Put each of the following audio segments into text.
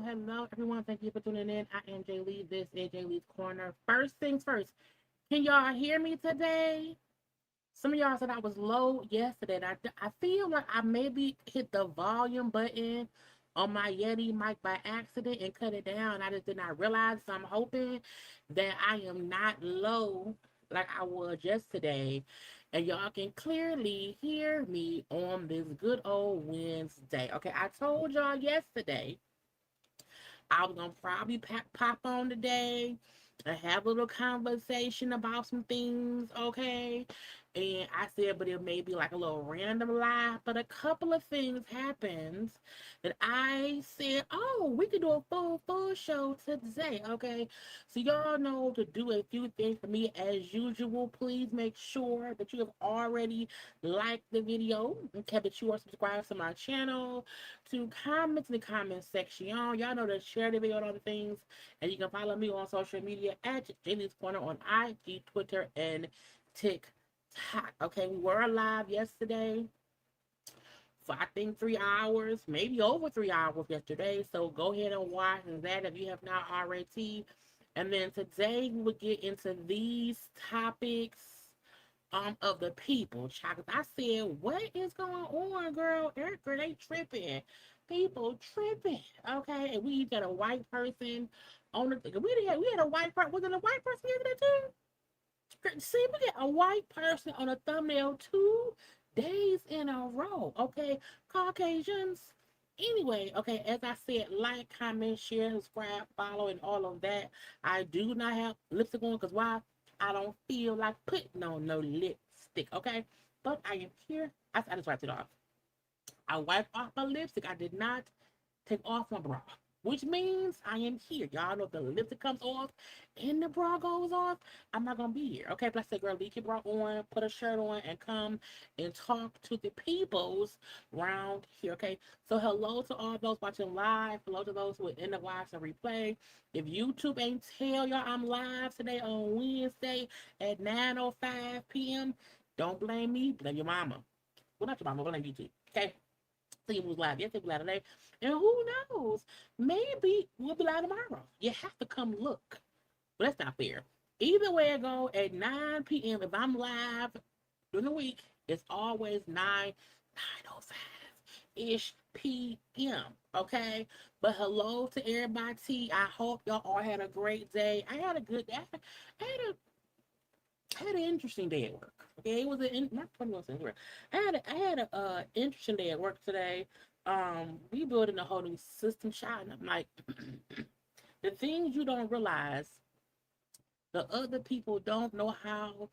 Hello, everyone. Thank you for tuning in. I am JayLee. This is JayLeesCorner. First things first, can y'all hear me today? Some of y'all said I was low yesterday. And I feel like I maybe hit the volume button on my Yeti mic by accident and cut it down. I just did not realize. So I'm hoping that I am not low like I was yesterday. And y'all can clearly hear me on this good old Wednesday. Okay, I told y'all yesterday I was gonna probably pop on today and have a little conversation about some things, okay? And I said, but it may be like a little random live, but a couple of things happened that I said, oh, we could do a full show today, okay? So y'all know to do a few things for me as usual. Please make sure that you have already liked the video, okay, that you are subscribed to my channel, to comment in the comment section. Y'all know to share the video and all the things. And you can follow me on social media at JayLeesCorner on IG, Twitter, and TikTok. Okay, we were live yesterday for I think 3 hours, maybe over 3 hours yesterday. So go ahead and watch that if you have not already. And then today we will get into these topics of the people, child. I said, what is going on, girl? Erica, they tripping. People tripping. Okay, and we got a white person on the we had a white person. Was it a white person yesterday too? See, we get a white person on a thumbnail 2 days in a row. Okay, Caucasians. Anyway, okay, as I said, like, comment, share, subscribe, follow, and all of that. I do not have lipstick on because why? I don't feel like putting on no lipstick, okay? But I am here. I just wiped it off. I wiped off my lipstick. I did not take off my bra, which means I am here. Y'all know if the lipstick comes off and the bra goes off, I'm not gonna be here. Okay, but I said, girl, leave your bra on, put a shirt on, and come and talk to the peoples around here. Okay, so hello to all those watching live. Hello to those who are in the watch and replay. If YouTube ain't tell y'all I'm live today on Wednesday at 9:05 p.m., don't blame me, blame your mama. Well, not your mama, blame YouTube. Okay. See who's live yesterday, we live today. And who knows? Maybe we'll be live tomorrow. You have to come look. But that's not fair. Either way I go at 9 p.m. If I'm live during the week, it's always 9:05-ish p.m. Okay? But hello to everybody. I hope y'all all had a great day. I had a good day. I had an interesting day at work. Okay, it was not 21 cents work. I had a interesting day at work today. We building a whole new system shot, and I'm like, the things you don't realize, the other people don't know how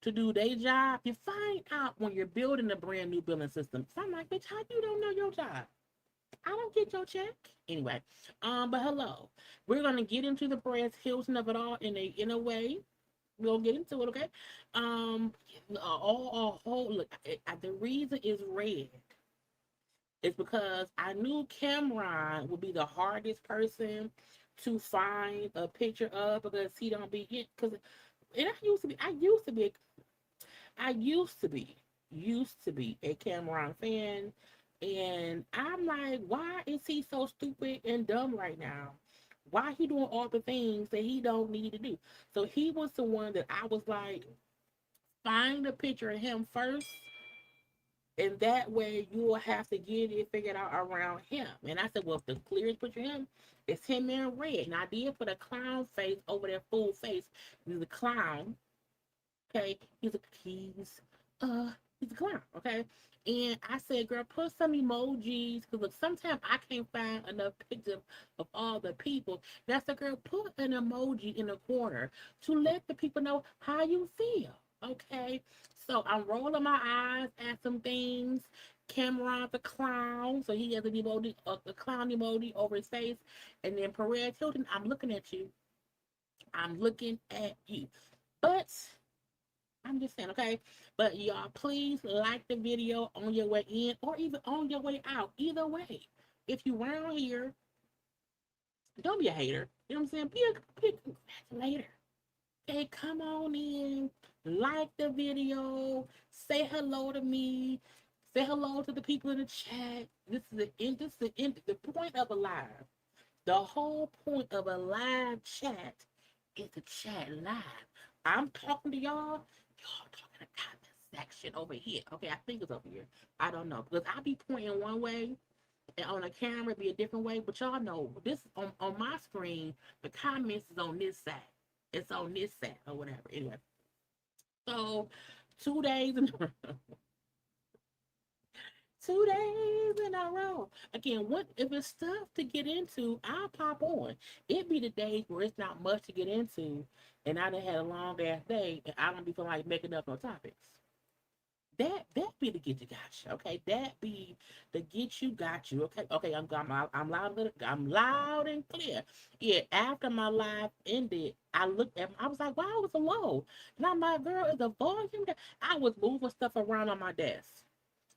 to do their job. You find out when you're building a brand new building system. So I'm like, bitch, how you don't know your job? I don't get your check. Anyway, but hello. We're gonna get into the Perez Hilton of it all in a way. We'll get into it, okay? Um, look. The reason is red is because I knew Cameron would be the hardest person to find a picture of because he don't be it. Because and I used to be a Cameron fan, and I'm like, why is he so stupid and dumb right now? Why he doing all the things that he don't need to do? So he was the one that I was like, find a picture of him first, and that way you will have to get it figured out around him. And I said, well, if the clearest picture of him is him in red, and I did put a clown face over that full face. He's a clown, okay? Uh he's a clown, okay? And I said, girl, put some emojis, because look, sometimes I can't find enough pictures of all the people. That's the girl, put an emoji in the corner to let the people know how you feel, okay? So I'm rolling my eyes at some things. Cameron's a clown, so he has an emoji, a clown emoji over his face. And then Perez Hilton, I'm looking at you. I'm looking at you. But I'm just saying, okay? But y'all, please like the video on your way in or even on your way out. Either way, if you around here, don't be a hater. You know what I'm saying? Be a congratulator. Okay, come on in, like the video, say hello to me, say hello to the people in the chat. This is the end. This is the end. The point of a live. The whole point of a live chat is to chat live. I'm talking to y'all talking in the comment section over here. Okay, I think it's over here. I don't know. Because I be pointing one way and on a camera be a different way. But y'all know this on my screen, the comments is on this side. It's on this side or whatever. Anyway. So 2 days in a row. 2 days in a row. Again, what if it's stuff to get into? I'll pop on. It be the days where it's not much to get into, and I done had a long ass day, and I don't be feeling like making up no topics. That be the get you got you. Okay, that be the get you got you. Okay, okay. I'm loud and clear. Yeah. After my live ended, I looked at. I was like, wow, it was so low. And I'm like, girl, is the volume? I was moving stuff around on my desk,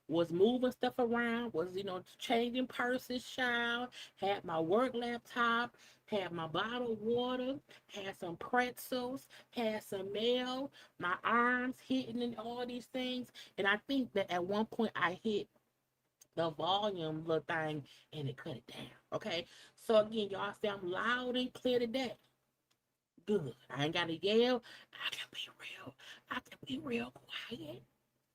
was moving stuff around, was, changing purses, child, had my work laptop, had my bottled water, had some pretzels, had some mail, my arms hitting and all these things. And I think that at one point I hit the volume little thing and it cut it down. Okay. So again, y'all say I'm loud and clear today. Good. I ain't gotta yell. I can be real. I can be real quiet.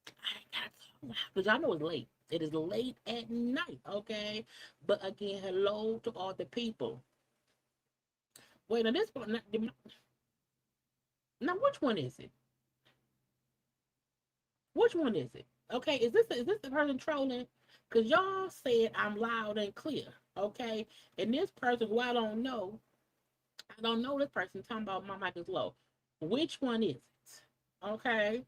I ain't gotta talk loud because y'all know it's late. It is late at night, okay? But again, hello to all the people. Wait, now this one, now which one is it? Which one is it? Okay, is this the person trolling? Cause y'all said I'm loud and clear, okay? And this person who I don't know this person talking about my mic is low. Which one is it? Okay,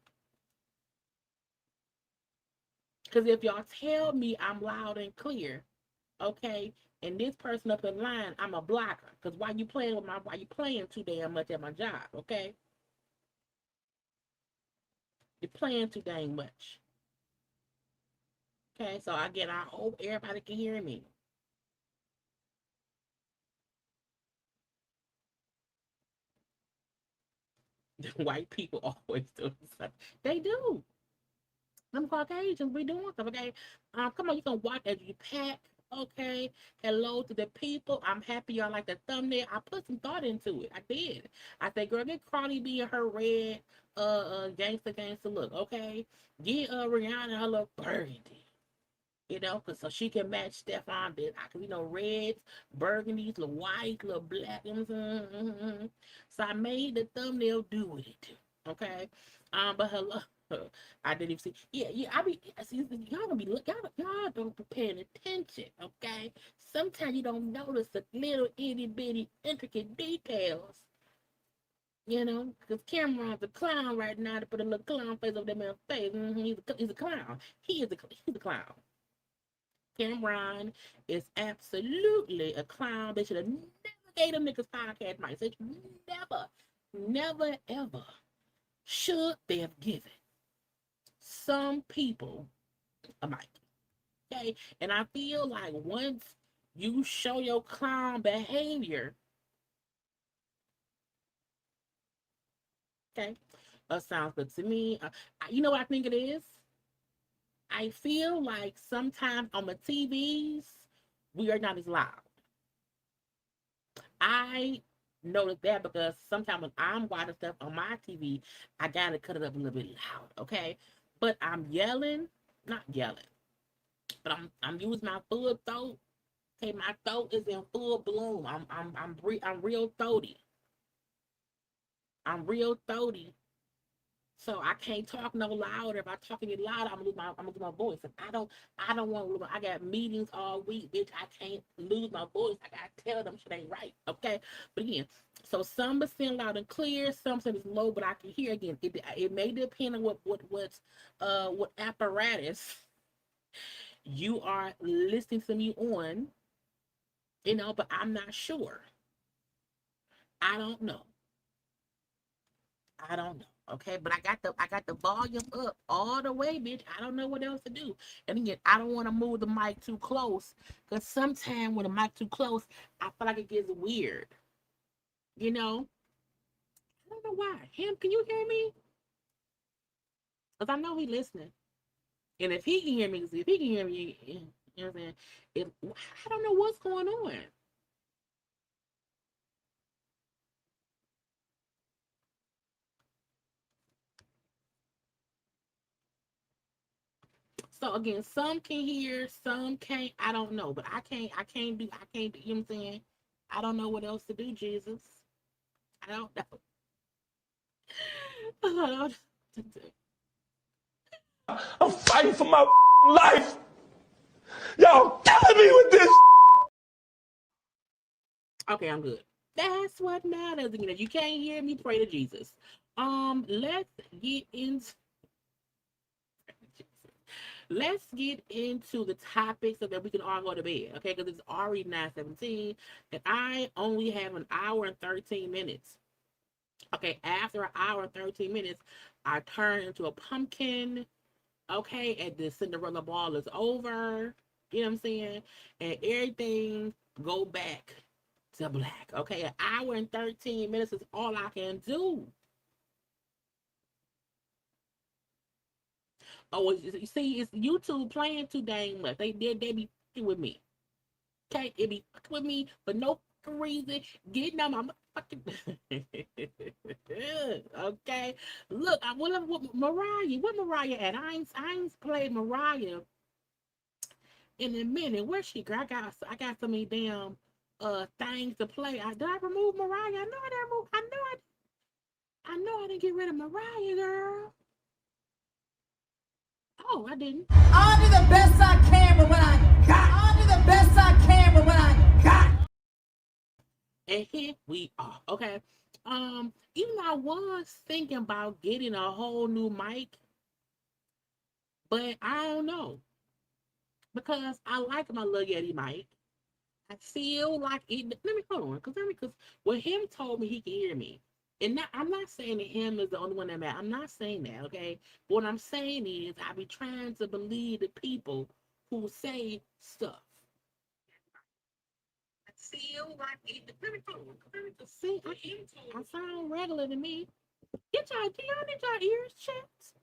because if y'all tell me I'm loud and clear, okay, and this person up in line, I'm a blocker. Because why you playing too damn much at my job, okay? You're playing too dang much. Okay, so again, I hope everybody can hear me. White people always do stuff. They do. Them Caucasians, we doing stuff, okay? Come on, you can watch as you pack, okay? Hello to the people. I'm happy y'all like the thumbnail. I put some thought into it. I did. I said, girl, get Cardi B in her red, gangster look, okay? Get Rihanna her little burgundy. Cause so she can match Stefon. Reds, burgundies, little white, little black. So I made the thumbnail do with it. Okay. But hello. I didn't even see. Yeah. I be see, y'all gonna be y'all don't be paying attention. Okay. Sometimes you don't notice the little itty bitty intricate details. You know, because Cameron's a clown right now to put a little clown face over that man's face. He's a clown. He's a clown. Cameron is absolutely a clown. They should have never gave them niggas podcast mics. They should never, ever should they have given some people a mic. Okay? And I feel like once you show your clown behavior, okay, sounds good to me. You know what I think it is? I feel like sometimes on the TVs, we are not as loud. I noticed that because sometimes when I'm watching stuff on my TV, I gotta cut it up a little bit loud, okay? But I'm yelling, not yelling, but I'm using my full throat. Okay, my throat is in full bloom. I'm real throaty. I'm real throaty. So I can't talk no louder. If I talk any louder, I'm gonna lose my voice. And I don't want to lose. I got meetings all week, bitch. I can't lose my voice. I gotta tell them shit ain't right. Okay. But again, so some is sound loud and clear, some is low, but I can hear again. It may depend on what apparatus you are listening to me on, you know, but I'm not sure. I don't know. I don't know. Okay, but I got the volume up all the way, bitch. I don't know what else to do. And again, I don't want to move the mic too close because sometimes when the mic too close, I feel like it gets weird. You know, I don't know why. Him, can you hear me? Because I know he listening. And if he can hear me, if he can hear me, you know what I'm saying? I don't know what's going on. So again, some can hear, some can't. I don't know, but I can't do, you know what I'm saying? I don't know what else to do, Jesus. I don't know. I don't know what to do. I'm fighting for my life. Y'all killing me with this. Okay, I'm good. That's what matters. Again, if you can't hear me, pray to Jesus. Let's get into the topic so that we can all go to bed, okay? Because it's already 9:17, and I only have an hour and 13 minutes. Okay, after an hour and 13 minutes, I turn into a pumpkin, okay, and the Cinderella ball is over, you know what I'm saying? And everything go back to black, okay? An hour and 13 minutes is all I can do. Oh, you see, it's YouTube playing too dang much. They be fucking with me. Okay, it be fucking with me for no reason. Getting on my fucking. Okay, look, what Mariah? What Mariah at? I ain't played Mariah in a minute. Where's she? Girl, I got so many damn things to play. Did I remove Mariah? I know I didn't remove. I know I didn't get rid of Mariah, girl. Oh, I didn't. I'll do the best I can with what I got. I'll do the best I can with what I got. And here we are. Okay. Even though I was thinking about getting a whole new mic, but I don't know. Because I like my little Yeti mic. I feel like it. Let me hold on, because when him told me he can hear me, and I'm not saying that him is the only one that matters. I'm not saying that, okay. But what I'm saying is, I be trying to believe the people who say stuff. I feel like it. Let me hold on. Let me just see. I sound regular to me. Do y'all need y'all ears checked?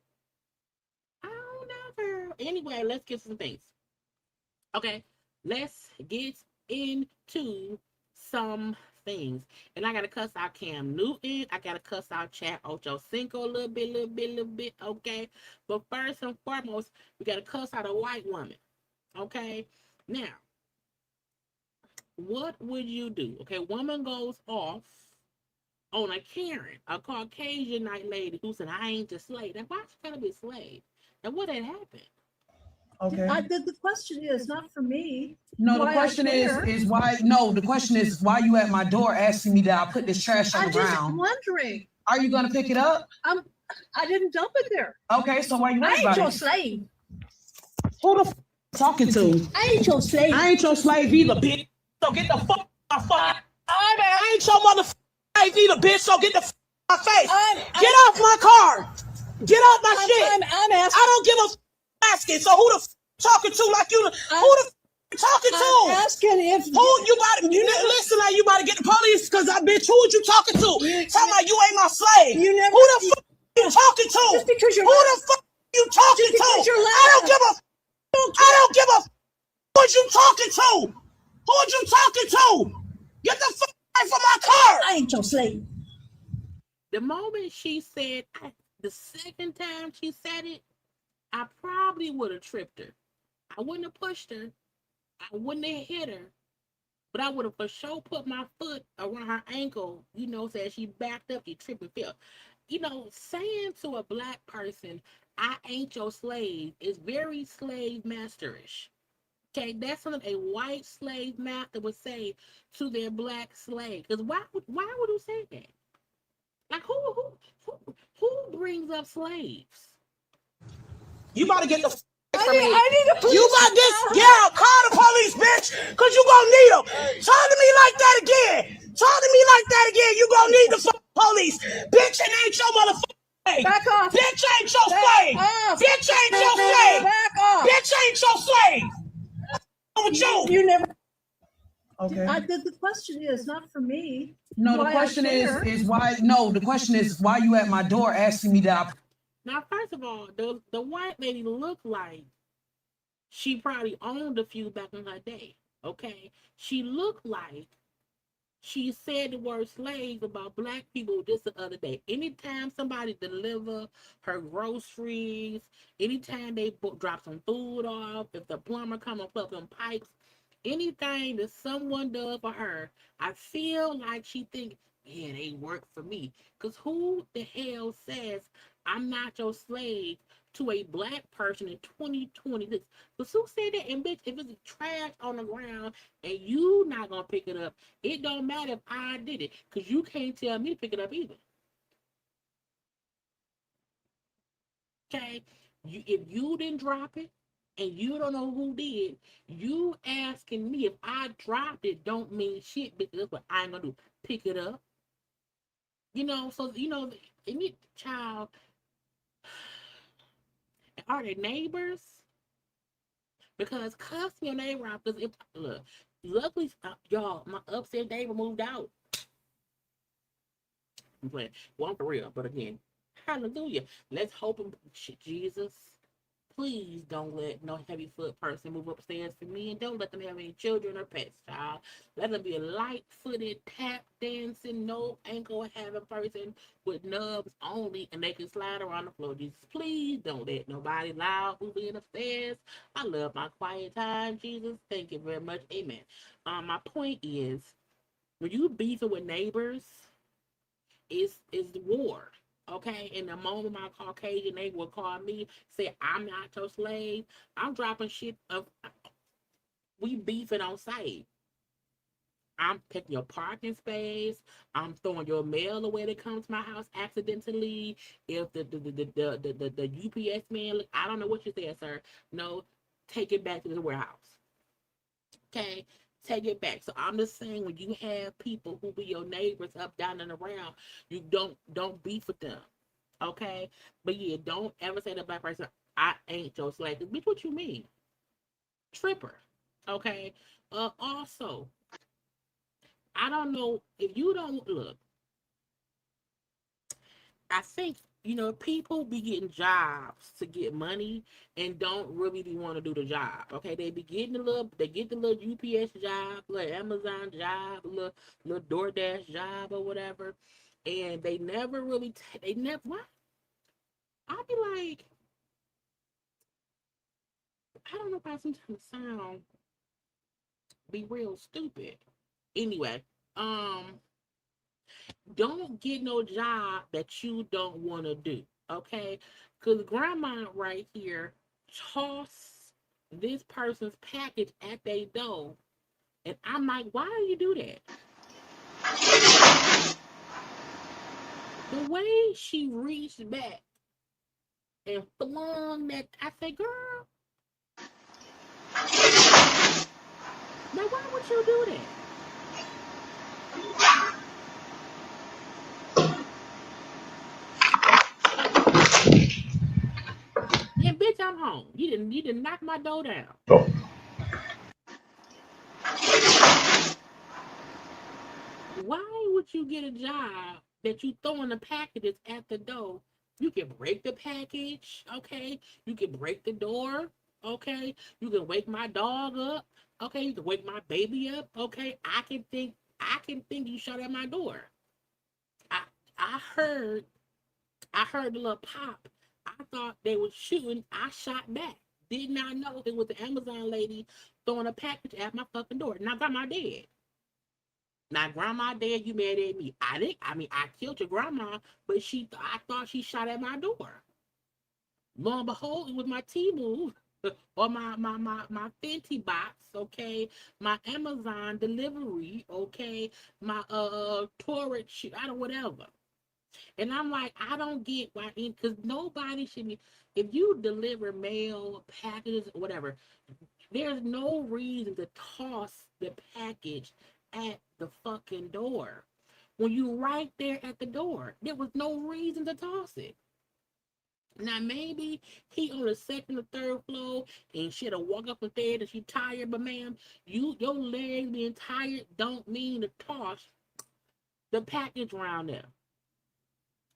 I don't know, girl. Anyway, let's get some things. Okay, let's get into some things. And I gotta cuss out Cam Newton. I gotta cuss out Chad Ochocinco a little bit, okay? But first and foremost, we gotta cuss out a white woman, okay? Now, what would you do? Okay, woman goes off on a Karen, a Caucasian night lady who said, I ain't a slave. Now, why she gotta be a slave? And what had happened? Okay. The question is not for me. No, the question is why? No, the question is why you at my door asking me that I put this trash on the I'm just ground? wondering. Are you gonna pick it up? I didn't dump it there. Okay, so why you I worried ain't about your it? slave. Who the talking to? I ain't your slave. I ain't your slave either, bitch. So get the fuck out my fucking. I ain't your motherfucking slave either, bitch. So get the fuck out my face. Get off my car. Get off my shit. I'm asking. I don't give a fuck asking. So who the fuck talking to like you? Who the fuck talking to? I'm asking if Who you about to listen like you about to get the police? Cause I bitch, who was you talking to? Talking about you ain't my slave. You never. Who the fuck you talking to? Just because you're who the fuck you talking to? because you're I don't give a. I don't give a. Who you talking to? Who you talking to? Get the fuck away from my car. I ain't your slave. The moment she said, the second time she said it, I probably would have tripped her. I wouldn't have pushed her. I wouldn't have hit her. But I would have for sure put my foot around her ankle, so as she backed up, she tripped and fell. Saying to a black person, I ain't your slave, is very slave masterish. Okay, that's something a white slave master would say to their black slave. Because why would you say that? Like who brings up slaves? You about to get the. I need a police. You about this? Yeah, call the police, bitch. Cause you gonna need them. Talk to me like that again. Talk to me like that again. You gonna need the police, bitch. It ain't your motherfucking slave. Back off. Bitch ain't your slave. Off. Bitch ain't your slave. Back off. Bitch ain't your slave. With you. You never. Okay. The question is not for me. No, the question is why? No, the question is why you at my door asking me that. Now, first of all, the white lady looked like she probably owned a few back in her day. Okay, she looked like she said the word slaves about black people just the other day. Anytime somebody deliver her groceries, anytime they drop some food off, if the plumber come and plug them pipes, anything that someone does for her, I feel like she think, yeah, they work for me. Because who the hell says I'm not your slave to a black person in 2026? But who said that? And bitch, if it's trash on the ground and you not gonna pick it up, it don't matter if I did it, because you can't tell me to pick it up either. Okay? If you didn't drop it and you don't know who did, you asking me if I dropped it don't mean shit, because that's what I ain't gonna do. Pick it up. So any child, are they neighbors? Because cuss your neighbor out. Because luckily, y'all, my upstairs neighbor moved out. I'm playing. Well, I'm for real, but again, hallelujah. Let's hope Jesus, please don't let no heavy foot person move upstairs for me, and don't let them have any children or pets, child. Let them be a light-footed, tap dancing, no ankle having person with nubs only, and they can slide around the floor. Jesus, please don't let nobody loud move in upstairs. I love my quiet time, Jesus. Thank you very much. Amen. My point is, when you beefing with neighbors, is the war. Okay, and the moment my Caucasian neighbor will call me, say I'm not your slave, I'm dropping shit of. We beefing on site. I'm taking your parking space. I'm throwing your mail away that comes to my house accidentally. If the UPS man, I don't know what you said, sir. No, take it back to the warehouse. Okay, take it back. So I'm just saying, when you have people who be your neighbors up, down, and around, you don't beef with them. Okay, but yeah, don't ever say to a black person, I ain't your slave. Bitch, what you mean? Tripper. Okay. Also, I don't know if you don't look. I think people be getting jobs to get money and don't really be want to do the job. Okay, they get the little UPS job, little Amazon job, little DoorDash job or whatever, and they never really they never. What? I'll be like, I don't know if I sometimes sound be real stupid. Anyway, Don't get no job that you don't want to do, okay? Because grandma right here tossed this person's package at their door, and I'm like, why do you do that? The way she reached back and flung that, I said, girl, now why would you do that? Yeah, bitch, I'm home. You didn't knock my door down. Oh. Why would you get a job that you throwing the packages at the door? You can break the package, okay? You can break the door, okay? You can wake my dog up, okay? You can wake my baby up, okay? I can think you shot at my door. I heard the little pop. I thought they were shooting. I shot back. Did not know it was the Amazon lady throwing a package at my fucking door. Now grandma dead. Now grandma dead, you mad at me. I killed your grandma, but I thought she shot at my door. Lo and behold, it was my Temu or my Fenty box, okay, my Amazon delivery, okay, my torrent shit, I don't whatever. And I'm like, I don't get why, because nobody should be, if you deliver mail, packages, or whatever, there's no reason to toss the package at the fucking door. When you right there at the door, there was no reason to toss it. Now maybe he on the second or third floor and she had to walk up the stairs and she tired, but ma'am, your legs being tired don't mean to toss the package around there.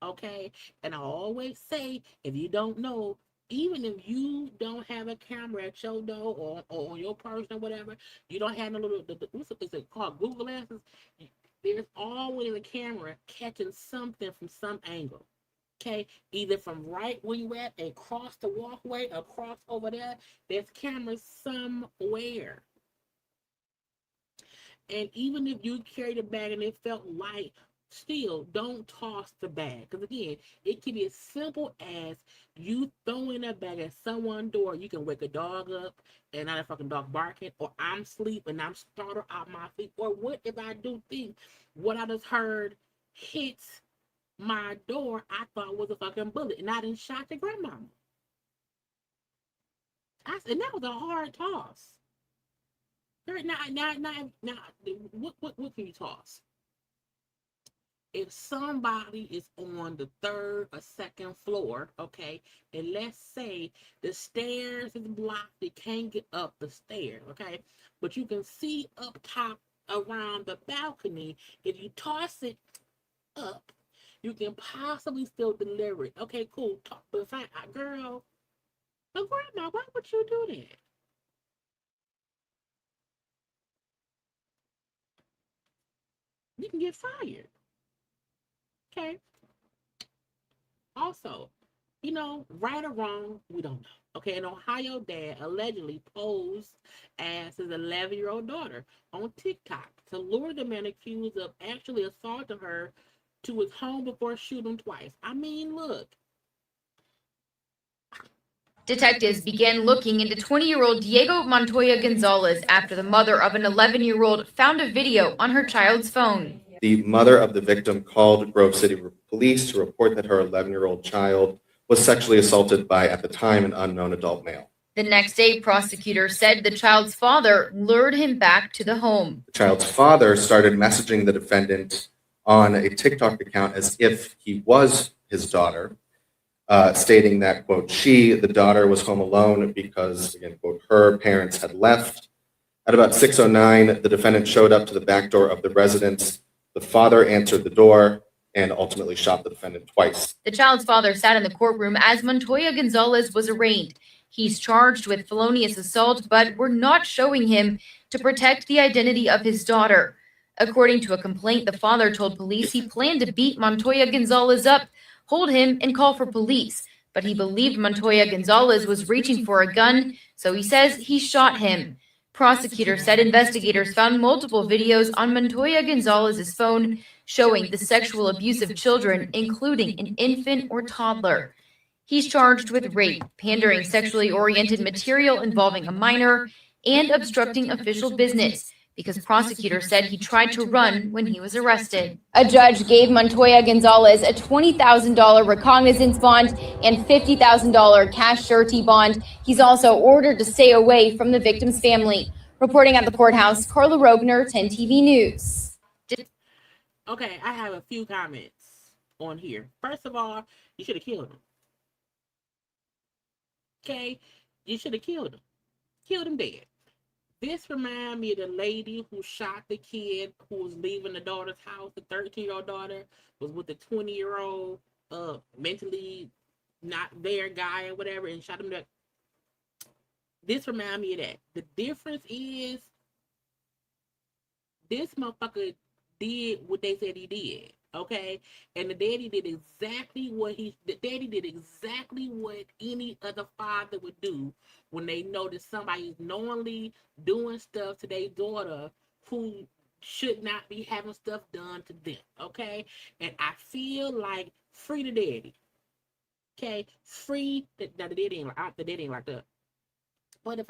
Okay? And I always say, if you don't know, even if you don't have a camera at your door or on your person or whatever, you don't have a little, what's it called, Google glasses, there's always a camera catching something from some angle. Okay, either from right where you at and cross the walkway or cross over there, there's cameras somewhere. And even if you carried a bag and it felt light, still don't toss the bag. Because again, it can be as simple as you throwing a bag at someone's door. You can wake a dog up and not a fucking dog barking, or I'm asleep and I'm startled out my sleep. Or what if I do think what I just heard hits my door, I thought was a fucking bullet, and I didn't shot the grandmama. And that was a hard toss. Now, what can you toss? If somebody is on the third or second floor, okay, and let's say the stairs is blocked, they can't get up the stairs, okay, but you can see up top around the balcony. If you toss it up, you can possibly still deliver it. Okay, cool. But fine, girl, but grandma, why would you do that? You can get fired. Okay. Also, right or wrong, we don't know. Okay, an Ohio dad allegedly posed as his 11-year-old daughter on TikTok to lure the man accused of actually assaulting her to his home before shooting twice. I mean, look. Detectives began looking into 20-year-old Diego Montoya Gonzalez after the mother of an 11-year-old found a video on her child's phone. The mother of the victim called Grove City Police to report that her 11-year-old child was sexually assaulted by, at the time, an unknown adult male. The next day, prosecutors said the child's father lured him back to the home. The child's father started messaging the defendant on a TikTok account as if he was his daughter, stating that, quote, the daughter was home alone because, again, quote, her parents had left. At about 6:09, the defendant showed up to the back door of the residence. The father answered the door and ultimately shot the defendant twice. The child's father sat in the courtroom as Montoya Gonzalez was arraigned. He's charged with felonious assault, but we're not showing him to protect the identity of his daughter. According to a complaint, the father told police he planned to beat Montoya Gonzalez up, hold him, and call for police. But he believed Montoya Gonzalez was reaching for a gun, so he says he shot him. Prosecutors said investigators found multiple videos on Montoya Gonzalez's phone showing the sexual abuse of children, including an infant or toddler. He's charged with rape, pandering sexually oriented material involving a minor, and obstructing official business, because prosecutors said he tried to run when he was arrested. A judge gave Montoya Gonzalez a $20,000 recognizance bond and $50,000 cash surety bond. He's also ordered to stay away from the victim's family. Reporting at the courthouse, Karla Pace, 10 TV News. Okay, I have a few comments on here. First of all, you should have killed him. Okay, you should have killed him. Killed him dead. This reminds me of the lady who shot the kid who was leaving the daughter's house. The 13-year-old daughter was with the 20-year-old mentally not there guy or whatever and shot him dead. This reminds me of that. The difference is this motherfucker did what they said he did. Okay, and the daddy did exactly what any other father would do when they know that somebody's knowingly doing stuff to their daughter who should not be having stuff done to them. Okay, and I feel like free the daddy. Okay, free the daddy ain't like that. But if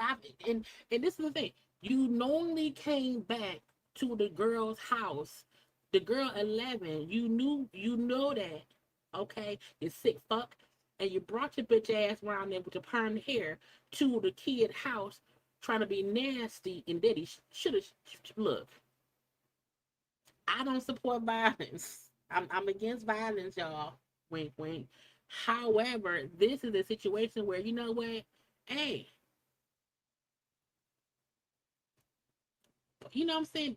and this is the thing, you knowingly came back to the girl's house. The girl 11, you know that, okay, you sick fuck, and you brought your bitch ass around there with your perm hair to the kid house trying to be nasty, and daddy should have, look, I don't support violence. I'm against violence, y'all. Wink, wink. However, this is a situation where, you know what, hey, you know what I'm saying?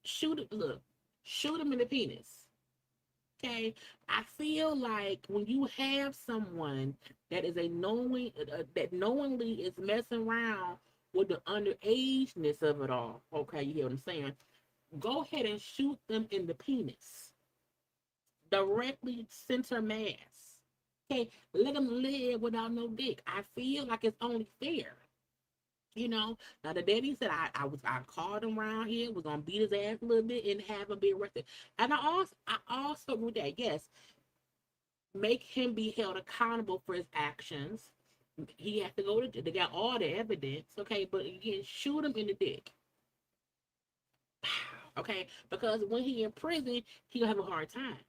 Shoot him in the penis. Okay, I feel like when you have someone that is that knowingly is messing around with the underageness of it all, okay, you hear what I'm saying? Go ahead and shoot them in the penis, directly center mass. Okay, let them live without no dick. I feel like it's only fair. You know, now the daddy said I called him around here, was gonna beat his ass a little bit and have him be arrested. And I also agree with that. Yes, make him be held accountable for his actions. He has to go to. They got all the evidence, okay. But again, shoot him in the dick, okay. Because when he in prison, he gonna have a hard time,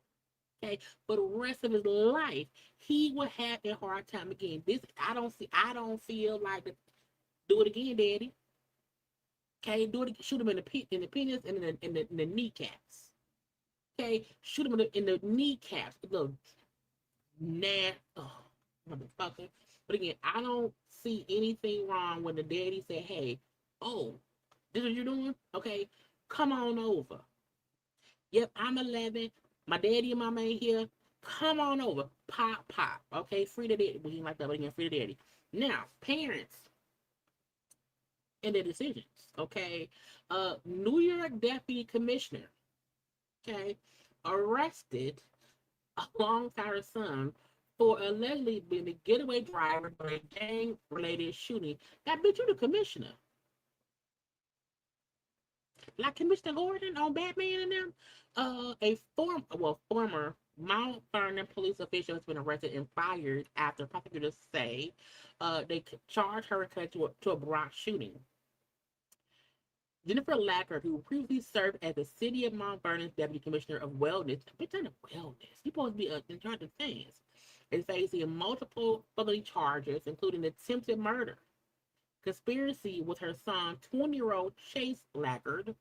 okay. For the rest of his life, he will have a hard time again. This I don't feel like the. Do it again, daddy. Okay, do it. Shoot him in the penis and in the kneecaps. Okay, shoot him in the kneecaps. Look, motherfucker. But again, I don't see anything wrong when the daddy said, "Hey, oh, this is what you're doing? Okay, come on over. Yep, I'm 11. My daddy and mama ain't here. Come on over. Pop, pop. Okay, free the daddy. We ain't like that, but again, free the daddy. Now, parents." And their decisions, okay? New York Deputy Commissioner, okay, arrested alongside her son for allegedly being a getaway driver for a gang-related shooting. That bitch, you the commissioner. Like Commissioner Gordon on Batman and them. A former Mount Vernon police official has been arrested and fired after prosecutors say they charged her to a Bronx shooting. Jennifer Lackard, who previously served as the City of Mount Vernon's Deputy Commissioner of Wellness, you're supposed to be in charge of things, is facing multiple felony charges, including attempted murder, conspiracy with her son, 20-year-old Chase Lackard.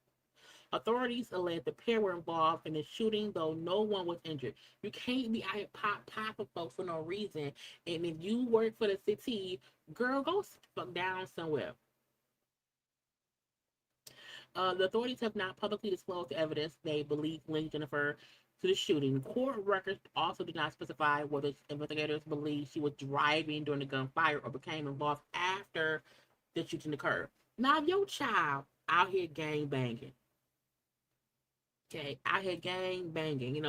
Authorities allege the pair were involved in the shooting, though no one was injured. You can't be out here popping folks for no reason, and if you work for the city, girl, go fuck down somewhere. The authorities have not publicly disclosed the evidence they believe linked Jennifer to the shooting. Court records also do not specify whether investigators believe she was driving during the gunfire or became involved after the shooting occurred. Now, if your child out here gang banging, okay, out here gang banging,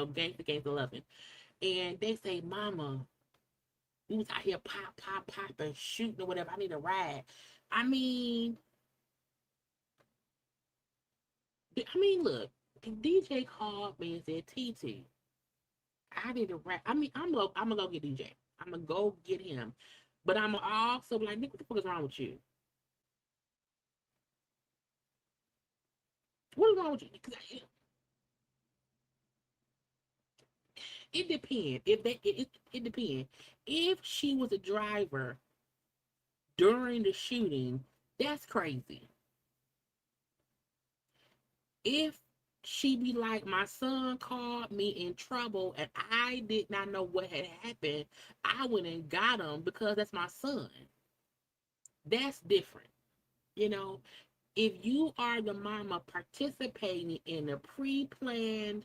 gangster loving, and they say, "Mama, we was out here popping, shooting or whatever. I need a ride." I mean, look, DJ called me and said, TT, I need a rap. I mean, I'm gonna go get DJ. I'm gonna go get him. But I'm also like, Nick, what the fuck is wrong with you? What is wrong with you? It depends. It depends. If she was a driver during the shooting, that's crazy. If she be like, my son called me in trouble and I did not know what had happened, I went and got him because that's my son. That's different. You know, if you are the mama participating in a pre-planned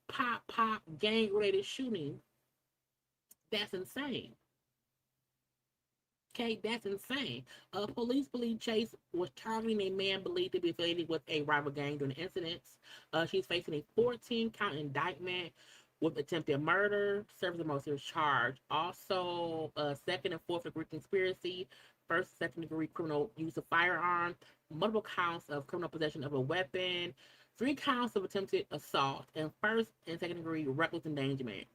pop gang related shooting, that's insane. Okay, that's insane. Police believe Chase was targeting a man believed to be affiliated with a rival gang during the incidents. She's facing a 14-count indictment with attempted murder, serves the most serious charge. Also, second and fourth degree conspiracy, first and second degree criminal use of firearm, multiple counts of criminal possession of a weapon, 3 counts of attempted assault, and first and second degree reckless endangerment.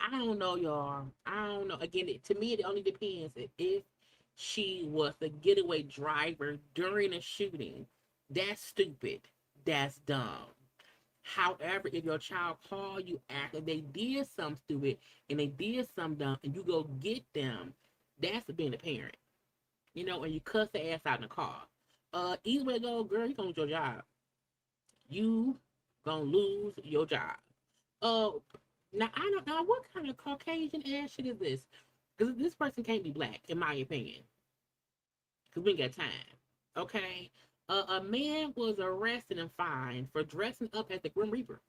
I don't know, y'all. I don't know. Again, to me, it only depends if she was the getaway driver during a shooting. That's stupid. That's dumb. However, if your child called you after they did something stupid and they did something dumb and you go get them, that's being a parent. You know, and you cuss the ass out in the car. Either way go, girl, you gonna lose your job. You gonna lose your job. Uh, Now I don't know what kind of Caucasian ass shit is this, because this person can't be black, in my opinion, because we ain't got time. Okay, a man was arrested and fined for dressing up as the Grim Reaper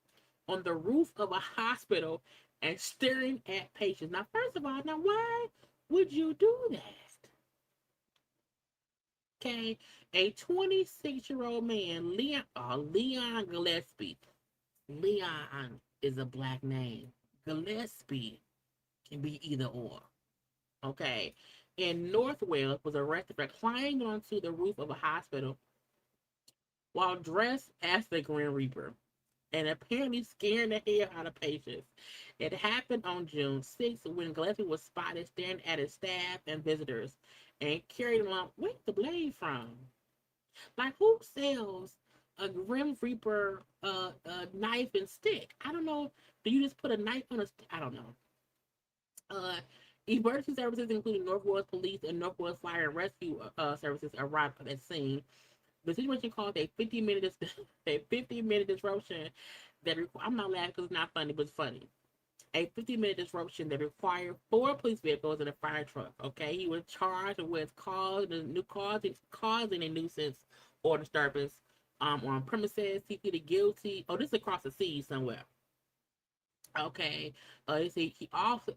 on the roof of a hospital and staring at patients. Now, first of all, now why would you do that? Okay, a 26-year-old man, Leon Gillespie. Leon is a black name. Gillespie can be either or. Okay. In North Wales, was arrested for climbing onto the roof of a hospital while dressed as the Grim Reaper and apparently scaring the hell out of patients. It happened on June 6th when Gillespie was spotted staring at his staff and visitors and carried along. Where's the blade from? Like, who sells a Grim Reaper knife and stick? I don't know. Do you just put a knife on a stick? I don't know. Emergency services, including North Wales Police and North Wales Fire and Rescue Services, arrived at the scene. The situation caused a 50-minute disruption that I'm not laughing because it's not funny, but it's funny. A 50-minute disruption that required 4 police vehicles and a fire truck. Okay, he was charged with causing a nuisance or disturbance on premises. He pleaded guilty. Oh, this is across the sea somewhere. Okay. He also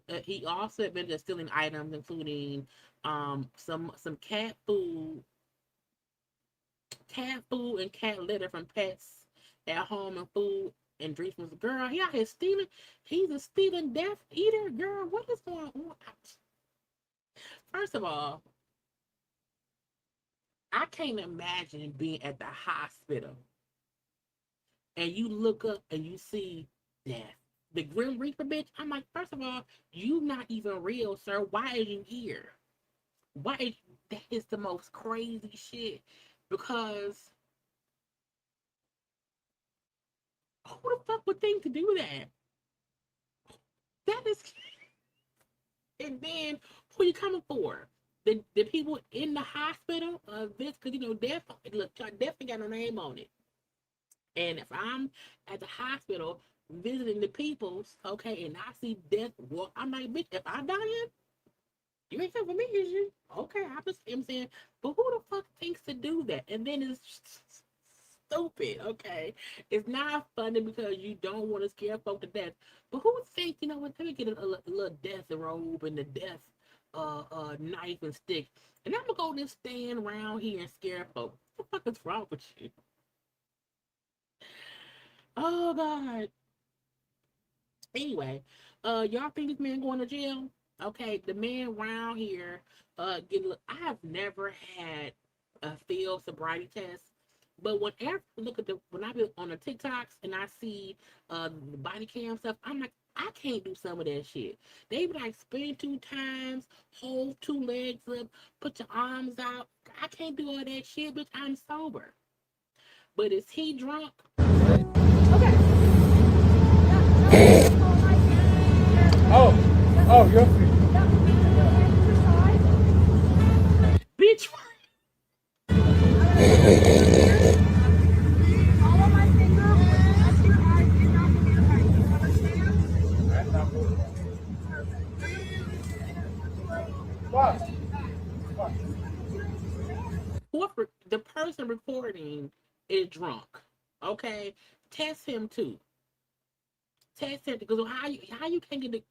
admitted to stealing items, including some cat food and cat litter from pets at home and food and drinks from the girl. He out here stealing. He's a stealing death eater, girl. What is going on? First of all, I can't imagine being at the hospital and you look up and you see death. The Grim Reaper, bitch. I'm like, first of all, you not even real, sir. Why is you here? That is the most crazy shit. Because who the fuck would think to do that? That is. And then who you coming for? The people in the hospital, this, because death ain't got no name on it. And if I'm at the hospital visiting the peoples, okay, and I see death walk, I'm like, bitch, if I die in, you ain't something for me, is you? Okay, I'm saying, but who the fuck thinks to do that? And then it's stupid, okay? It's not funny because you don't want to scare folk to death. But who would think, let me get a little death robe and the death knife and stick, and I'm gonna go and stand around here and scare folk. What the fuck is wrong with you? Oh God. Anyway, y'all think this man going to jail? Okay, the man around here, I have never had a field sobriety test. But whenever I look at when I be on the TikToks and I see the body cam stuff, I'm like, I can't do some of that shit. They be like spin 2 times, hold 2 legs up, put your arms out. I can't do all that shit, bitch. I'm sober. But is he drunk? Oh, you're free. Bitch. The person recording is drunk. Okay, test him too. Test him because how you can't get the.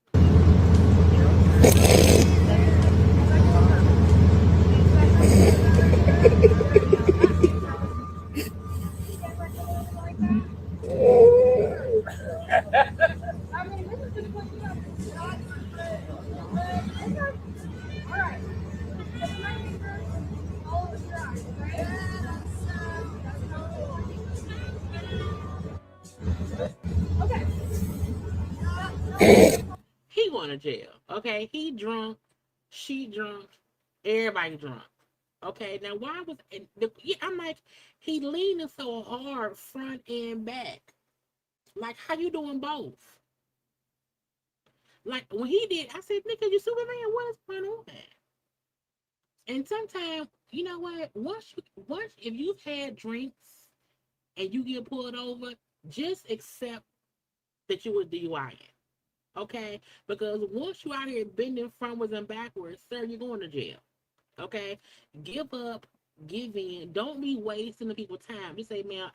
He going to jail. Okay, he drunk, she drunk, everybody drunk. Okay, now why was I'm like, he leaning so hard front and back. Like, how you doing both? Like, when he did, I said, nigga, you Superman, what is going on? And sometimes, you know what? Once if you've had drinks and you get pulled over, just accept that you were DUI. Okay? Because once you out here bending frontwards and backwards, sir, you're going to jail. Okay? Give up, give in. Don't be wasting the people's time. You say, man,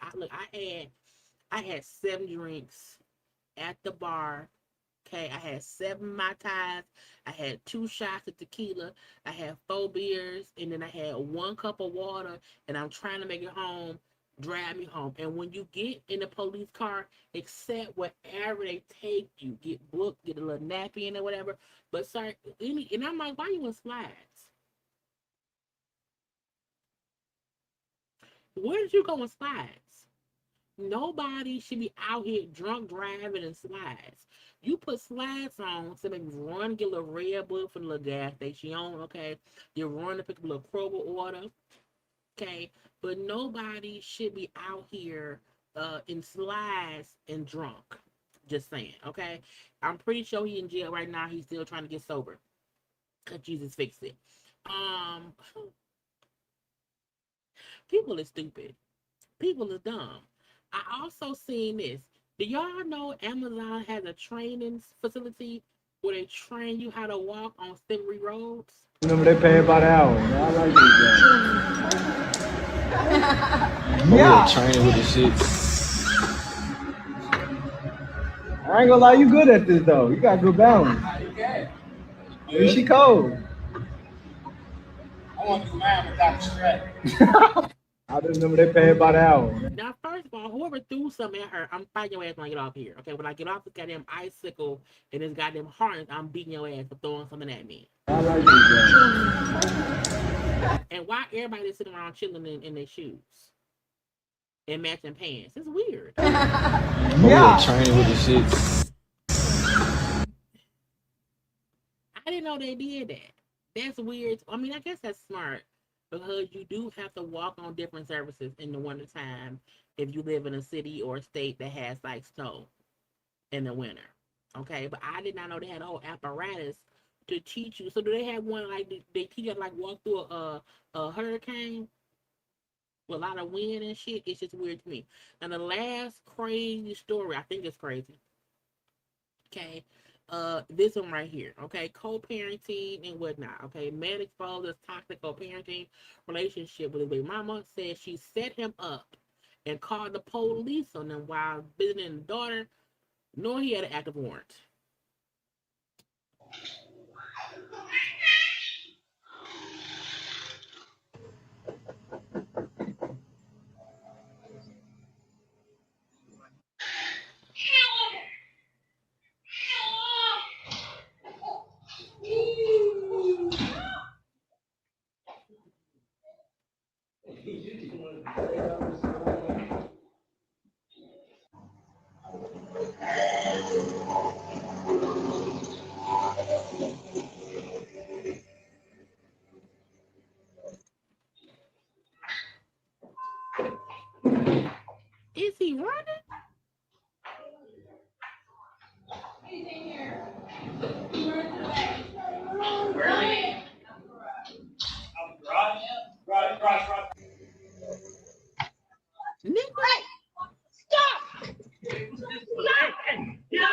I had 7 drinks at the bar. Okay, I had 7 Mai Tais. I had 2 shots of tequila. I had 4 beers, and then I had 1 cup of water. And I'm trying to make it home. Drive me home. And when you get in the police car, accept whatever they take you. Get booked, get a little nappy in or whatever. But sorry, and I'm like, why you in slides? Where did you go in slides? Nobody should be out here drunk driving in slides. You put slides on to maybe run, get a little Red Bull for the little gas station, okay? You run to pick up a little Kroger order, okay? But nobody should be out here in slides and drunk. Just saying, okay? I'm pretty sure he's in jail right now. He's still trying to get sober. Cause Jesus fixed it. People are stupid. People are dumb. I also seen this. Do y'all know Amazon has a training facility where they train you how to walk on slippery roads? Remember they pay by the hour. I like this guy. Yeah. Training with the shit. I ain't gonna lie, you good at this though. You got good balance. Yeah. She cold. I want to do mine without the strap. I just remember they pay by the hour. Now, first of all, whoever threw something at her, I'm fighting your ass when I get off here. Okay, when I get off this goddamn icicle and this goddamn harness, I'm beating your ass for throwing something at me. I like this guy. And why everybody sitting around chilling in their shoes and matching pants? It's weird. Yeah. Training with the shit. I didn't know they did that. That's weird. I mean, I guess that's smart. Because you do have to walk on different surfaces in the wintertime if you live in a city or a state that has like snow in the winter. Okay, but I did not know they had a whole apparatus to teach you. So do they have one like they teach you how to like walk through a hurricane with a lot of wind and shit? It's just weird to me. And the last crazy story, I think it's crazy. Okay. This one right here, okay, co-parenting and whatnot, okay, man exposed as toxic co-parenting relationship with his baby mama, said she set him up and called the police on him while visiting the daughter, knowing he had an active warrant. running? Nigga. Stop! Stop! No,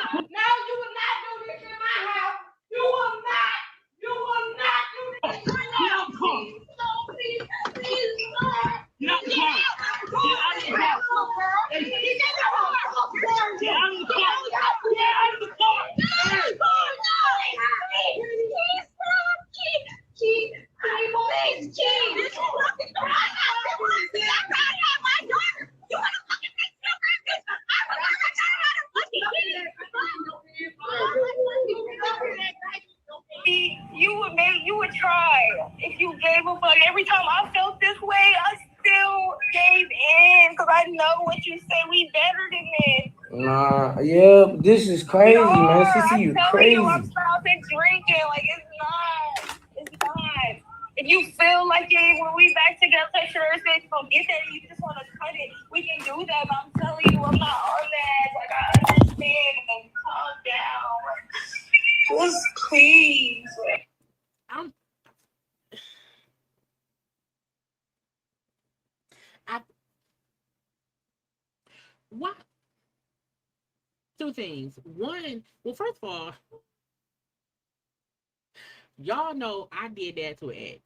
you will not do this in my house. You will not. You will not do this. Get out the car. No, please, please, Lord. Get out the car. Get out the car. Get out the car. Get out the car. Get out the car. You would try if you gave a fuck. Every time I felt this way, I still gave in because I know what you say. We better than this. Nah, yeah, this is crazy, man. Sissy, you crazy. I'm stopping drinking. Like, it's not. It's not. If you feel like it, when we back together, take your respect, go get that, and you just want to cut it, we can do that. But I'm telling you, I'm not on that. Like, I understand. And calm down. Just please. What? Two things. One, well, first of all, y'all know I did that to an ex.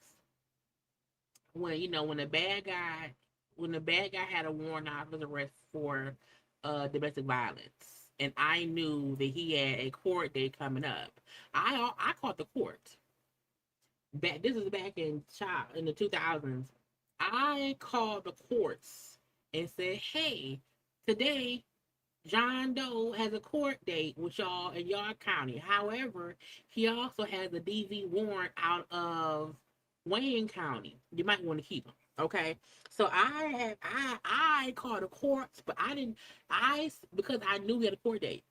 When the bad guy had a warrant out of arrest for domestic violence, and I knew that he had a court date coming up, I called the court. This is back in the 2000s. I called the courts and said, "Hey, today John Doe has a court date with y'all in York County. However, he also has a DV warrant out of Wayne County. You might want to keep him." Okay. So I called the courts, but because I knew he had a court date.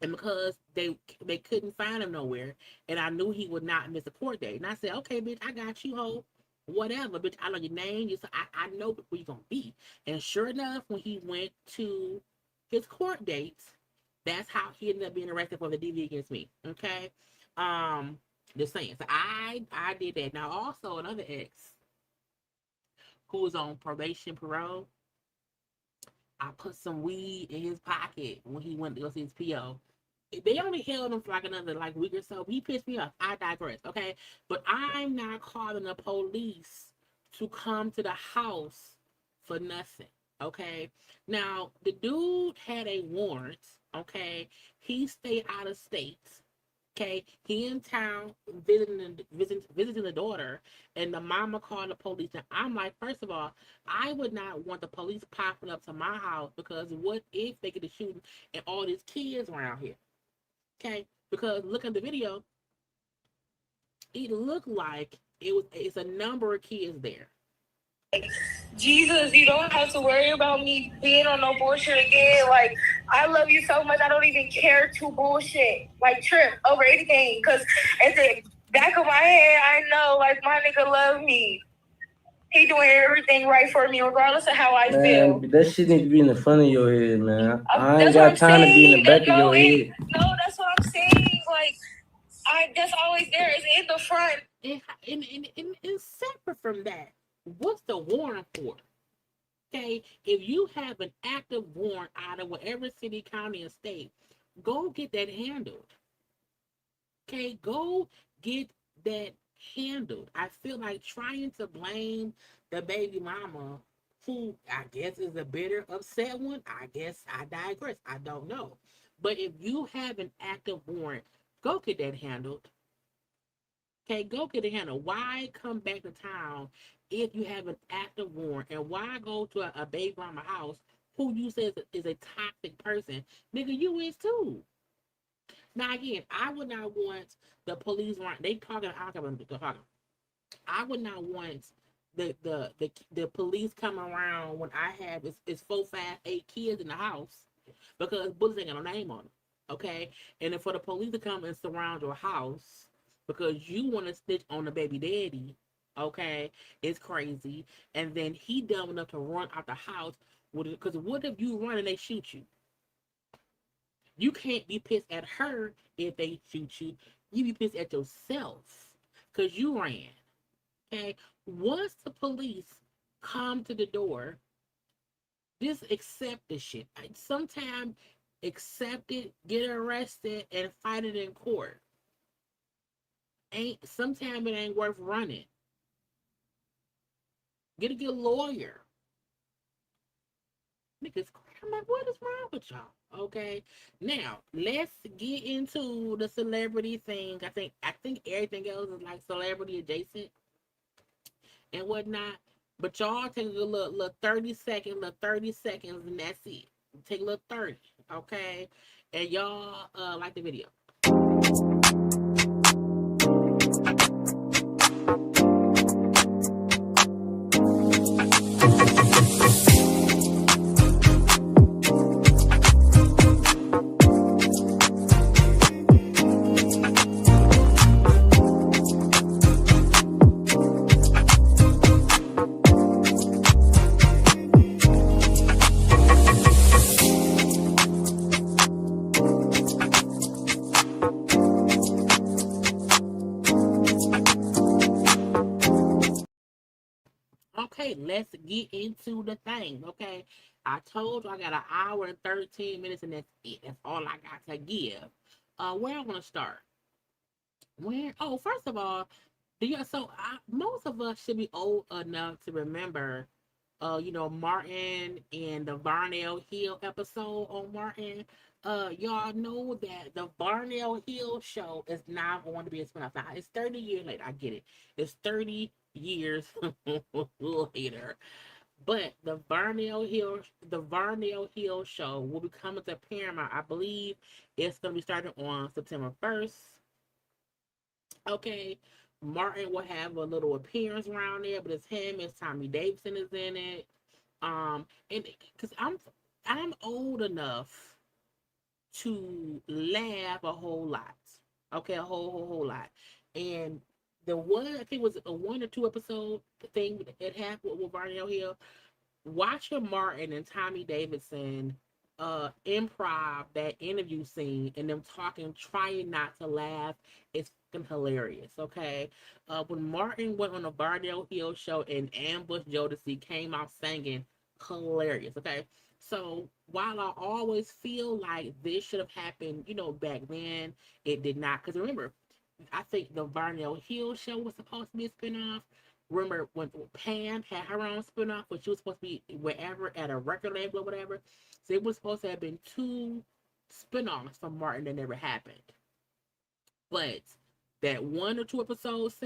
And because they couldn't find him nowhere, and I knew he would not miss a court date. And I said, "Okay, bitch, I got you, ho. Whatever, bitch. I know your name. I know where you're gonna be." And sure enough, when he went to his court dates, that's how he ended up being arrested for the DV against me. Okay, just saying. So I did that. Now also another ex who was on probation parole, I put some weed in his pocket when he went to go see his PO. They only held him for like another week or so. He pissed me off. I digress. Okay, but I'm not calling the police to come to the house for nothing. Okay, now the dude had a warrant. Okay, he stayed out of state. Okay, he in town visiting the daughter, and the mama called the police. And I'm like, first of all, I would not want the police popping up to my house, because what if they get a shooting and all these kids around here? Okay, because look at the video, it looked like it's a number of kids there. Jesus, you don't have to worry about me being on no bullshit again. Like, I love you so much, I don't even care to bullshit. Like, trip over anything. Because at the back of my head, I know, like, my nigga love me. He doing everything right for me, regardless of how I feel. That shit need to be in the front of your head, man. I ain't got time to be in the back of your head. No, that's what I'm saying. Like, that's always there. It's in the front. And separate from that, what's the warrant for? Okay, if you have an active warrant out of whatever city, county, or state, go get that handled. Okay, go get that handled. I feel like trying to blame the baby mama, who I guess is a bitter, upset one. I guess I digress. I don't know. But if you have an active warrant, go get that handled. Okay, go get it handled. Why come back to town if you have an active warrant? And why go to a baby mama house who you say is a toxic person? Nigga, you is too. Now again, I would not want the police warrant. They talking. I don't care what they're talking. I would not want the police come around when I have it's 4, 5, 8 kids in the house, because bullets ain't got no name on them. Okay, and then for the police to come and surround your house because you want to snitch on the baby daddy, okay, it's crazy. And then he dumb enough to run out the house. Because what if you run and they shoot you? You can't be pissed at her if they shoot you. You be pissed at yourself because you ran. Okay? Once the police come to the door, just accept the shit. Sometimes accept it, get arrested, and fight it in court. Sometimes it ain't worth running. Get a good lawyer. Niggas, I'm like, what is wrong with y'all? Okay, now let's get into the celebrity thing. I think everything else is like celebrity adjacent and whatnot. But y'all take a little 30 seconds, and that's it. Take a little 30, okay? And y'all like the video. Okay, let's get into the thing. Okay, I told you I got an hour and 13 minutes, and that's it. That's all I got to give. Where I want to start? First of all, most of us should be old enough to remember, Martin and the Varnell Hill episode on Martin. Y'all know that the Varnell Hill show is now going to be a spinoff. Now, it's 30 years later. I get it. It's 30 years later. But the Varnell Hill show will be coming to Paramount. I believe it's going to be starting on September 1st. Okay, Martin will have a little appearance around there, but it's him. It's Tommy Davidson is in it. And because I'm old enough to laugh a whole lot. Okay, a whole lot. And the one, I think it was a 1 or 2 episode thing it happened with Varnell Hill. Watching Martin and Tommy Davidson improv that interview scene and them talking, trying not to laugh, it's fucking hilarious. Okay, when Martin went on the Varnell Hill show and ambushed Jodeci, came out singing, hilarious. Okay, so while I always feel like this should have happened, back then, it did not. Because remember, I think the Varnell Hill show was supposed to be a spinoff. Remember when Pam had her own spinoff, but she was supposed to be wherever at a record label or whatever. So it was supposed to have been 2 spinoffs from Martin that never happened. But that 1 or 2 episodes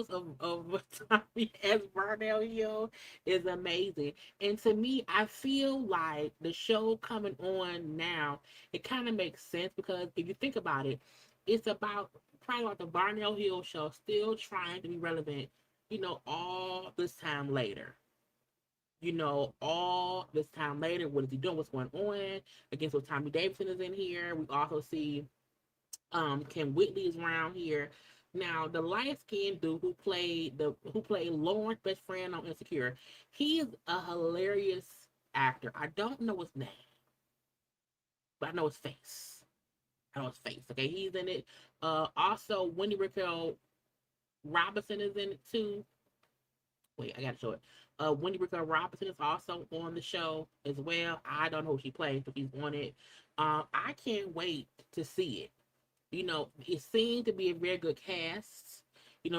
of Tommy as Varnell Hill is amazing. And to me, I feel like the show coming on now, it kind of makes sense because if you think about it, it's about probably like the Varnell Hill show still trying to be relevant, all this time later. All this time later, what is he doing? What's going on? Again, so Tommy Davidson is in here. We also see Kim Whitley is around here. Now, the light-skinned dude who played Lauren's best friend on Insecure, he is a hilarious actor. I don't know his name, but I know his face. Okay, he's in it. Also, Wendy Raquel Robinson is in it too. Wait, I gotta show it. Wendy Raquel Robinson is also on the show as well. I don't know who she plays, but she's on it. I can't wait to see it. It seemed to be a very good cast.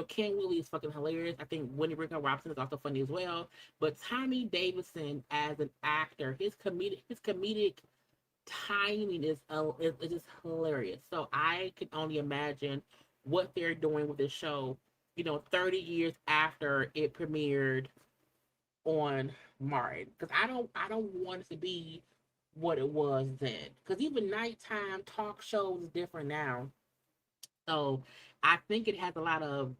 Ken Willie is fucking hilarious. I think Wendy Raquel Robinson is also funny as well. But Tommy Davidson as an actor, his comedic timing is just hilarious. So I can only imagine what they're doing with this show, 30 years after it premiered on Martin. Because I don't want it to be what it was then. Because even nighttime talk shows is different now. So I think it has a lot of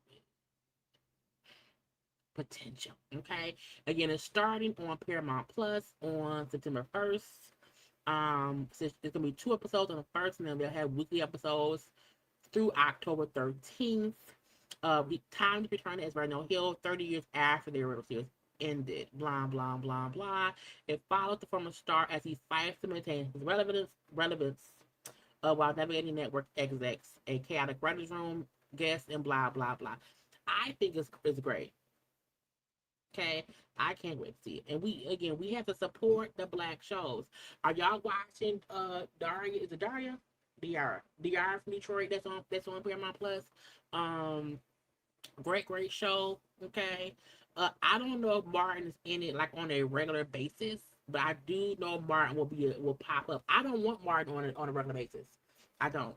potential. Okay. Again, it's starting on Paramount Plus on September 1st. So it's gonna be 2 episodes on the first, and then they'll have weekly episodes through October 13th. Time to return as Varnell Hill, 30 years after their original series ended. Blah, blah, blah, blah. It followed the former star as he fights to maintain his relevance while navigating network execs, a chaotic writer's room, guests, and blah, blah, blah. I think it's great. Okay, I can't wait to see it. And we have to support the black shows. Are y'all watching Daria? Is it Daria? DR from Detroit. That's on Paramount Plus. Great show. Okay. I don't know if Martin is in it like on a regular basis, but I do know Martin will pop up. I don't want Martin on a regular basis. I don't.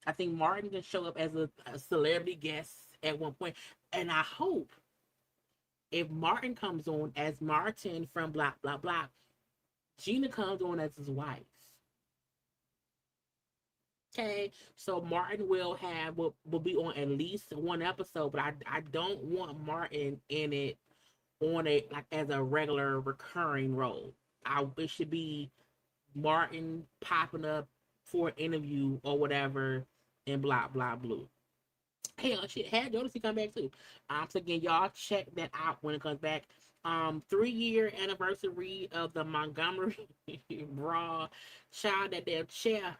I think Martin can show up as a celebrity guest at one point, and I hope if Martin comes on as Martin from blah blah blah, Gina comes on as his wife. Okay, so Martin will be on at least one episode, but I don't want Martin in it on a like as a regular recurring role. It should be Martin popping up for an interview or whatever and blah blah blue. Hell, shit, had Jodeci come back too. So again, y'all check that out when it comes back. 3-year anniversary of the Montgomery Brawl. Child, that damn chair.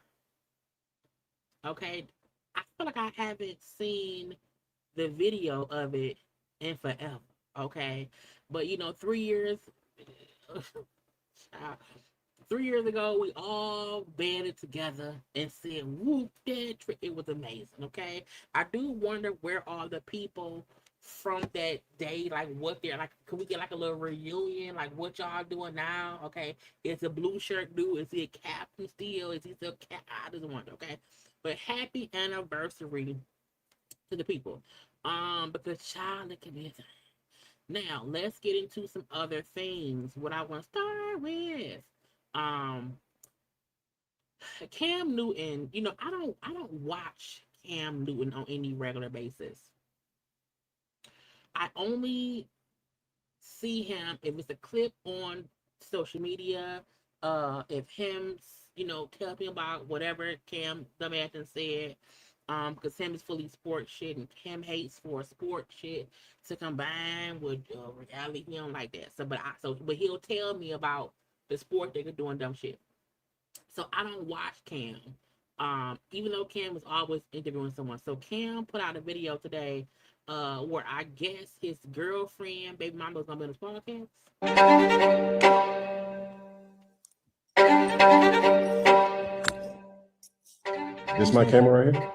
Okay, I feel like I haven't seen the video of it in forever. Okay, but 3 years. Child, 3 years ago, we all banded together and said, whoop, that trick. It was amazing, okay? I do wonder where all the people from that day, like what they're like, could we get like a little reunion? Like what y'all doing now, okay? Is the blue shirt dude, is he a captain still? Is he still I just wonder, okay? But happy anniversary to the people. Because child, it can be a thing. Now, let's get into some other things. What I want to start with. Cam Newton, I don't watch Cam Newton on any regular basis. I only see him if it's a clip on social media, if him, tell me about whatever Cam dumbass said, because Cam is fully sports shit and Cam hates for sports shit to combine with reality. He don't like that. But he'll tell me about the sport they're doing dumb shit. So I don't watch Cam, even though Cam is always interviewing someone. So Cam put out a video today where I guess his girlfriend, baby mama, was gonna be on his podcast. This my camera right here?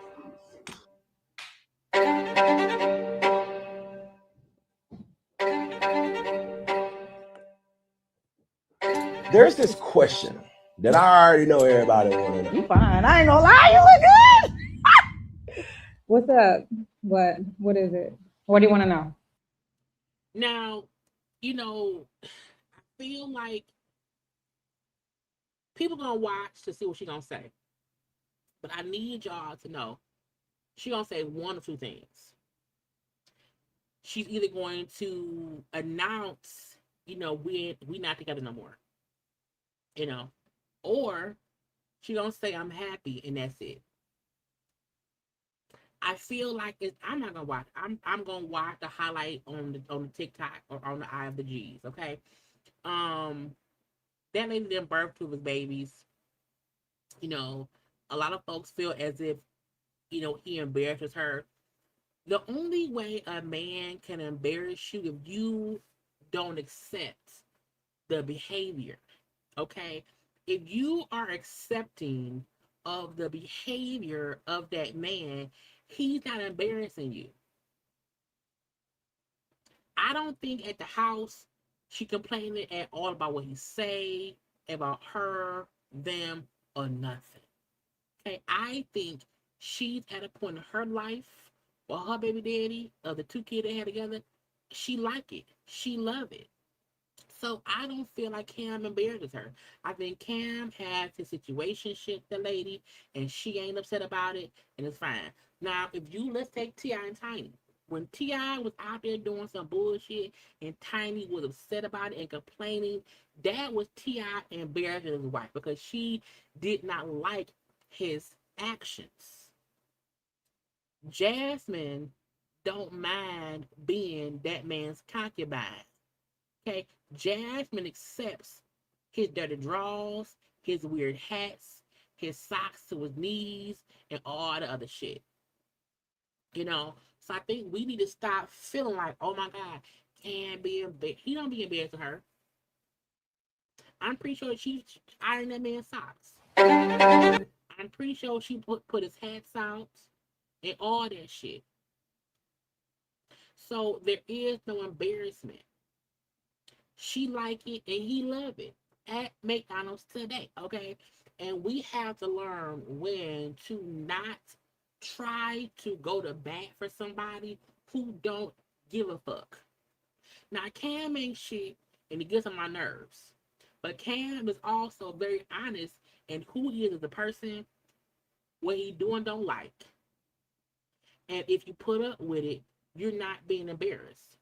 There's this question that I already know everybody want to know. You fine. I ain't gonna lie, you look good. What's up? What is it? What do you want to know? Now, I feel like people gonna watch to see what she gonna say. But I need y'all to know she gonna say one or two things. She's either going to announce, we not together no more. Or she gonna say I'm happy and that's it. I feel like I'm not gonna watch. I'm gonna watch the highlight on the TikTok or on the Eye of the G's. Okay, that lady didn't birth two of his babies. A lot of folks feel as if he embarrasses her. The only way a man can embarrass you if you don't accept the behavior. Okay, if you are accepting of the behavior of that man, he's not embarrassing you. I don't think at the house she complained at all about what he say, about her, them, or nothing. Okay, I think she's at a point in her life, or her baby daddy, or the two kids they had together, she like it. She love it. So I don't feel like Cam embarrasses her. I think Cam has his situation shit, the lady, and she ain't upset about it, and it's fine. Now, let's take T.I. and Tiny. When T.I. was out there doing some bullshit and Tiny was upset about it and complaining, that was T.I. embarrassing his wife because she did not like his actions. Jasmine don't mind being that man's concubine. Okay, Jasmine accepts his dirty drawers, his weird hats, his socks to his knees, and all the other shit. You know, so I think we need to stop feeling like, oh my God, can't be embarrassed. He don't be embarrassed with her. I'm pretty sure she ironed that man's socks. I'm pretty sure she put his hats out and all that shit. So there is no embarrassment. She like it and he love it at McDonald's today, okay? And we have to learn when to not try to go to bat for somebody who don't give a fuck. Now Cam ain't shit and it gets on my nerves. But Cam is also very honest in who he is as a person, what he do and don't like. And if you put up with it, you're not being embarrassed.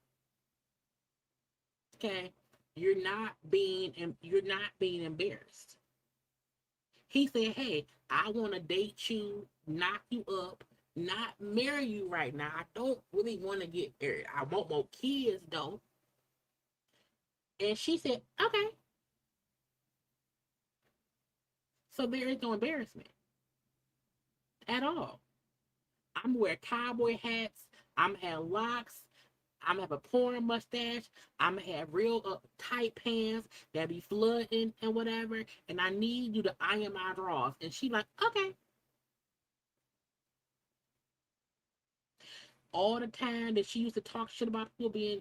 Okay? You're not being embarrassed. He said, hey, I want to date you, knock you up, not marry you right now. I don't really want to get married. I want more kids though. And she said, okay. So there is no embarrassment at all. I'm wearing cowboy hats. I'm gonna have locks. I'm gonna have a porn mustache. I'm gonna have real tight pants that be flooding and whatever. And I need you to iron my drawers. And she like, okay. All the time that she used to talk shit about people being,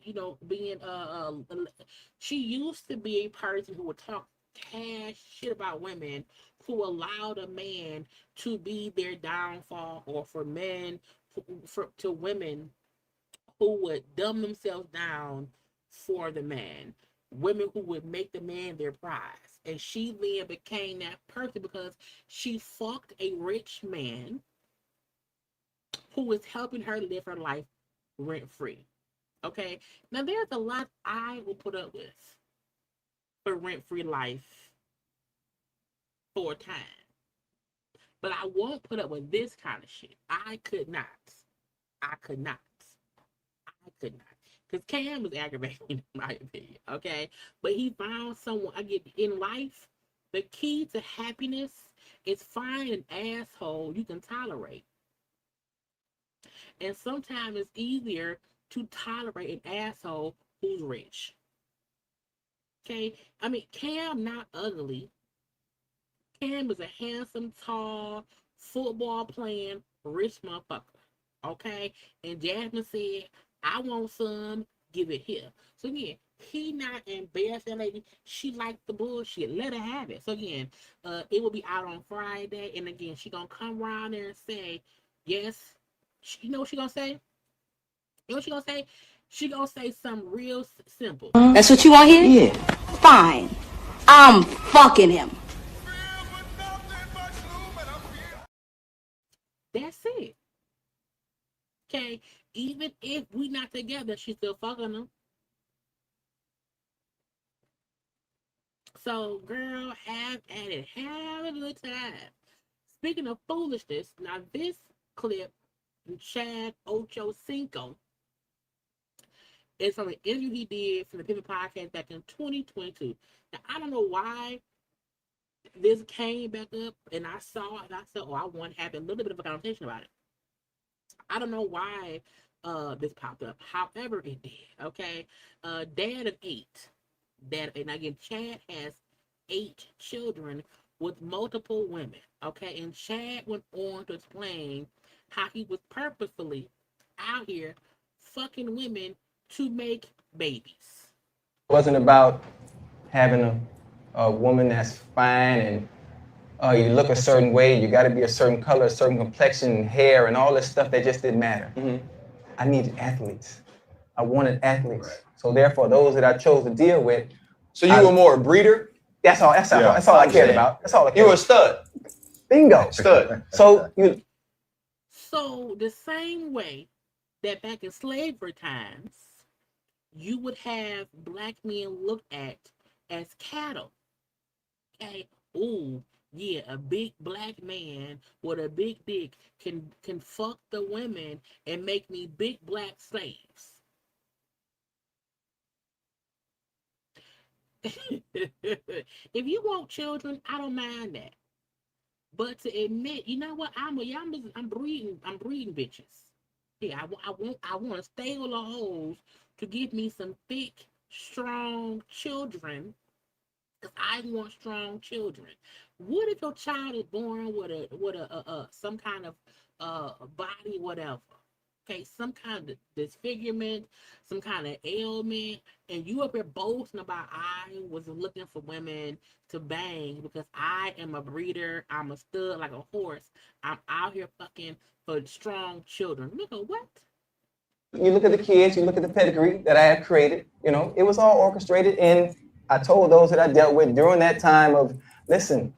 she used to be a person who would talk cash shit about women who allowed a man to be their downfall, or for men, to women who would dumb themselves down for the man, women who would make the man their prize. And she then became that person because she fucked a rich man who was helping her live her life rent-free. Okay? Now, there's a lot I will put up with for rent-free life for a time. But I won't put up with this kind of shit. I could not. Because Cam was aggravating, in my opinion. Okay? But he found someone, again, in life, the key to happiness is find an asshole you can tolerate. And sometimes it's easier to tolerate an asshole who's rich. Okay? I mean, Cam not ugly. Cam is a handsome, tall, football playing, rich motherfucker. Okay? And Jasmine said, I want some, give it here. So again, he not embarrassed that lady. She liked the bullshit. Let her have it. So again, it will be out on Friday. And again, she gonna come around there and say, yes. You know what she gonna say? You know what she gonna say? She gonna say something real simple. That's what you want here? Yeah. Fine. I'm fucking him. That's it. Okay? Even if we not together, she's still fucking him. So, girl, have at it. Have a good time. Speaking of foolishness, now this clip, Chad Ochocinco, is from an interview he did for the Pivot Podcast back in 2022. Now, I don't know why this came back up, and I saw it, and I said, oh, I want to have a little bit of a conversation about it. I don't know why this popped up. However, it did, okay? Dad of 8. And again, Chad has 8 children with multiple women, okay? And Chad went on to explain how he was purposefully out here fucking women to make babies. It wasn't about having a woman that's fine and you look a certain way, you got to be a certain color, a certain complexion, hair, and all this stuff that just didn't matter. Mm-hmm. I needed athletes. I wanted athletes. Right. So therefore, those that I chose to deal with. So you were more a breeder? That's all I cared about. That's all I cared about. You were a stud. Bingo. Stud. So the same way that back in slavery times, you would have black men looked at as cattle. Okay, ooh, yeah, a big black man with a big dick can fuck the women and make me big black slaves. If you want children, I don't mind that. But to admit, you know what? I'm breeding bitches. Yeah, I want stable hoes to give me some thick, strong children. Cause I want strong children. What if your child is born with a some kind of body, whatever? Okay, some kind of disfigurement, some kind of ailment, and you up here boasting about I was looking for women to bang because I am a breeder, I'm a stud like a horse. I'm out here fucking for strong children. Nigga, what? You look at the kids, you look at the pedigree that I have created, it was all orchestrated. And I told those that I dealt with during that time of, listen,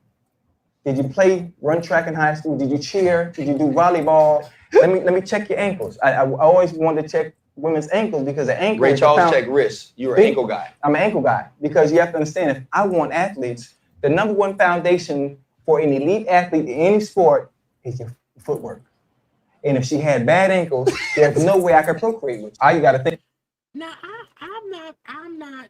did you run track in high school? Did you cheer? Did you do volleyball? Let me check your ankles. I always wanted to check women's ankles because the ankle. Ray Charles check wrists. You're an ankle guy. I'm an ankle guy because you have to understand, if I want athletes, the number one foundation for an elite athlete in any sport is your footwork. And if she had bad ankles, there's no way I could procreate with you. All you got to think. Now I'm not,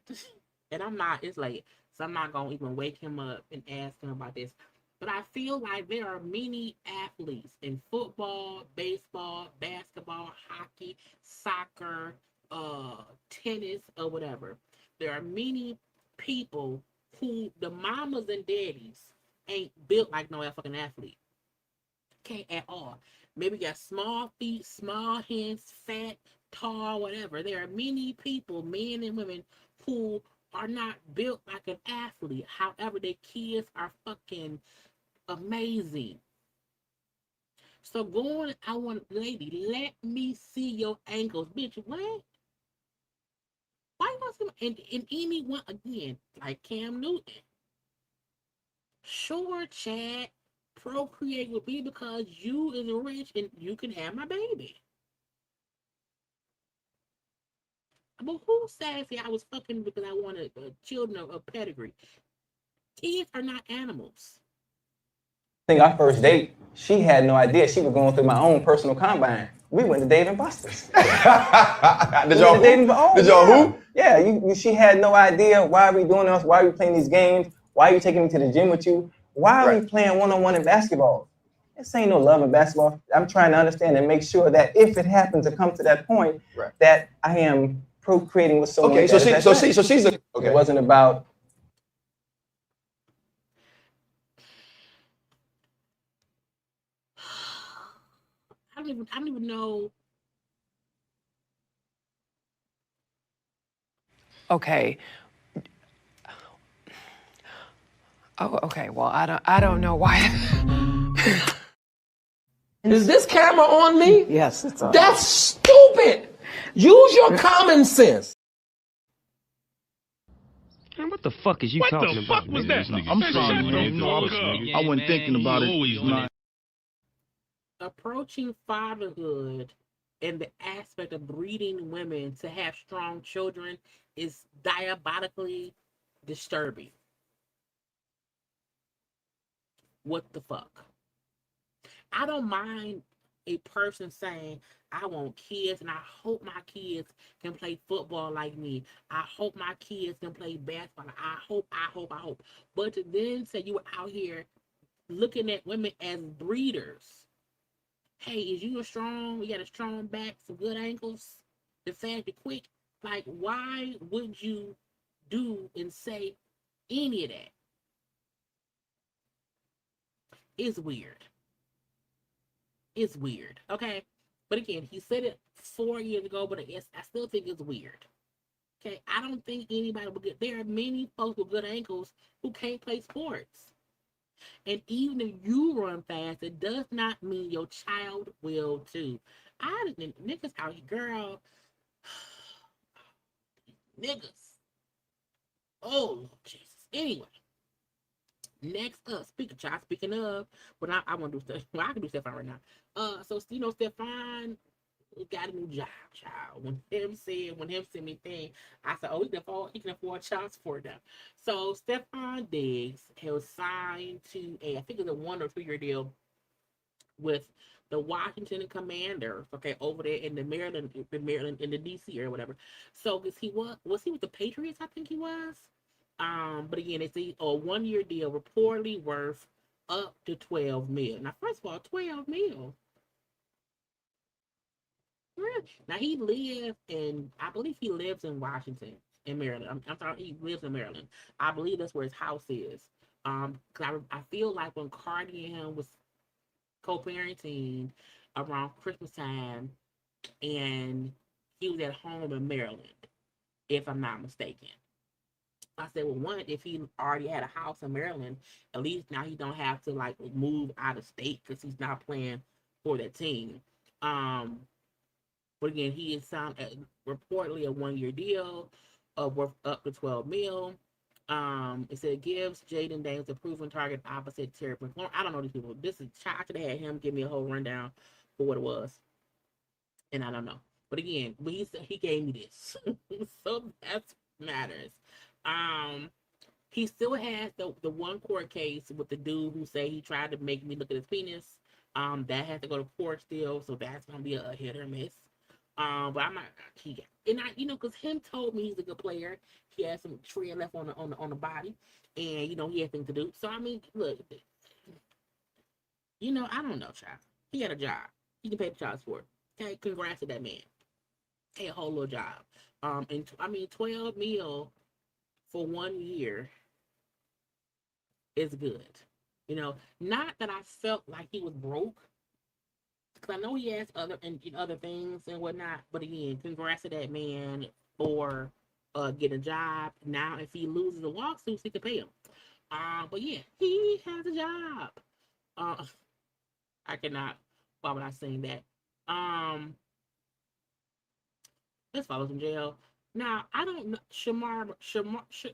and I'm not. It's late, so I'm not gonna even wake him up and ask him about this. But I feel like there are many athletes in football, baseball, basketball, hockey, soccer, tennis, or whatever. There are many people who the mamas and daddies ain't built like no fucking athlete. Can't at all. Maybe got small feet, small hands, fat, tall, whatever. There are many people, men and women, who are not built like an athlete. However, their kids are fucking amazing. So going, I want, lady, let me see your ankles. Bitch, what? Why you want to see and anyone, again, like Cam Newton? Sure, Chad, procreate with me because you is rich and you can have my baby. But who says I was fucking because I wanted children of pedigree? Kids are not animals. I think our first date, she had no idea she was going through my own personal combine. We went to Dave & Buster's. Did y'all who? Yeah, she had no idea why are we doing this, why are we playing these games, why are you taking me to the gym with you, why are we playing one-on-one in basketball? This ain't no love in basketball. I'm trying to understand and make sure that if it happens to come to that point, that I am procreating with someone. Okay, so she's okay. It wasn't about. I don't even know. Okay. Oh, okay. Well, I don't know why. Is this camera on me? Yes, it's on. That's stupid. Use your common sense. Man, what the fuck is you talking about? What the fuck was that? I'm sorry, man. I wasn't thinking about it. Approaching fatherhood and the aspect of breeding women to have strong children is diabolically disturbing. What the fuck? I don't mind a person saying, I want kids and I hope my kids can play football like me. I hope my kids can play basketball. I hope. But to then say you were out here looking at women as breeders. Hey, is you you got a strong back, some good ankles, the fast, the quick? Like, why would you do and say any of that? It's weird. It's weird, okay? But again, he said it 4 years ago, but I still think it's weird. Okay, I don't think anybody will get. There are many folks with good ankles who can't play sports. And even if you run fast, it does not mean your child will too. I didn't, niggas out here, girl. Niggas. Oh, Lord Jesus. Anyway. Next up, speaking of, but I want to do stuff. Well, I can do Stefon right now. So Stefon got a new job, child. When him sent me thing, I said, oh, he can afford child support now. So Stefon Diggs was signed to I think it's a 1 or 2 year deal with the Washington Commanders, okay, over there in the Maryland in the DC or whatever. So was he with the Patriots? I think he was. But again, it's a 1-year deal reportedly worth up to $12 million. Now, first of all, $12 million. Now he lives in, I believe he lives in Washington, in Maryland. I'm sorry, he lives in Maryland. I believe that's where his house is. Cause I feel like when Cardi and him was co-parenting around Christmas time, and he was at home in Maryland, if I'm not mistaken. I said, well, one, if he already had a house in Maryland, at least now he don't have to like move out of state because he's not playing for that team. But again, he is signed reportedly a 1-year deal worth up to $12 million. It said it gives Jaden Daniels a proven target opposite Terry McLaurin. I don't know these people. This is I should have had him give me a whole rundown for what it was, and I don't know. But again, he gave me this, so that matters. He still has the one court case with the dude who say he tried to make me look at his penis. That has to go to court still, so that's gonna be a hit or miss. But I'm not. Because him told me he's a good player. He has some tread left on the body, and he had things to do. So I mean, look, I don't know, child. He had a job. He can pay the child support. Okay, congrats to that man. Hey, a whole little job. And I mean, $12 million for 1 year is good. Not that I felt like he was broke. Because I know he has other things and whatnot, but again, congrats to that man for getting a job. Now, if he loses the lawsuits, he can pay him. But yeah, he has a job. I cannot. Why would I sing that? Let's follow some jail. Now, I don't know. Shamar,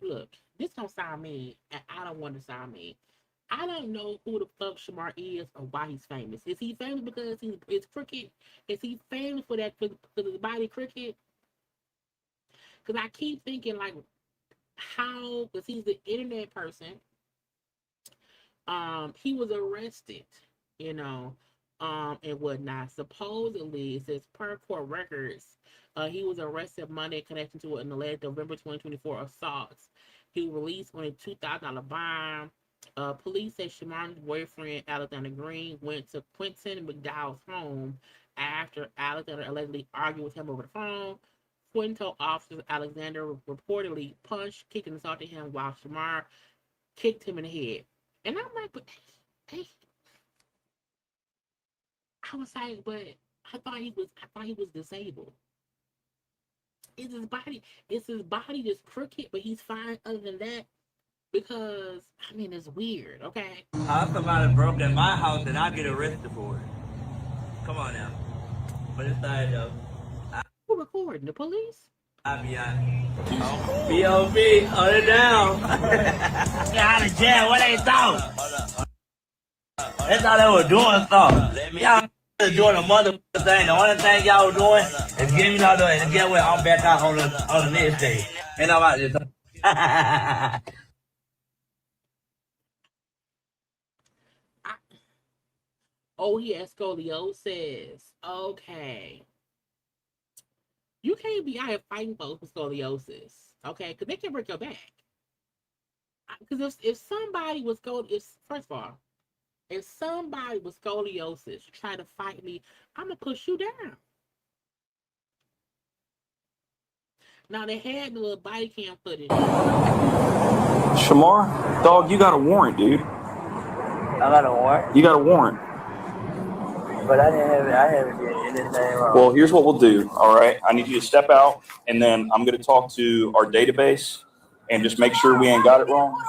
look, this don't sound mean, and I don't want to sound mean. I don't know who the fuck Shamar is or why he's famous. Is he famous because he's crooked? Is he famous for that for his body crooked? Because I keep thinking like how, because he's the internet person. He was arrested, and whatnot. Supposedly, it says per court records, he was arrested Monday in connection to an alleged November 2024 assault. He was released on a $2,000 bond. Police say Shamar's boyfriend, Alexander Green, went to Quentin McDowell's home after Alexander allegedly argued with him over the phone. Quentin told officers Alexander reportedly punched, kicked, and assaulted him while Shamar kicked him in the head. And I'm like, but hey, I was like, but I thought he was disabled. Is his body just crooked, but he's fine other than that? Because, I mean, it's weird, okay? If somebody broke in my house, then I get arrested for it. Come on now. But it's not though. Who recording? The police? I be out. B.O.B. Hold it down. Get out of jail. What they thought? They thought they were doing something. Y'all doing a motherfucking thing. The only thing y'all were doing is giving me all the way. And get away. I'm back out on the next day. And I'm out there. Oh, he has scoliosis. Okay. You can't be out here fighting folks with scoliosis, okay? Because they can break your back. Because if somebody was first of all, if somebody with scoliosis try to fight me, I'm going to push you down. Now, they had the little body cam footage. Shamar, dog, you got a warrant, dude. I got a warrant? You got a warrant. But I haven't did anything wrong. Well, here's what we'll do, all right? I need you to step out, and then I'm going to talk to our database and just make sure we ain't got it wrong.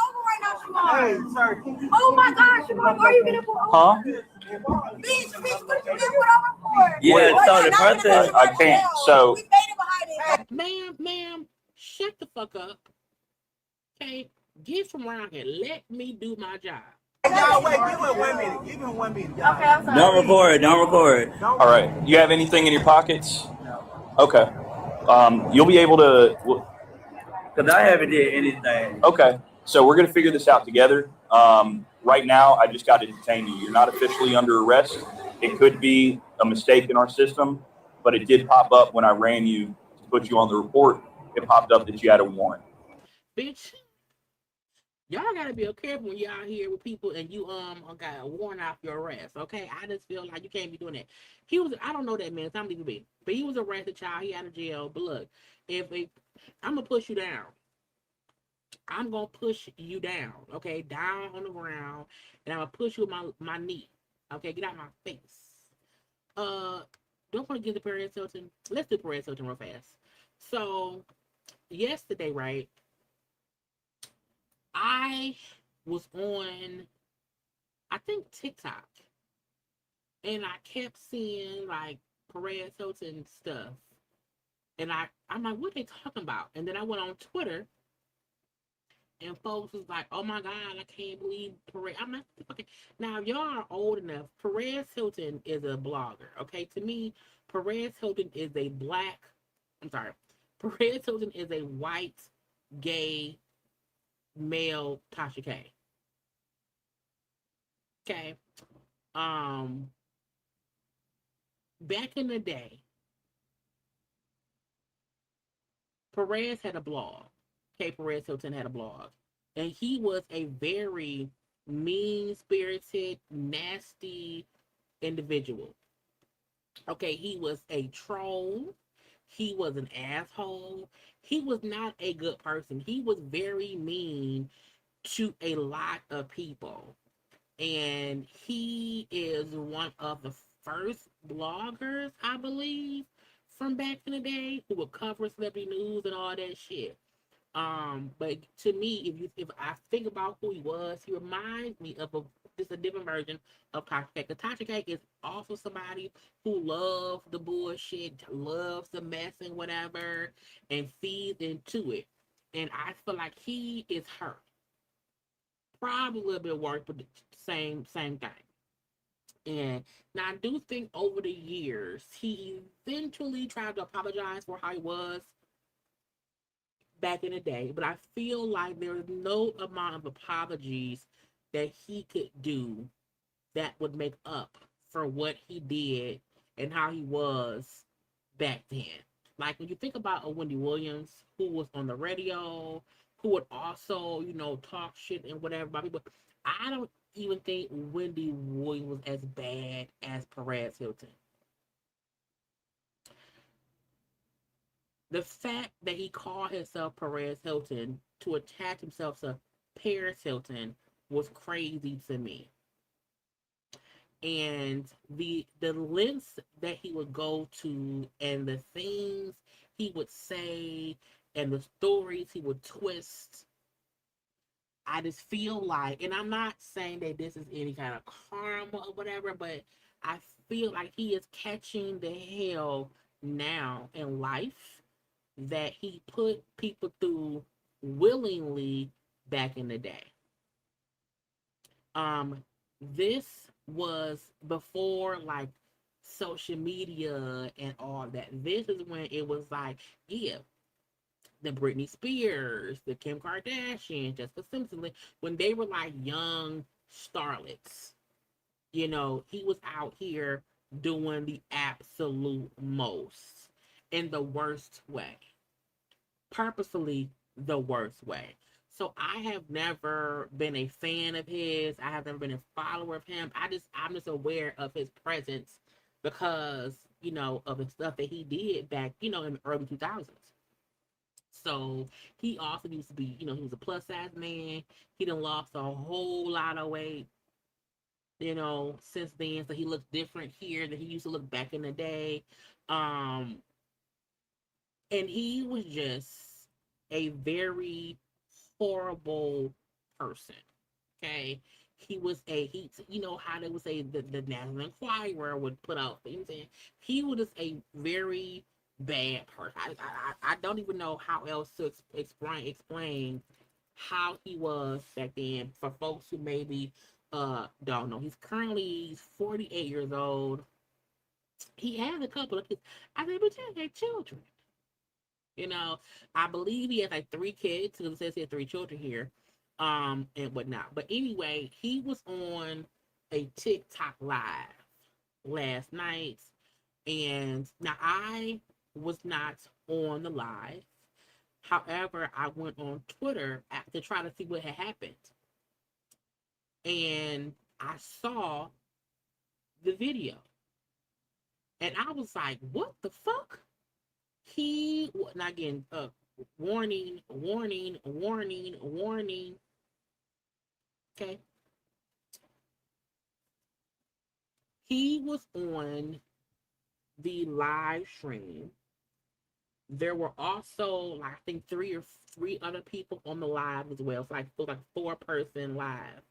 Hey, sorry. Oh my gosh, why are you gonna pull over? Huh? Bitch, what you gonna pull over for? Yeah, so the person I can't, so. Ma'am, shut the fuck up. Okay? Get from around here. Let me do my job. No, wait, give him 1 minute. Give him 1 minute. Okay, I'm sorry. Don't record. All right. You have anything in your pockets? No. Okay. You'll be able to. Because I haven't did anything. Okay. So we're going to figure this out together. Right now, I just got to detain you. You're not officially under arrest. It could be a mistake in our system, but it did pop up when I ran you to put you on the report. It popped up that you had a warrant. Bitch, Y'all gotta be careful when y'all out here with people and you got a warrant out your arrest. Okay, I just feel like you can't be doing that. I don't know that man, so I'm leaving be, but he was arrested, child. He out of jail. But look, if I'm gonna push you down, I'm gonna push you down. Okay, down on the ground, and I'm gonna push you with my knee. Okay, get out my face. Don't want to get the Perez Hilton. Let's do Perez Hilton real fast. So yesterday, right? I was on, I think TikTok, and I kept seeing like Perez Hilton stuff, and I'm like, what are they talking about? And then I went on Twitter, and folks was like, oh my God, I can't believe Perez. I'm like, okay. Now, if y'all are old enough, Perez Hilton is a blogger. Okay, to me, Perez Hilton is a Perez Hilton is a white, gay, male Tasha K. Okay. Back in the day, Perez had a blog. Okay, Perez Hilton had a blog. And he was a very mean-spirited, nasty individual. Okay, he was a troll. He was an asshole. He was not a good person. He was very mean to a lot of people. And he is one of the first bloggers, I believe, from back in the day who would cover celebrity news and all that shit. But to me, if I think about who he was, he reminds me of just a different version of Tasha K. Because Tasha K is also somebody who loves the bullshit, loves the mess and whatever, and feeds into it. And I feel like he is her. Probably a little bit worse, but same thing. And now I do think over the years he eventually tried to apologize for how he was back in the day, but I feel like there is no amount of apologies that he could do that would make up for what he did and how he was back then. Like when you think about a Wendy Williams who was on the radio, who would also, talk shit and whatever about people, I don't even think Wendy Williams was as bad as Perez Hilton. The fact that he called himself Perez Hilton to attach himself to Paris Hilton was crazy to me. And the lengths that he would go to and the things he would say and the stories he would twist, I just feel like, and I'm not saying that this is any kind of karma or whatever, but I feel like he is catching the hell now in life that he put people through willingly back in the day. This was before like social media and all that. This is when it was like, yeah, the Britney Spears, the Kim Kardashian, Jessica Simpson, when they were like young starlets, he was out here doing the absolute most in the worst way. Purposefully the worst way. So I have never been a fan of his. I have never been a follower of him. I'm just aware of his presence because, of the stuff that he did back, in the early 2000s. So he also used to be, he was a plus size man. He done lost a whole lot of weight, since then. So he looks different here than he used to look back in the day. And he was just a very horrible person. Okay. He was how they would say the National Enquirer would put out things, and he was just a very bad person. I don't even know how else to explain how he was back then for folks who maybe don't know. He's currently 48 years old. He has a couple of kids. I think but he had children. I believe he has like 3 kids because it says he has 3 children here, and whatnot. But anyway, he was on a TikTok live last night, and now I was not on the live. However, I went on Twitter to try to see what had happened. And I saw the video. And I was like, what the fuck? Now again, warning, warning, warning, warning. Okay. He was on the live stream. There were also, I think, three other people on the live as well. It was like 4-person live.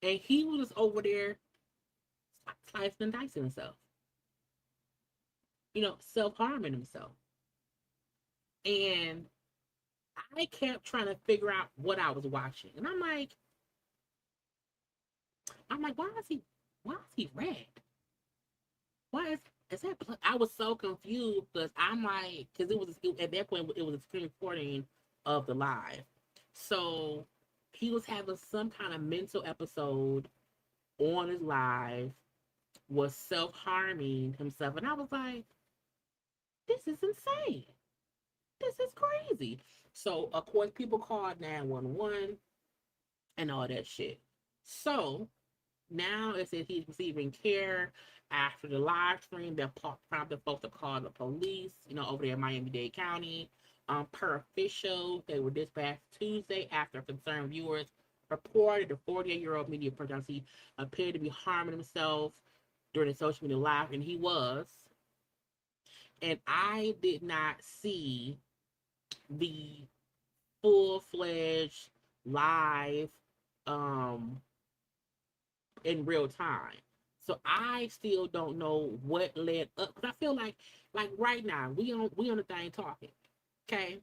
And he was over there slicing and dicing himself. Self-harming himself. And I kept trying to figure out what I was watching. And I'm like, why is he red? Why is that blood? I was so confused because at that point it was a screen recording of the live. So he was having some kind of mental episode on his live, was self-harming himself. And I was like, this is insane. This is crazy. So, of course, people called 911 and all that shit. So, now it says he's receiving care after the live stream that prompted folks to call the police, over there in Miami-Dade County. Per official, they were dispatched Tuesday after concerned viewers reported the 48-year-old media personality appeared to be harming himself during the social media live, and he was. And I did not see the full-fledged live in real time. So I still don't know what led up, because I feel like right now we on the thing talking. Okay.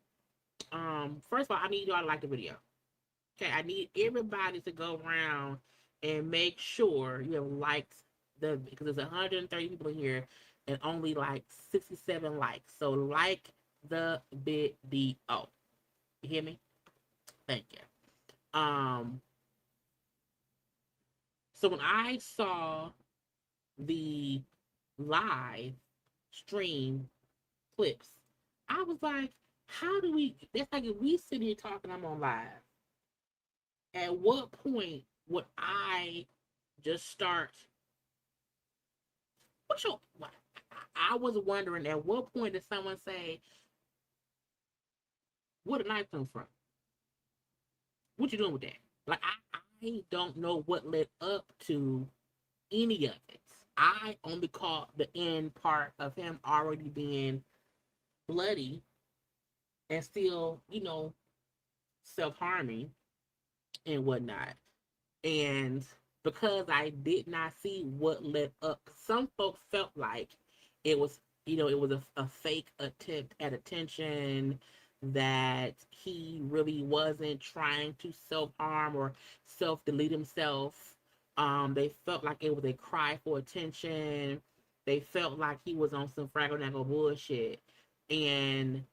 First of all, I need y'all to like the video. Okay, I need everybody to go around and make sure you have liked because there's 130 people here and only like 67 likes. So like the video. You hear me? Thank you. So when I saw the live stream clips, I was like, that's like if we sit here talking, I'm on live. At what point would I just start? I was wondering at what point did someone say, where did the knife come from? What you doing with that? Like, I don't know what led up to any of it. I only caught the end part of him already being bloody and still, self-harming and whatnot. And because I did not see what led up, some folks felt like it was, it was a fake attempt at attention, that he really wasn't trying to self-harm or self-delete himself. They felt like it was a cry for attention. They felt like he was on some fraggle bullshit. And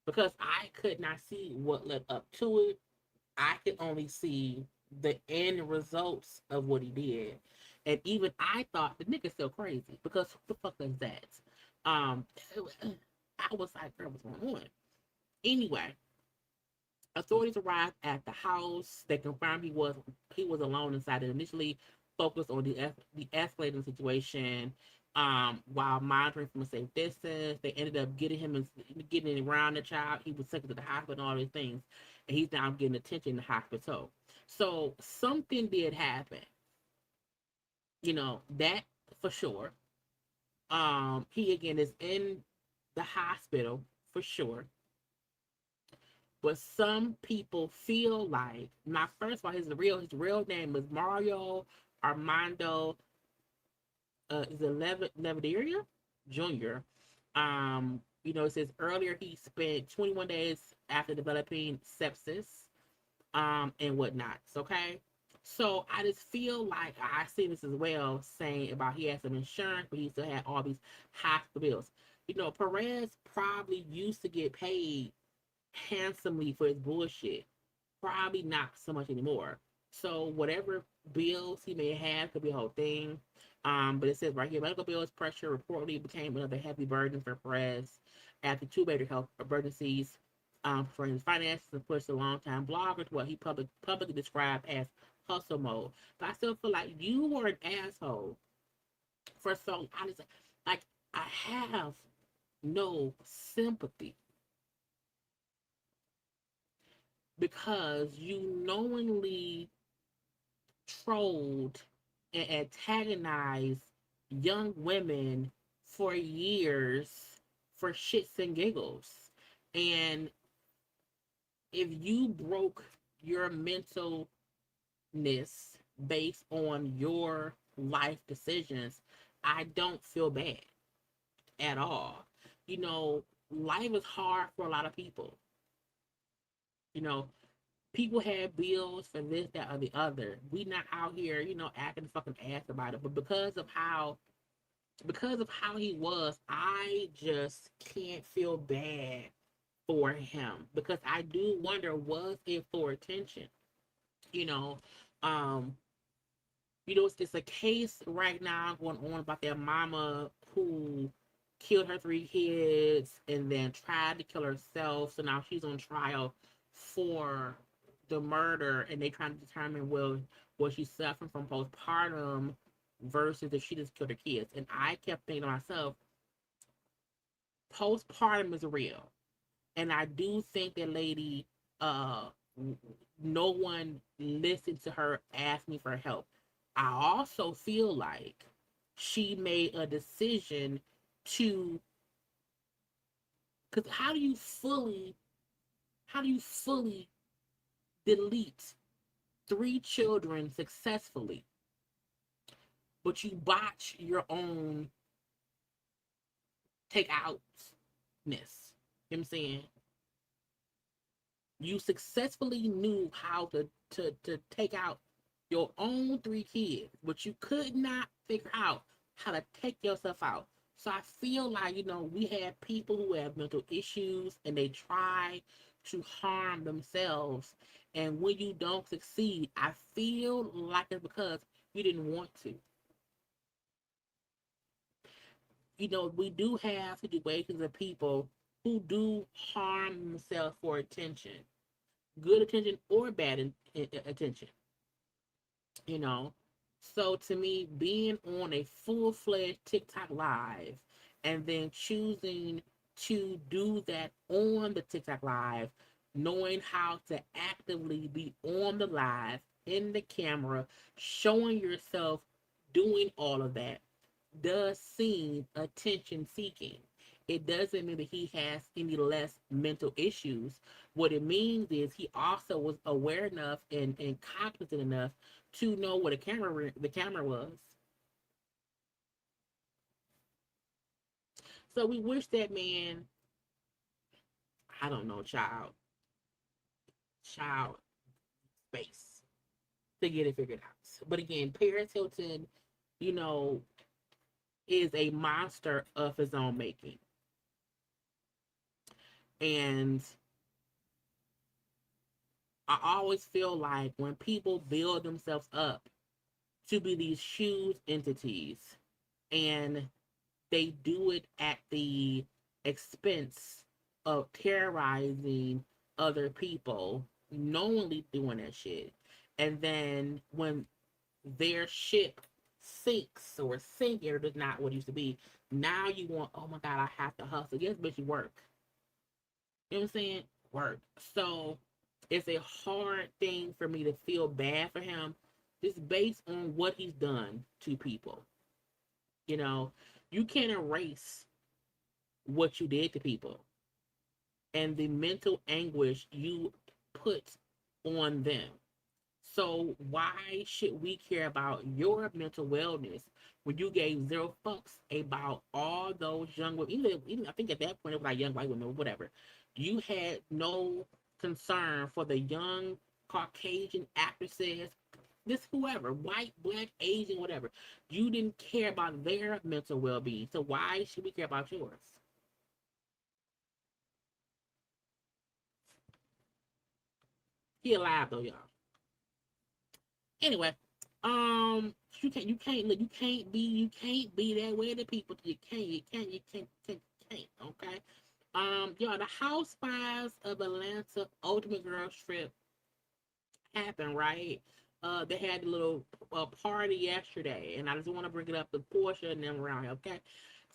because I could not see what led up to it, I could only see the end results of what he did. And even I thought the nigga's still crazy, because what the fuck is that? I was like, girl, what's going on? Anyway, authorities arrived at the house. They confirmed he was alone inside and initially focused on the escalating situation while monitoring from a safe distance. They ended up getting around the child. He was taken to the hospital and all these things. And he's now getting attention in the hospital. So something did happen. That for sure. He again is in the hospital for sure. But some people feel like, now first of all, his real name is Mario Armando is it Levedaria Jr. It says earlier he spent 21 days after developing sepsis and whatnot. Okay. So I just feel like I see this as well, saying about he had some insurance, but he still had all these hospital bills. Perez probably used to get paid handsomely for his bullshit. Probably not so much anymore. So whatever bills he may have, could be a whole thing. But it says right here, medical bills pressure reportedly became another heavy burden for Perez after two major health emergencies for his finances and pushed a long-time blogger to what he publicly described as hustle mode. But I still feel like you were an asshole for so honestly. Like, I have no sympathy because you knowingly trolled and antagonized young women for years for shits and giggles. And if you broke your mentalness based on your life decisions, I don't feel bad at all. You know, life is hard for a lot of people. You know, people have bills for this, that, or the other. We not out here, you know, acting fucking ass about it. But because of how he was, I just can't feel bad for him. Because I do wonder, was it for attention? You know, it's a case right now going on about that mama who killed her 3 kids and then tried to kill herself. So now she's on trial for the murder, and they trying to determine, well, was she suffering from postpartum versus if she just killed her kids. And I kept thinking to myself, postpartum is real. And I do think that lady, no one listened to her ask me for help. I also feel like she made a decision to, because how do you fully delete 3 children successfully, but you botch your own take-outness? You know what I'm saying? You successfully knew how to take out your own 3 kids, but you could not figure out how to take yourself out. So I feel like, you know, we have people who have mental issues and they try to harm themselves. And when you don't succeed, I feel like it's because you didn't want to. You know, we do have situations of people who do harm themselves for attention, good attention or bad attention. You know, so to me, being on a full-fledged TikTok live and then choosing to do that on the TikTok live, knowing how to actively be on the live, in the camera, showing yourself doing all of that, does seem attention seeking. It doesn't mean that he has any less mental issues. What it means is he also was aware enough and cognizant enough to know what the camera was. So we wish that man, I don't know, child space to get it figured out. But again, Perez Hilton, you know, is a monster of his own making. And I always feel like when people build themselves up to be these huge entities and they do it at the expense of terrorizing other people, knowingly doing that shit. And then when their ship sinks or sinking, or does not what it used to be, now you want, oh my God, I have to hustle. Yes, but you work. You know what I'm saying? Work. So it's a hard thing for me to feel bad for him just based on what he's done to people. You know, you can't erase what you did to people and the mental anguish you put on them. So why should we care about your mental wellness when you gave 0 fucks about all those young women? Even I think at that point it was like young white women or whatever. You had no concern for the young Caucasian actresses, this whoever, white, black, Asian, whatever. You didn't care about their mental well-being. So why should we care about yours? He alive though, y'all. Anyway, You can't look. You can't be that way to people. You can't. Okay. Y'all, the Housewives of Atlanta Ultimate Girls Trip happened, right? They had a little party yesterday, and I just want to bring it up to Porsha and them around here, okay?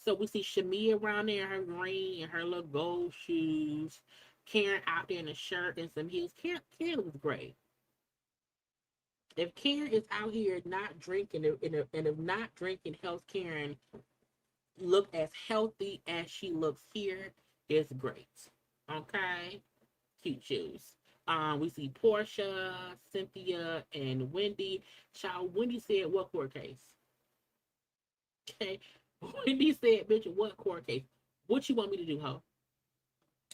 So we see Shamia around there in her green and her little gold shoes. Karen out there in a shirt and some heels. Karen looks great. If Karen is out here not drinking, and if not drinking helps Karen look as healthy as she looks here, it's great. Okay? Cute shoes. We see Porsha, Cynthia, and Wendy. Child, Wendy said, what court case? Okay. Wendy said, bitch, what court case? What you want me to do, ho?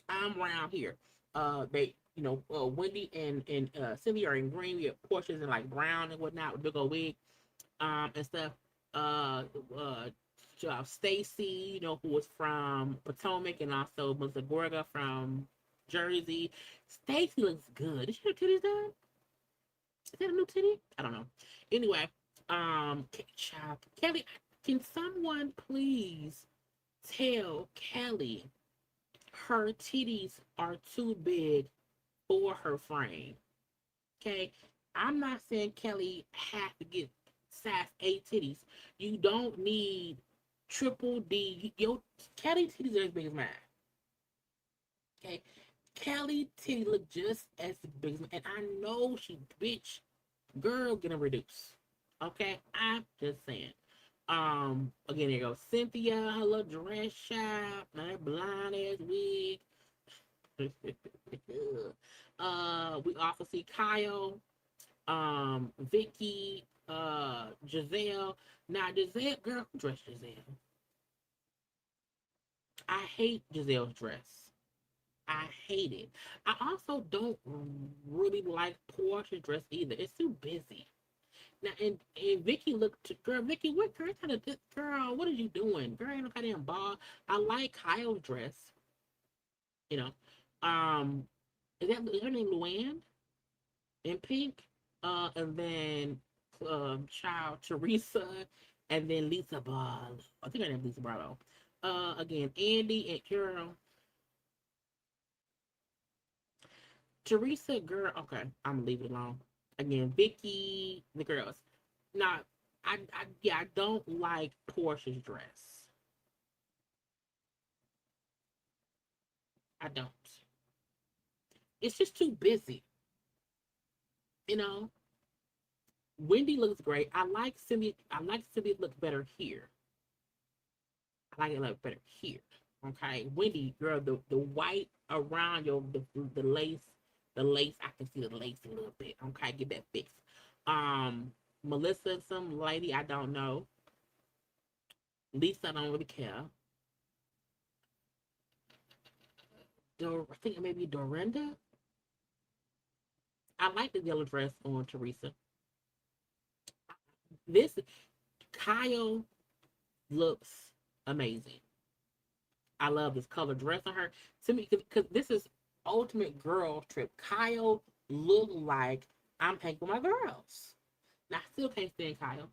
I'm around here. Wendy and Cynthia are in green. We have Porsches in like brown and whatnot with big old wig, and stuff. Stacy, who was from Potomac, and also Melissa Gorga from Jersey. Stacy looks good. Did she have titties done? Is that a new titty? I don't know. Anyway, Kelly, can someone please tell Kelly her titties are too big for her frame? Okay, I'm not saying Kelly has to get size 8 titties. You don't need triple D. Your Kelly titties are as big as mine. Okay, Kelly titties look just as big as mine, and I know she girl gonna reduce. Okay, I'm just saying. Again, there goes Cynthia, her little dress shop, that blind ass wig. We also see Kyle, Vicky, Giselle. Now, Giselle, girl, who dressed Giselle? I hate Giselle's dress. I hate it. I also don't really like Portia's dress either. It's too busy. Now, and Vicky looked, girl, Vicky, what girl, girl, what are you doing? Girl, ain't no goddamn ball. I like Kyle's dress. Is her name Luann? In pink? And then, child, Teresa, and then Lisa Ball. I think her name is Lisa Barlow. Again, Andy and Carol. Teresa, girl, okay, I'm gonna leave it alone. Again, Vicky, the girls. Now, I don't like Portia's dress. I don't. It's just too busy. Wendy looks great. I like Cindy look better here. I like it look better here. Okay, Wendy, girl, the white around the lace, I can see the lace a little bit. Okay, get that fixed. Melissa, some lady I don't know. Lisa, I don't really care. I think it may be Dorinda. I like the yellow dress on Teresa. This Kyle looks amazing. I love this color dress on her. To me, because this is ultimate girl trip. Kyle looked like I'm hanging with my girls. Now, I still can't stand Kyle.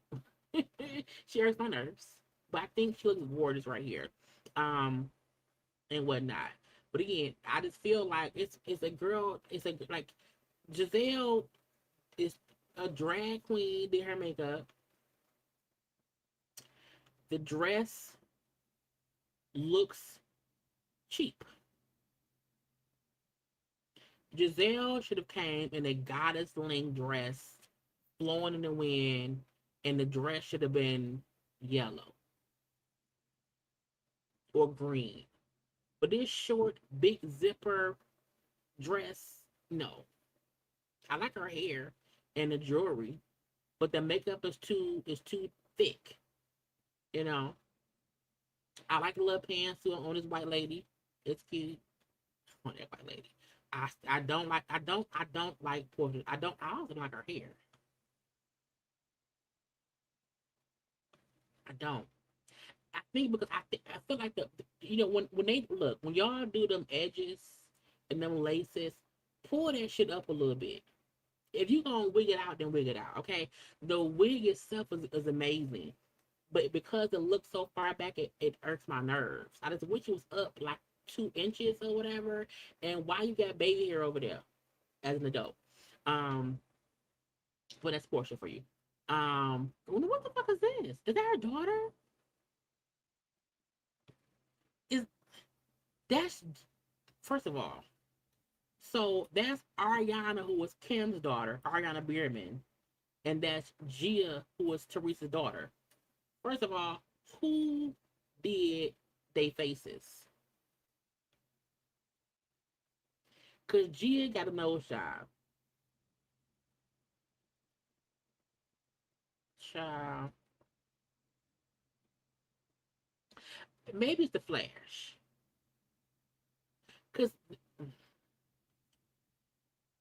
She hurts my nerves. But I think she looks gorgeous right here. And whatnot. But again, I just feel like it's a girl, like Giselle is a drag queen, did her makeup. The dress looks cheap. Giselle should have came in a goddess link dress, flowing in the wind, and the dress should have been yellow or green. But this short, big zipper dress, no. I like her hair and the jewelry, but the makeup is too thick. I like the little pantsuit on this white lady. It's cute. On that white lady. I don't like Portia. I also don't like her hair. I don't. I think because I feel like when y'all do them edges and them laces, pull that shit up a little bit. If you gonna wig it out, then wig it out, okay? The wig itself is amazing, but because it looks so far back, it irks my nerves. I just wish it was up like 2 inches or whatever. And why you got baby hair over there as an adult? But that's Porsha for you. What the fuck is this? Is that her daughter? Is that's first of all? So that's Ariana, who was Kim's daughter, Ariana Bierman, and that's Gia, who was Teresa's daughter. First of all, who did they faces? Cause Gia got a nose job. Child. Maybe it's the Flash. Cause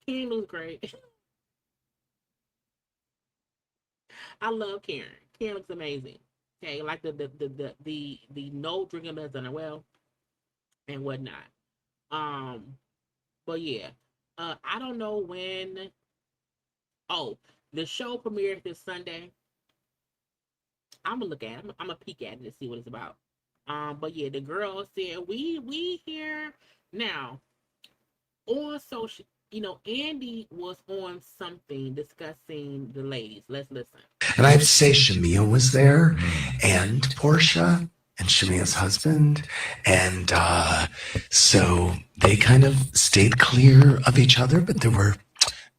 Karen looks great. I love Karen. Karen looks amazing. Okay, like the no drinking has done it well and whatnot. Um, but yeah, I don't know when. Oh, the show premieres this Sunday. I'm gonna look at it. I'm gonna peek at it to see what it's about. But yeah, the girl said we here now on social. You know, Andy was on something discussing the ladies. Let's listen. And I have to say, Shamia was there, and Porsha, and Shamia's husband. And so they kind of stayed clear of each other, but there were,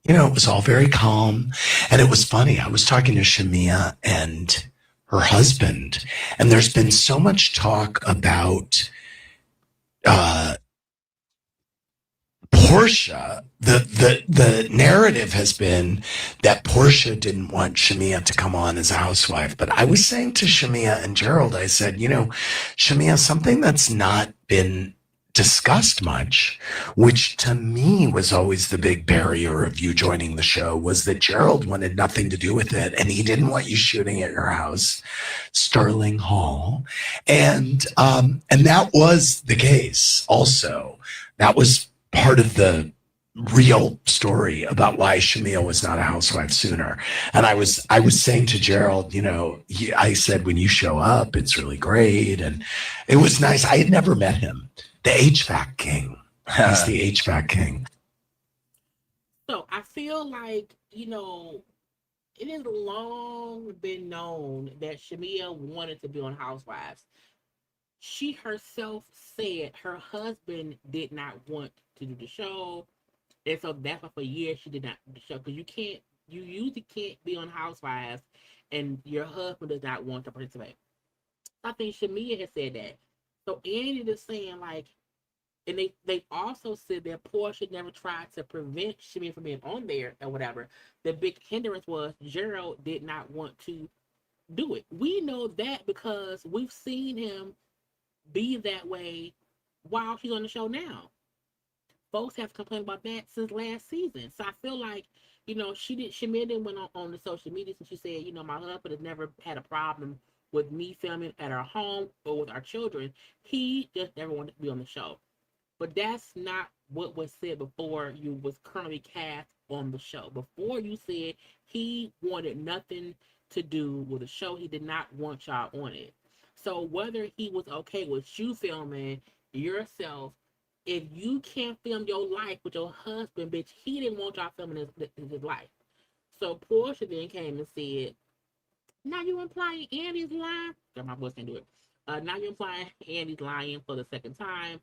it was all very calm. And it was funny. I was talking to Shamia and her husband, and there's been so much talk about Porsha. The narrative has been that Porsha didn't want Shamia to come on as a housewife. But I was saying to Shamia and Gerald, I said, Shamia, something that's not been discussed much, which to me was always the big barrier of you joining the show, was that Gerald wanted nothing to do with it, and he didn't want you shooting at your house, Sterling Hall, and that was the case. Also, that was part of the real story about why Shamia was not a housewife sooner. And I was saying to Gerald, I said, when you show up, it's really great. And it was nice. I had never met him. The HVAC king. He's the HVAC king. So I feel like, it has long been known that Shamia wanted to be on Housewives. She herself said her husband did not want to do the show. And so that's why for years she did not do the show. Because you usually can't be on Housewives and your husband does not want to participate. I think Shamia has said that. So Andy is saying and they also said that Porsha never tried to prevent Shamia from being on there or whatever. The big hindrance was Gerald did not want to do it. We know that because we've seen him be that way while she's on the show now. Folks have complained about that since last season. So I feel like, Shamia didn't went on the social media and she said, my husband has never had a problem with me filming at our home or with our children. He just never wanted to be on the show. But that's not what was said before you was currently cast on the show. Before you said he wanted nothing to do with the show. He did not want y'all on it. So whether he was okay with you filming yourself, if you can't film your life with your husband, bitch, he didn't want y'all filming his life. So Porsha then came and said, now you implying Andy's lying? My voice can't do it. Now you're implying Andy's lying for the second time.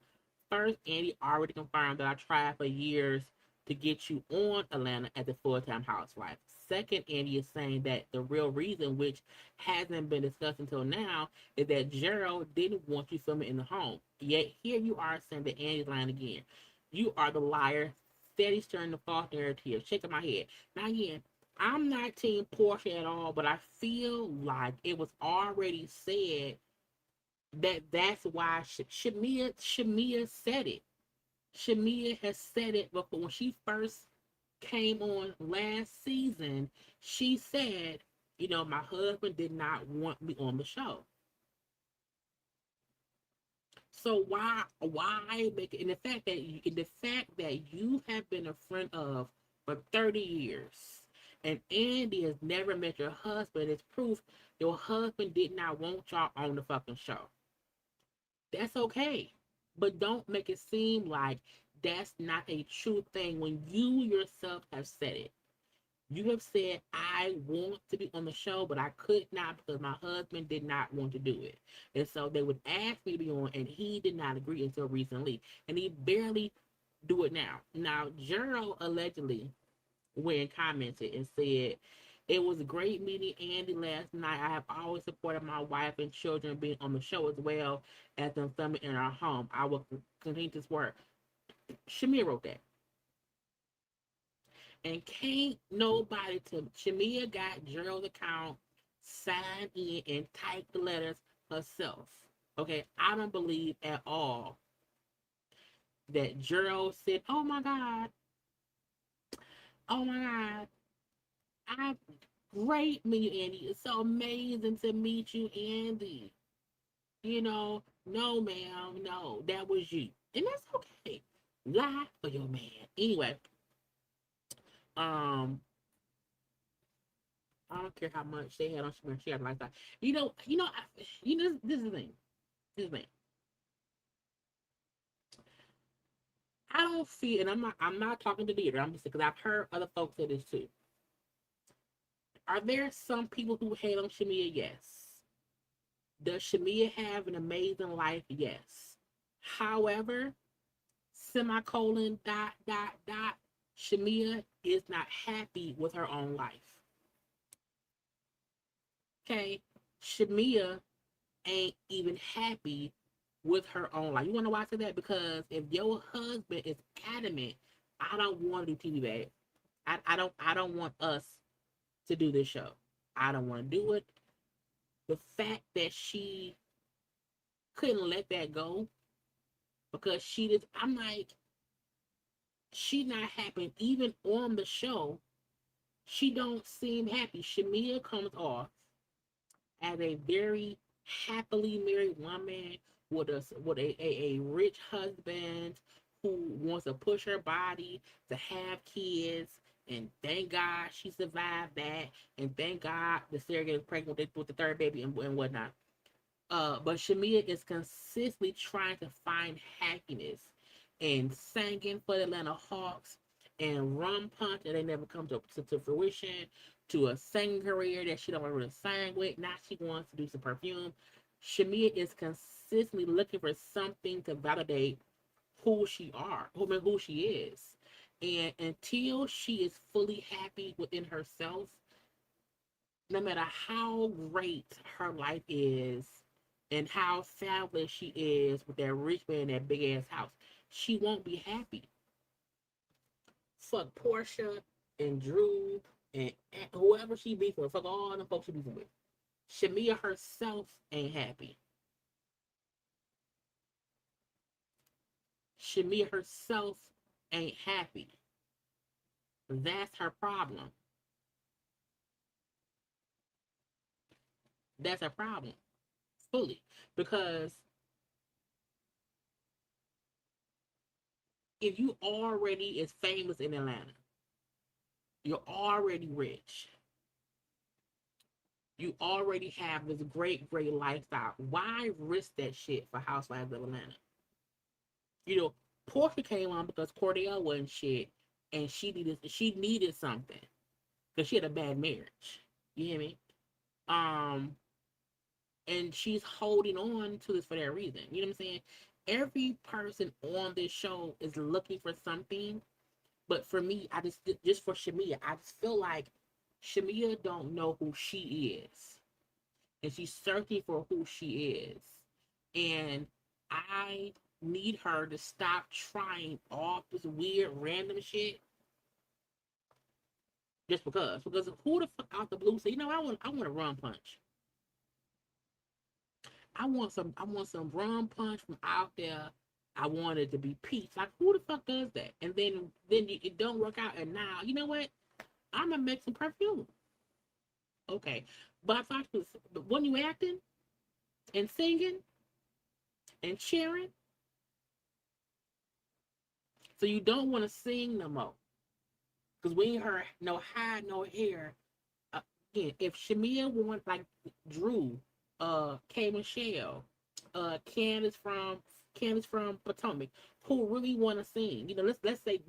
First, Andy already confirmed that I tried for years to get you on Atlanta as a full-time housewife. Second, Andy is saying that the real reason, which hasn't been discussed until now, is that Gerald didn't want you filming in the home. Yet here you are saying that Andy's lying again. You are the liar, steady stirring the false narrative, shaking my head. Now again, I'm not team Porsha at all, but I feel like it was already said that's why Shamia said it. Shamia has said it before. When she first came on last season, she said, my husband did not want me on the show. So why make it? And the fact that you have been a friend of for 30 years. And Andy has never met your husband. It's proof your husband did not want y'all on the fucking show. That's okay. But don't make it seem like that's not a true thing when you yourself have said it. You have said, I want to be on the show, but I could not because my husband did not want to do it. And so they would ask me to be on, and he did not agree until recently. And he barely do it now. Now, Gerald allegedly went and commented and said, it was great meeting Andy last night. I have always supported my wife and children being on the show as well as them filming in our home. I will continue this work. Shamia wrote that. And can't nobody Shamia got Gerald's account, signed in, and typed the letters herself. Okay, I don't believe at all that Gerald said, oh my God, great meeting Andy. It's so amazing to meet you, Andy. You know, no, ma'am, no, that was you. And that's okay. Lie for your man. Anyway, I don't care how much they had on Shamir. She had a lifestyle. This is the thing. I don't feel, and I'm not talking to Deirdre. I'm just because I've heard other folks say this too. Are there some people who hate on Shamia? Yes. Does Shamia have an amazing life? Yes. However, semicolon, ... Shamia is not happy with her own life. Okay? Shamia ain't even happy with her own life. You want to know why I say that? Because if your husband is adamant, I don't want to do TV, babe. I don't want us to do this show. I don't want to do it. The fact that she couldn't let that go because I'm like, she not happy. Even on the show, she don't seem happy. Shamia comes off as a very happily married woman with a rich husband who wants to push her body to have kids, and thank God she survived that, and thank God the Sarah gets pregnant with the third baby and whatnot. But Shamia is consistently trying to find happiness and singing for the Atlanta Hawks and rum punch that they never come to fruition, to a singing career that she don't want to sing with. Now she wants to do some perfume. Shamia is consistently looking for something to validate who she is. And until she is fully happy within herself, no matter how great her life is and how fabulous she is with that rich man, that big ass house, she won't be happy. Fuck Porsha and Drew and whoever she beefing with. Fuck all the folks she beefing with. Shamia herself ain't happy. Shamia herself ain't happy. That's her problem. That's her problem. Fully. Because if you already is famous in Atlanta, you're already rich, you already have this great lifestyle, why risk that shit for Housewives of Atlanta? You know, Porsha came on because Cordell wasn't shit, and she needed something because she had a bad marriage. You hear me? And she's holding on to this for that reason. You know what I'm saying? Every person on this show is looking for something, but for me, just for Shamia, I just feel like Shamia don't know who she is, and she's searching for who she is, and I need her to stop trying all this weird random shit just because who the fuck out the blue say, you know, I want a rum punch. I want some rum punch from out there. I want it to be peach. Like, who the fuck does that? And then it don't work out. And now, you know what? I'm gonna make some perfume. Okay, but when you acting and singing and cheering, so you don't want to sing no more. Because we ain't heard no hide, no hair. Again, if Shamia want like Drew, K Michelle, Candace from Potomac, who really want to sing. You know, let's do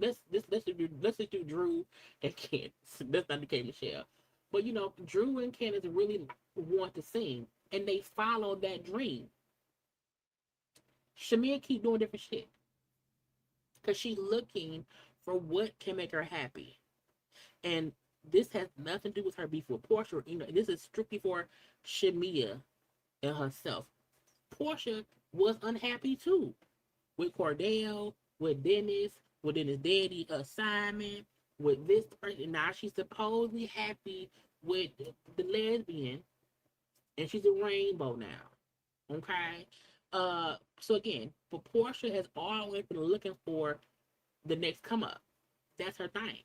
Drew and Candace. Let's not do K Michelle. But you know, Drew and Candace really want to sing, and they follow that dream. Shamia keep doing different shit because she's looking for what can make her happy, and this has nothing to do with her beef with Porsha. You know, this is strictly for Shamia and herself. Porsha was unhappy too with Cordell, with Dennis daddy, Simon, with this person. Now she's supposedly happy with the lesbian, and she's a rainbow now. Okay. So again, but Porsha has always been looking for the next come up. That's her thing.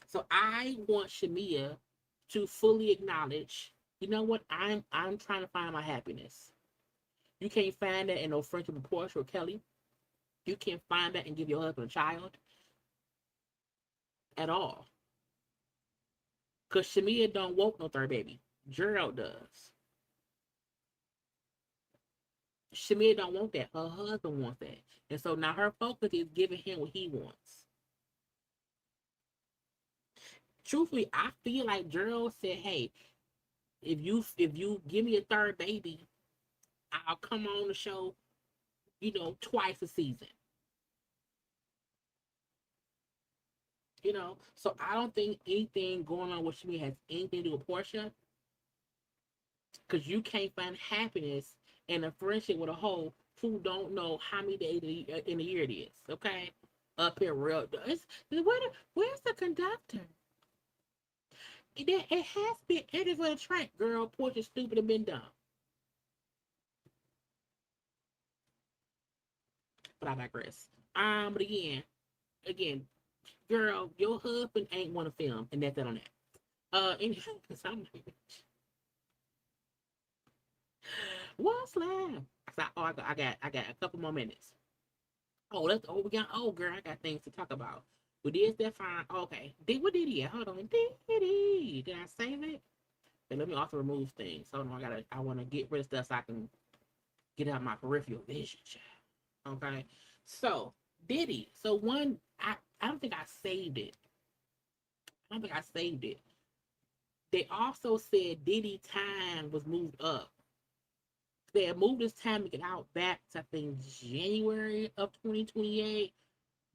So I want Shamia to fully acknowledge, you know what, I'm trying to find my happiness. You can't find that in no friendship with Porsha or Kelly. You can't find that and give your husband a child at all. Because Shamia don't want no third baby. Gerald does. Shamia don't want that. Her husband wants that. And so now her focus is giving him what he wants. Truthfully, I feel like Gerald said, hey, if you give me a third baby, I'll come on the show, you know, twice a season. You know, so I don't think anything going on with Shamia has anything to do with Porsha. Because you can't find happiness in a friendship with a hoe who don't know how many days in a year it is. Okay? Up here, real. Where's the conductor? It has been entered for the track, girl. Porsche stupid and been dumb. But I digress. But again, girl, your husband ain't want to film, and that's it on that. Anyway, what's left? I got a couple more minutes. Girl, I got things to talk about. We did Stefon. Okay. What did he? Hold on. Did I save it? And let me also remove things. Hold on. I want to get rid of stuff so I can get out my peripheral vision. Okay. So Diddy. So one, I don't think I saved it. They also said Diddy time was moved up. They had moved his time to get out back to, I think, January of 2028,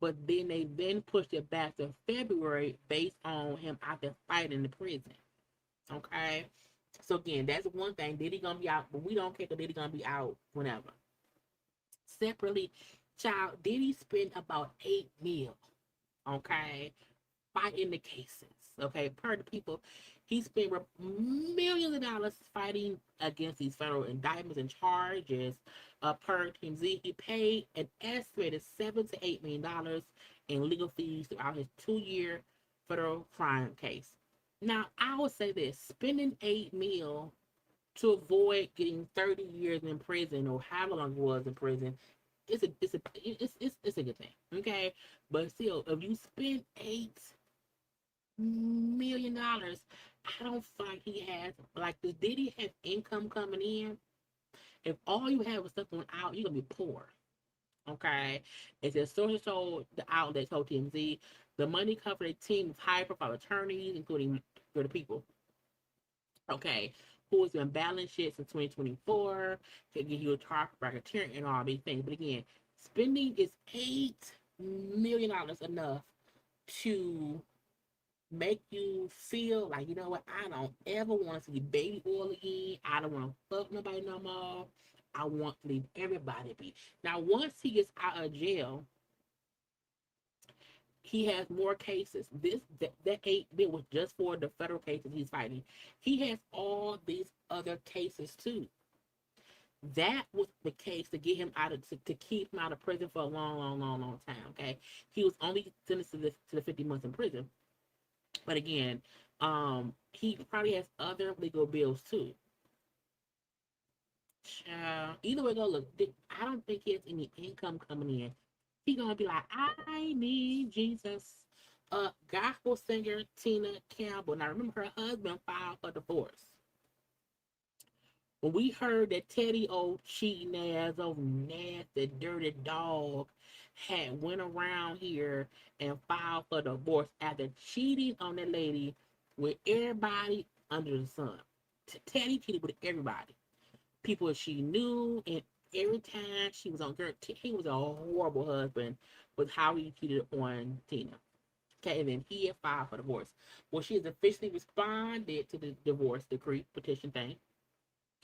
but then they pushed it back to February based on him out there fighting in the prison. Okay? So again, that's one thing. Diddy gonna be out, but we don't care because Diddy gonna be out whenever. Separately, child, Diddy spent about $8 million, okay, fighting the cases. Okay, per the people, he spent millions of dollars fighting against these federal indictments and charges. Per TMZ, he paid an estimated $7 to $8 million in legal fees throughout his 2-year federal crime case. Now, I would say this: spending $8 million to avoid getting 30 years in prison or however long it was in prison, it's a good thing. Okay, but still, if you spend $8 million, I don't find he has, like, does Diddy have income coming in? If all you have is stuff going out, you're gonna be poor. Okay, it says sources told the outlet told TMZ the money covered a team of high-profile attorneys, including the people. Okay, who has been balanced shit since 2024 to give you a target racketeering and all these things. But again, spending is $8 million enough to make you feel like, you know what, I don't ever want to see baby oil again. I don't want to fuck nobody no more. I want to leave everybody be. Now, once he gets out of jail, he has more cases. That $8 million was just for the federal cases he's fighting. He has all these other cases too. That was the case to get him out of to keep him out of prison for a long time. Okay, he was only sentenced to the 50 months in prison. But again, he probably has other legal bills too. Either way, go look. I don't think he has any income coming in. He gonna be like, I need Jesus. Gospel singer Tina Campbell. Now remember, her husband filed for divorce. When we heard that Teddy, old cheating ass, old nasty, dirty dog, had went around here and filed for divorce after cheating on that lady with everybody under the sun. Teddy cheated with everybody. People she knew, and every time she was on girl, he was a horrible husband with how he cheated on Tina. Okay, and then he had filed for divorce. Well, she has officially responded to the divorce decree petition thing.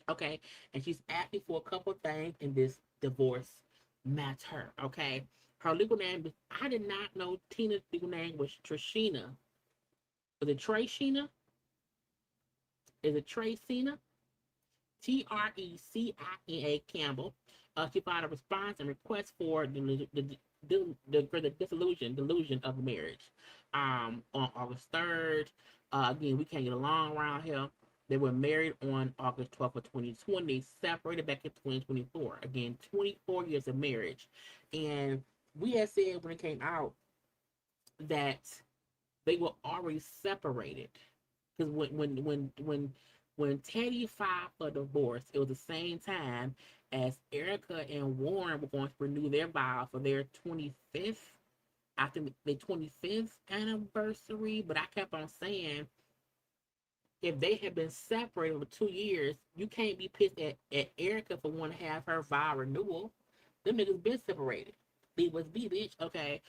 Okay, and she's asking for a couple things in this divorce matter. Okay, her legal name, I did not know Tina's legal name was Trishina. Is it Tracina? Is it Tracina? Trecina Campbell. She filed a response and request for the delusion of the marriage. On August 3rd. Again, we can't get along around here. They were married on August 12th of 2020. They separated back in 2024. Again, 24 years of marriage. And we had said when it came out that they were already separated. Because when Teddy filed for divorce, it was the same time as Erica and Warren were going to renew their vow for their 25th, I think their 25th anniversary. But I kept on saying, if they had been separated for 2 years, you can't be pissed at Erica for wanting to have her vow renewal. Them niggas been separated. They was be bitch. Okay.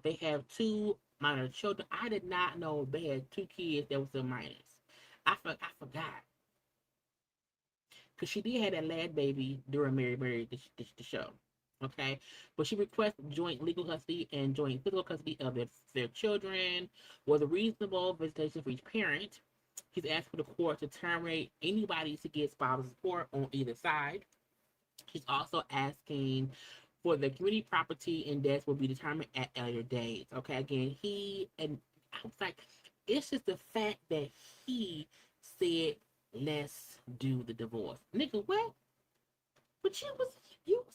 They have 2 minor children. I did not know they had 2 kids that was still minors. I forgot. Because she did have that lad baby during Mary the show. Okay. But she requested joint legal custody and joint physical custody of their children was a reasonable visitation for each parent. He's asked for the court to terminate anybody to get spousal support on either side. He's also asking for the community property and debts will be determined at later dates. Okay, again, I was like, it's just the fact that he said, let's do the divorce. Nigga, what? But you was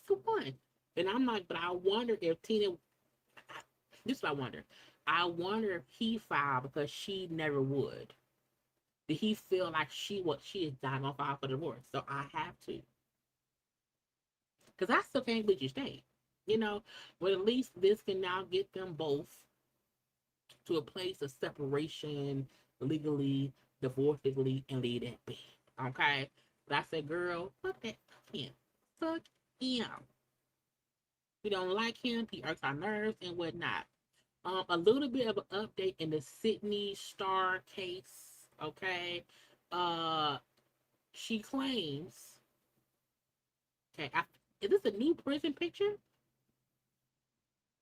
the one. And I'm like, but I wonder if Tina, this is what I wonder. I wonder if he filed because she never would. Did he feel like she is not gonna file for divorce? So I have to. Because I still can't believe you stayed. But at least this can now get them both to a place of separation legally, divorce legally, and leave that be. Okay? But I said, girl, fuck that. Fuck him. Fuck him. We don't like him. He irks our nerves and whatnot. A little bit of an update in the Sydney Star case. Okay, she claims. Okay, is this a new prison picture?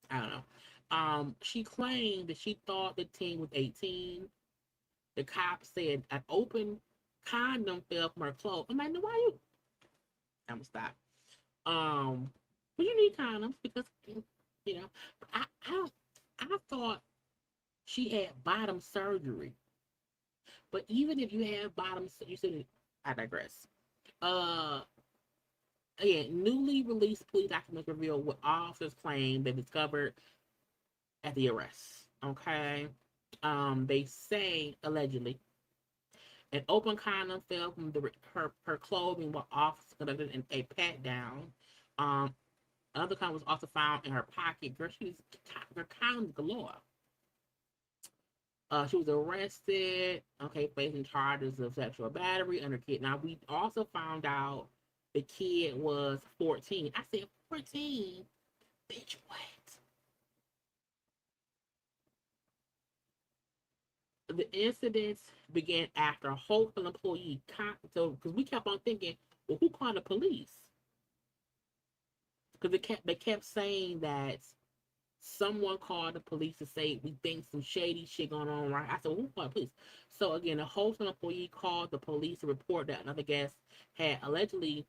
I don't know. She claimed that she thought the teen was 18. The cop said an open condom fell from her clothes. I'm like, no, why you? I'm gonna stop. But you need condoms because I thought she had bottom surgery. But even if you have bottoms, you said, I digress. Again, newly released police documents reveal what officers claim they discovered at the arrest. Okay. They say, allegedly, an open condom fell from her clothing while officers conducted a pat down. Another condom was also found in her pocket. Girl, her condoms galore. She was arrested, facing charges of sexual battery under kid. Now, we also found out the kid was 14. I said, 14? Bitch, what? The incidents began after a hopeful employee, because we kept on thinking, well, who called the police? Because they kept saying that someone called the police to say we think some shady shit going on, right? I said, well, who called the police? So again, a wholesome employee called the police to report that another guest had allegedly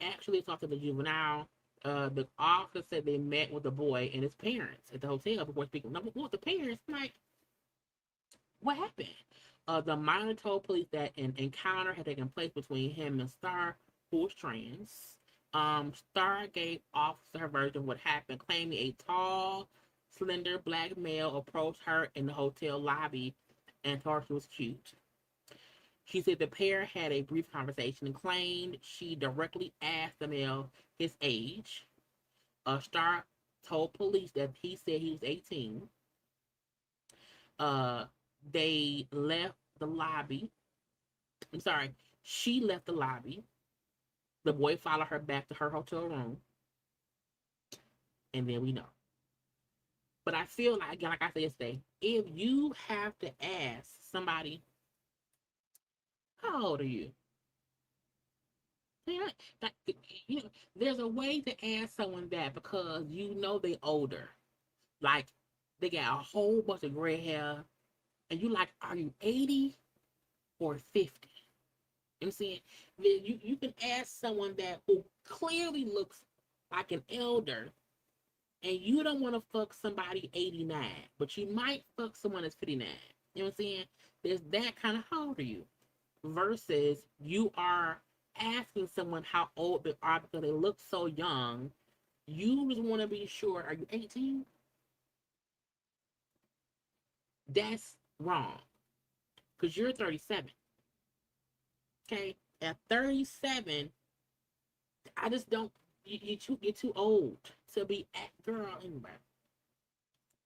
actually talked to the juvenile. The officer said they met with the boy and his parents at the hotel before speaking. No, what the parents? I'm like, what happened? The minor told police that an encounter had taken place between him and Star, who was trans. Star gave officer her version of what happened, claiming a tall, slender black male approached her in the hotel lobby and told her she was cute. She said the pair had a brief conversation and claimed she directly asked the male his age. Star told police that he said he was 18. They left the lobby. I'm sorry, she left the lobby. The boy followed her back to her hotel room. And then we know. But I feel like I said yesterday, if you have to ask somebody, how old are you? Yeah, you know, there's a way to ask someone that because you know they older. Like they got a whole bunch of gray hair, and you like, are you 80 or 50? You know what I'm saying? You can ask someone that who clearly looks like an elder, and you don't want to fuck somebody 89, but you might fuck someone that's 59. You know what I'm saying? There's that kind of, how old are you? Versus you are asking someone how old they are because they look so young. You just want to be sure, are you 18? That's wrong. Because you're 37. Okay? At 37, I just don't, you're too old to be a girl anyway.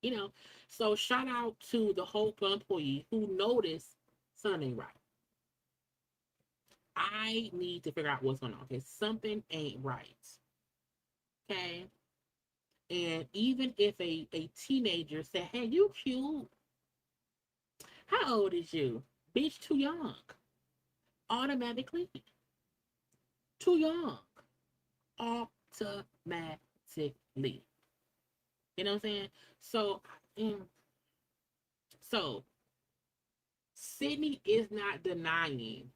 You know, so shout out to the whole employee who noticed something right. I need to figure out what's going on. Okay, something ain't right. Okay, and even if a teenager said, "Hey, you cute," how old is you? Bitch, too young. Automatically, too young. Automatically. You know what I'm saying? So, so Sydney is not denying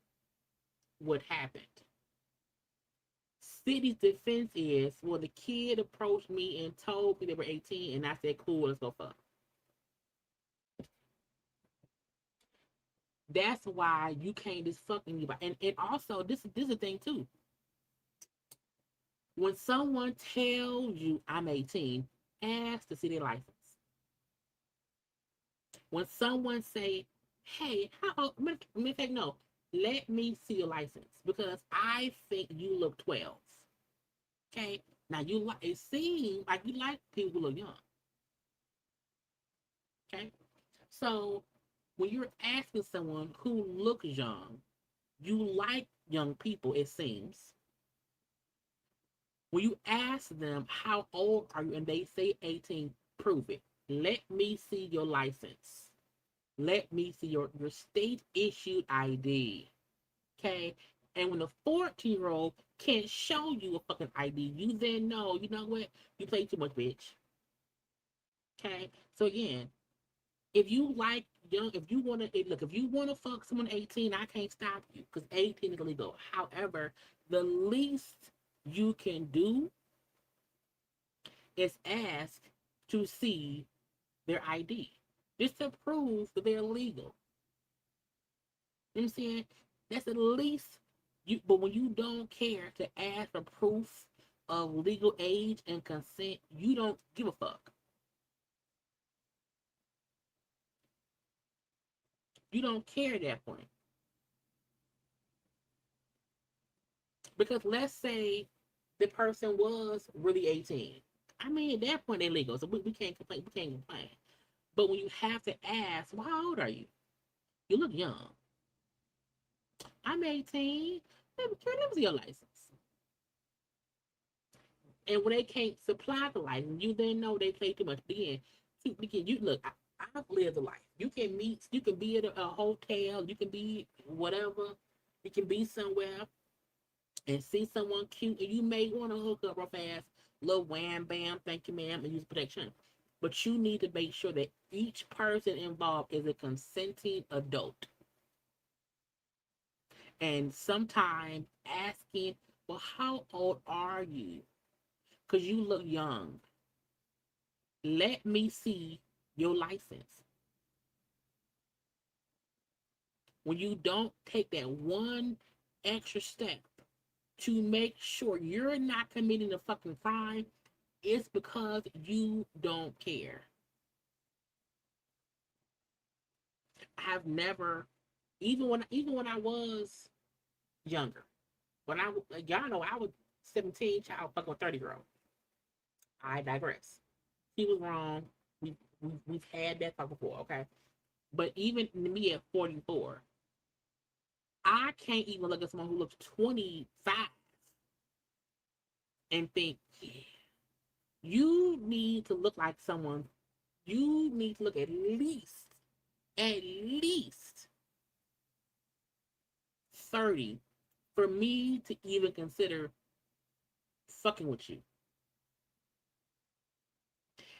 what happened. Sydney's defense is, well, the kid approached me and told me they were 18, and I said, cool, let's go fuck. That's why you can't just fuck anybody. And also, this is the thing too. When someone tells you I'm 18, ask to see their license. When someone say, hey, how old? No, let me see your license because I think you look 12. Okay, now it seems like you like people who look young. Okay, so when you're asking someone who looks young, you like young people, it seems. When you ask them how old are you and they say 18, prove it. Let me see your license. Let me see your state issued ID. Okay, and when a 14-year-old can't show you a fucking ID, you then know, you know what? You play too much, bitch. Okay? So again, if you like young, if you want to fuck someone 18, I can't stop you because 18 is illegal. However, the least you can do is ask to see their ID. Just to prove that they're legal. You know what I'm saying? That's at least you, but when you don't care to ask for proof of legal age and consent, you don't give a fuck. You don't care at that point. Because let's say the person was really 18. I mean, at that point, they're legal, so we can't complain. We can't complain. But when you have to ask, well, how old are you? You look young. I'm 18. Let me see your license. And when they can't supply the license, you then know they play too much. Again, you look. I've lived a life. You can be at a hotel. You can be whatever. You can be somewhere and see someone cute, and you may want to hook up real fast. Little wham bam, thank you, ma'am, and use protection. But you need to make sure that each person involved is a consenting adult. And sometimes asking, well, how old are you? Because you look young. Let me see your license. When you don't take that one extra step to make sure you're not committing a fucking crime, it's because you don't care. have never, even when I was younger, when y'all know I was 17, child fucking with 30-year-old. I digress. He was wrong. We've had that talk before, okay? But even me at 44, I can't even look at someone who looks 25 and think, yeah, you need to look like someone. You need to look at least 30 for me to even consider fucking with you.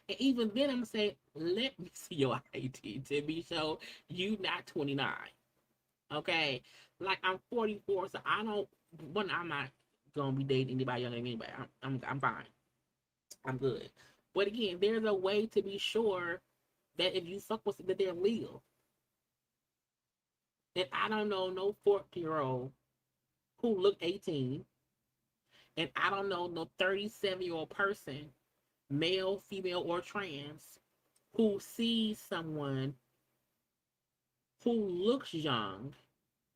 And even then, I'm gonna say, let me see your ID to be sure you not 29. Okay, like I'm 44, so I'm not gonna be dating anybody younger than anybody. I'm fine. I'm good. But again, there's a way to be sure that if you fuck with that they're legal. And I don't know no 40-year-old who look 18, and I don't know no 37-year-old person, male, female, or trans, who sees someone who looks young,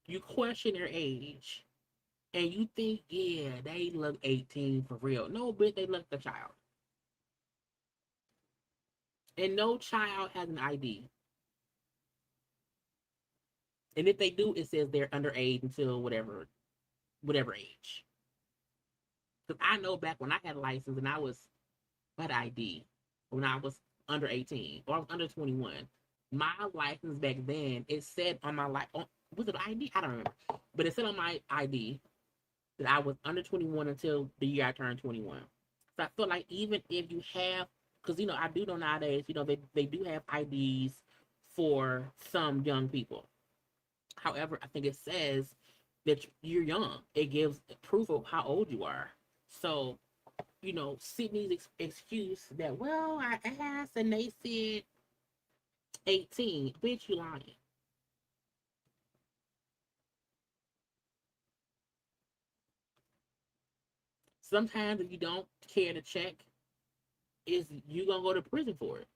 you question their age, and you think, yeah, they look 18 for real. No, bitch, they look the child. And no child has an ID. And if they do, it says they're underage until whatever age. Because I know back when I had a license and I had ID when I was under 18 or I was under 21. My license back then, it said on my was it ID? I don't remember. But it said on my ID that I was under 21 until the year I turned 21. So I feel like even if you have, because I do know nowadays, they do have IDs for some young people. However, I think it says that you're young. It gives proof of how old you are. So, Sydney's excuse that, well, I asked and they said 18. Bitch, you lying. Sometimes if you don't care to check, you gonna go to prison for it.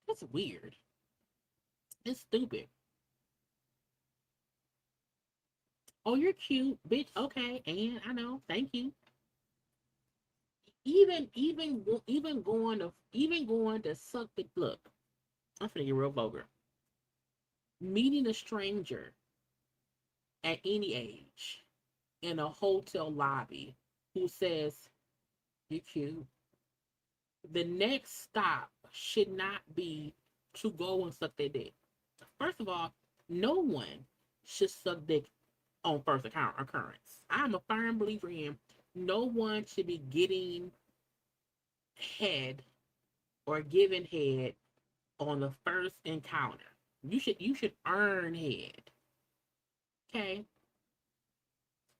That's weird. It's stupid. Oh, you're cute, bitch. Okay, and I know. Thank you. Even going to suck the look. I'm finna get real vulgar. Meeting a stranger at any age in a hotel lobby who says you're cute. The next stop should not be to go and suck their dick. First of all, no one should suck dick on first occurrence. I'm a firm believer in no one should be getting head or given head on the first encounter. You should earn head. Okay?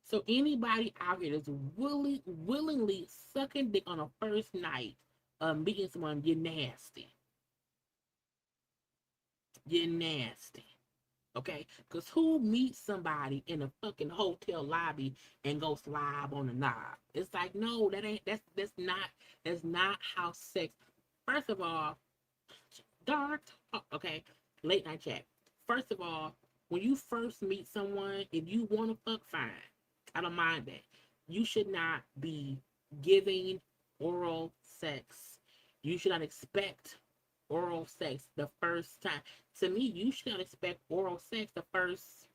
So anybody out here that's willingly sucking dick on a first night of meeting someone, you're nasty. You're nasty. Okay? Because who meets somebody in a fucking hotel lobby and go slob on the knob? It's like, no, that's not how sex. First of all, dark, okay, late night chat. First of all, when you first meet someone, if you want to fuck, fine. I don't mind that. You should not be giving oral sex. You should not expect oral sex the first time. To me, you should not expect oral sex the first.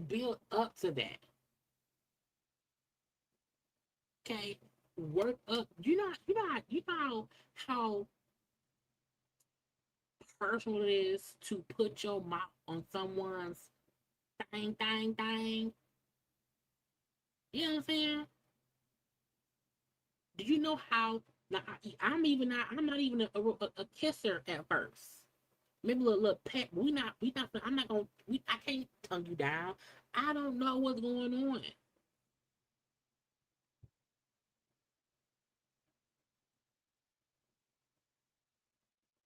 Build up to that. Okay, work up. You know how personal it is to put your mouth on someone's thing. You know what I'm saying? Do you know how? Now, I'm not even a kisser at first. Maybe a little pet. I can't tongue you down. I don't know what's going on.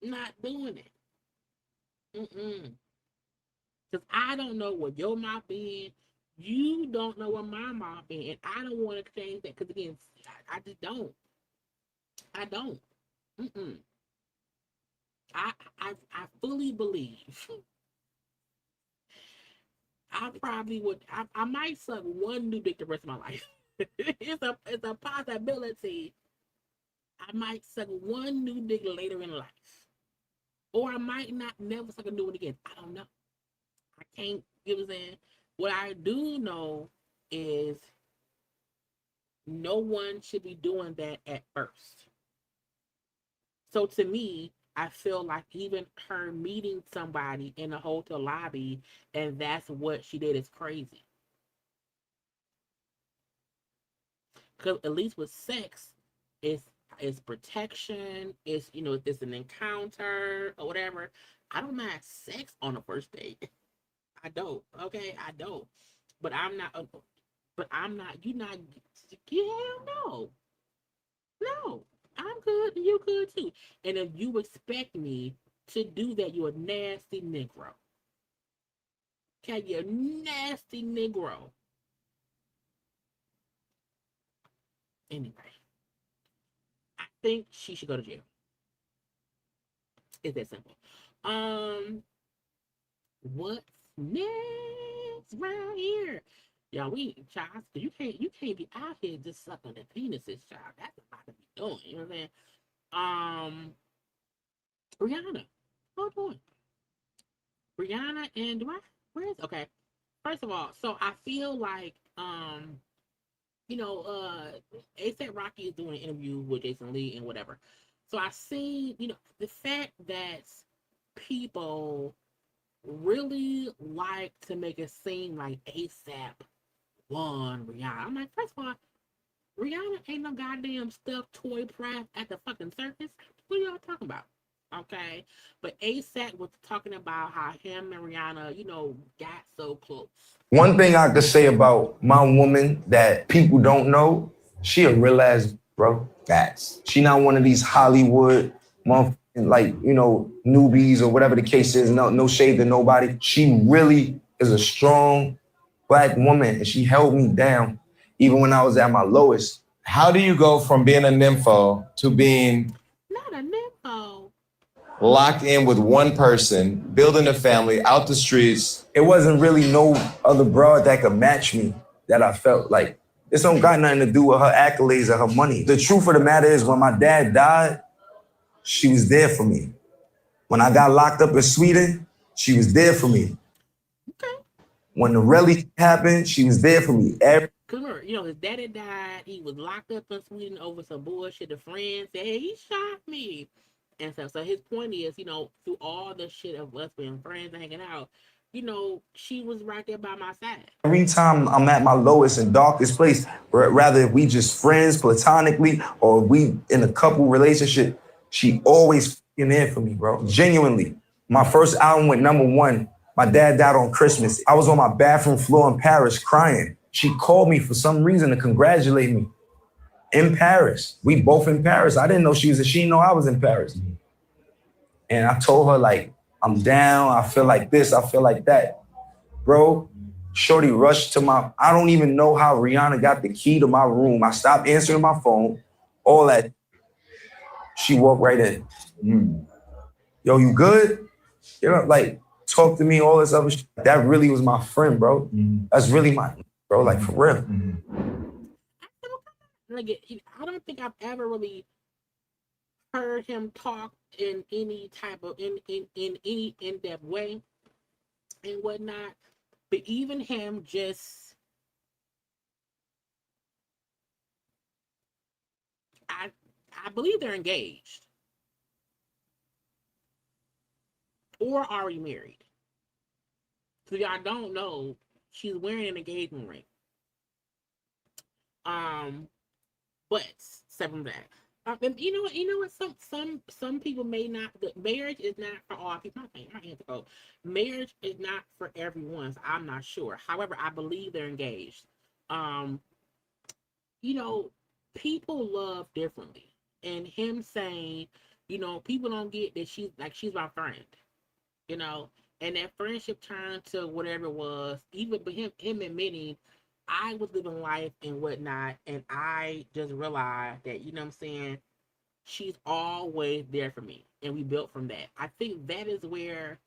Not doing it. Because I don't know what your mouth is. You don't know what my mouth is. And I don't want to change that. Because again, I just don't. I don't. Mm-mm. I fully believe. I probably would. I might suck one new dick the rest of my life. It's a possibility. I might suck one new dick later in life, or I might not never suck a new one again. I don't know. I can't. You know what I'm saying? What I do know is no one should be doing that at first. So to me, I feel like even her meeting somebody in a hotel lobby and that's what she did is crazy. Because at least with sex, it's protection. It's if it's an encounter or whatever. I don't mind sex on a first date. I don't. Okay, I don't. But I'm not. But I'm not. You not. Hell no. No. I'm good and you good too. And if you expect me to do that, you're a nasty Negro. Okay, you're a nasty Negro. Anyway, I think she should go to jail. It's that simple. What's next right here? Y'all, child, you can't be out here just sucking the penises, child. That's not to be doing. You know what I'm saying? Rihanna. Hold on. Rihanna and okay. First of all, so I feel like A$AP Rocky is doing an interview with Jason Lee and whatever. So I see, the fact that people really like to make it seem like A$AP won Rihanna. I'm like, first of all, Rihanna ain't no goddamn stuffed toy prize at the fucking circus. What are y'all talking about? Okay. But A$AP was talking about how him and Rihanna, got so close. One thing I could say about my woman that people don't know, she a real ass, bro. Facts. She not one of these Hollywood newbies or whatever the case is. No shade to nobody. She really is a strong Black woman, and she held me down even when I was at my lowest. How do you go from being a nympho to being not a nympho, locked in with one person, building a family, out the streets? It wasn't really no other broad that could match me that I felt like. This don't got nothing to do with her accolades or her money. The truth of the matter is when my dad died, she was there for me. When I got locked up in Sweden, she was there for me. Okay. When the rally happened, she was there for me. Remember, his daddy died. He was locked up in Sweden over some bullshit. A friend said, hey, he shot me. And stuff. So his point is, through all the shit of us being friends and hanging out, she was right there by my side. Every time I'm at my lowest and darkest place, rather if we just friends platonically or we in a couple relationship, she always fucking there for me, bro. Genuinely. My first album went #1. My dad died on Christmas. I was on my bathroom floor in Paris crying. She called me for some reason to congratulate me. In Paris. We both in Paris. I didn't know she didn't know I was in Paris. And I told her, like, I'm down. I feel like this. I feel like that. Bro, shorty rushed to I don't even know how Rihanna got the key to my room. I stopped answering my phone. All that. She walked right in. Yo, you good? Talk to me, all this other shit. That really was my friend, bro. That's really my, bro, like, for real. I don't think I've ever really heard him talk in any type of in any in-depth way and whatnot. But even him just I believe they're engaged. Or already married. So y'all don't know, she's wearing an engagement ring. But seven that. And you know what? Some people may not. Marriage is not for all people. My hands go. Marriage is not for everyone. So I'm not sure. However, I believe they're engaged. People love differently, and him saying, people don't get that she's my friend. And that friendship turned to whatever it was. Even him admitting, I was living life and whatnot, and I just realized that, what I'm saying, she's always there for me. And we built from that. I think that is where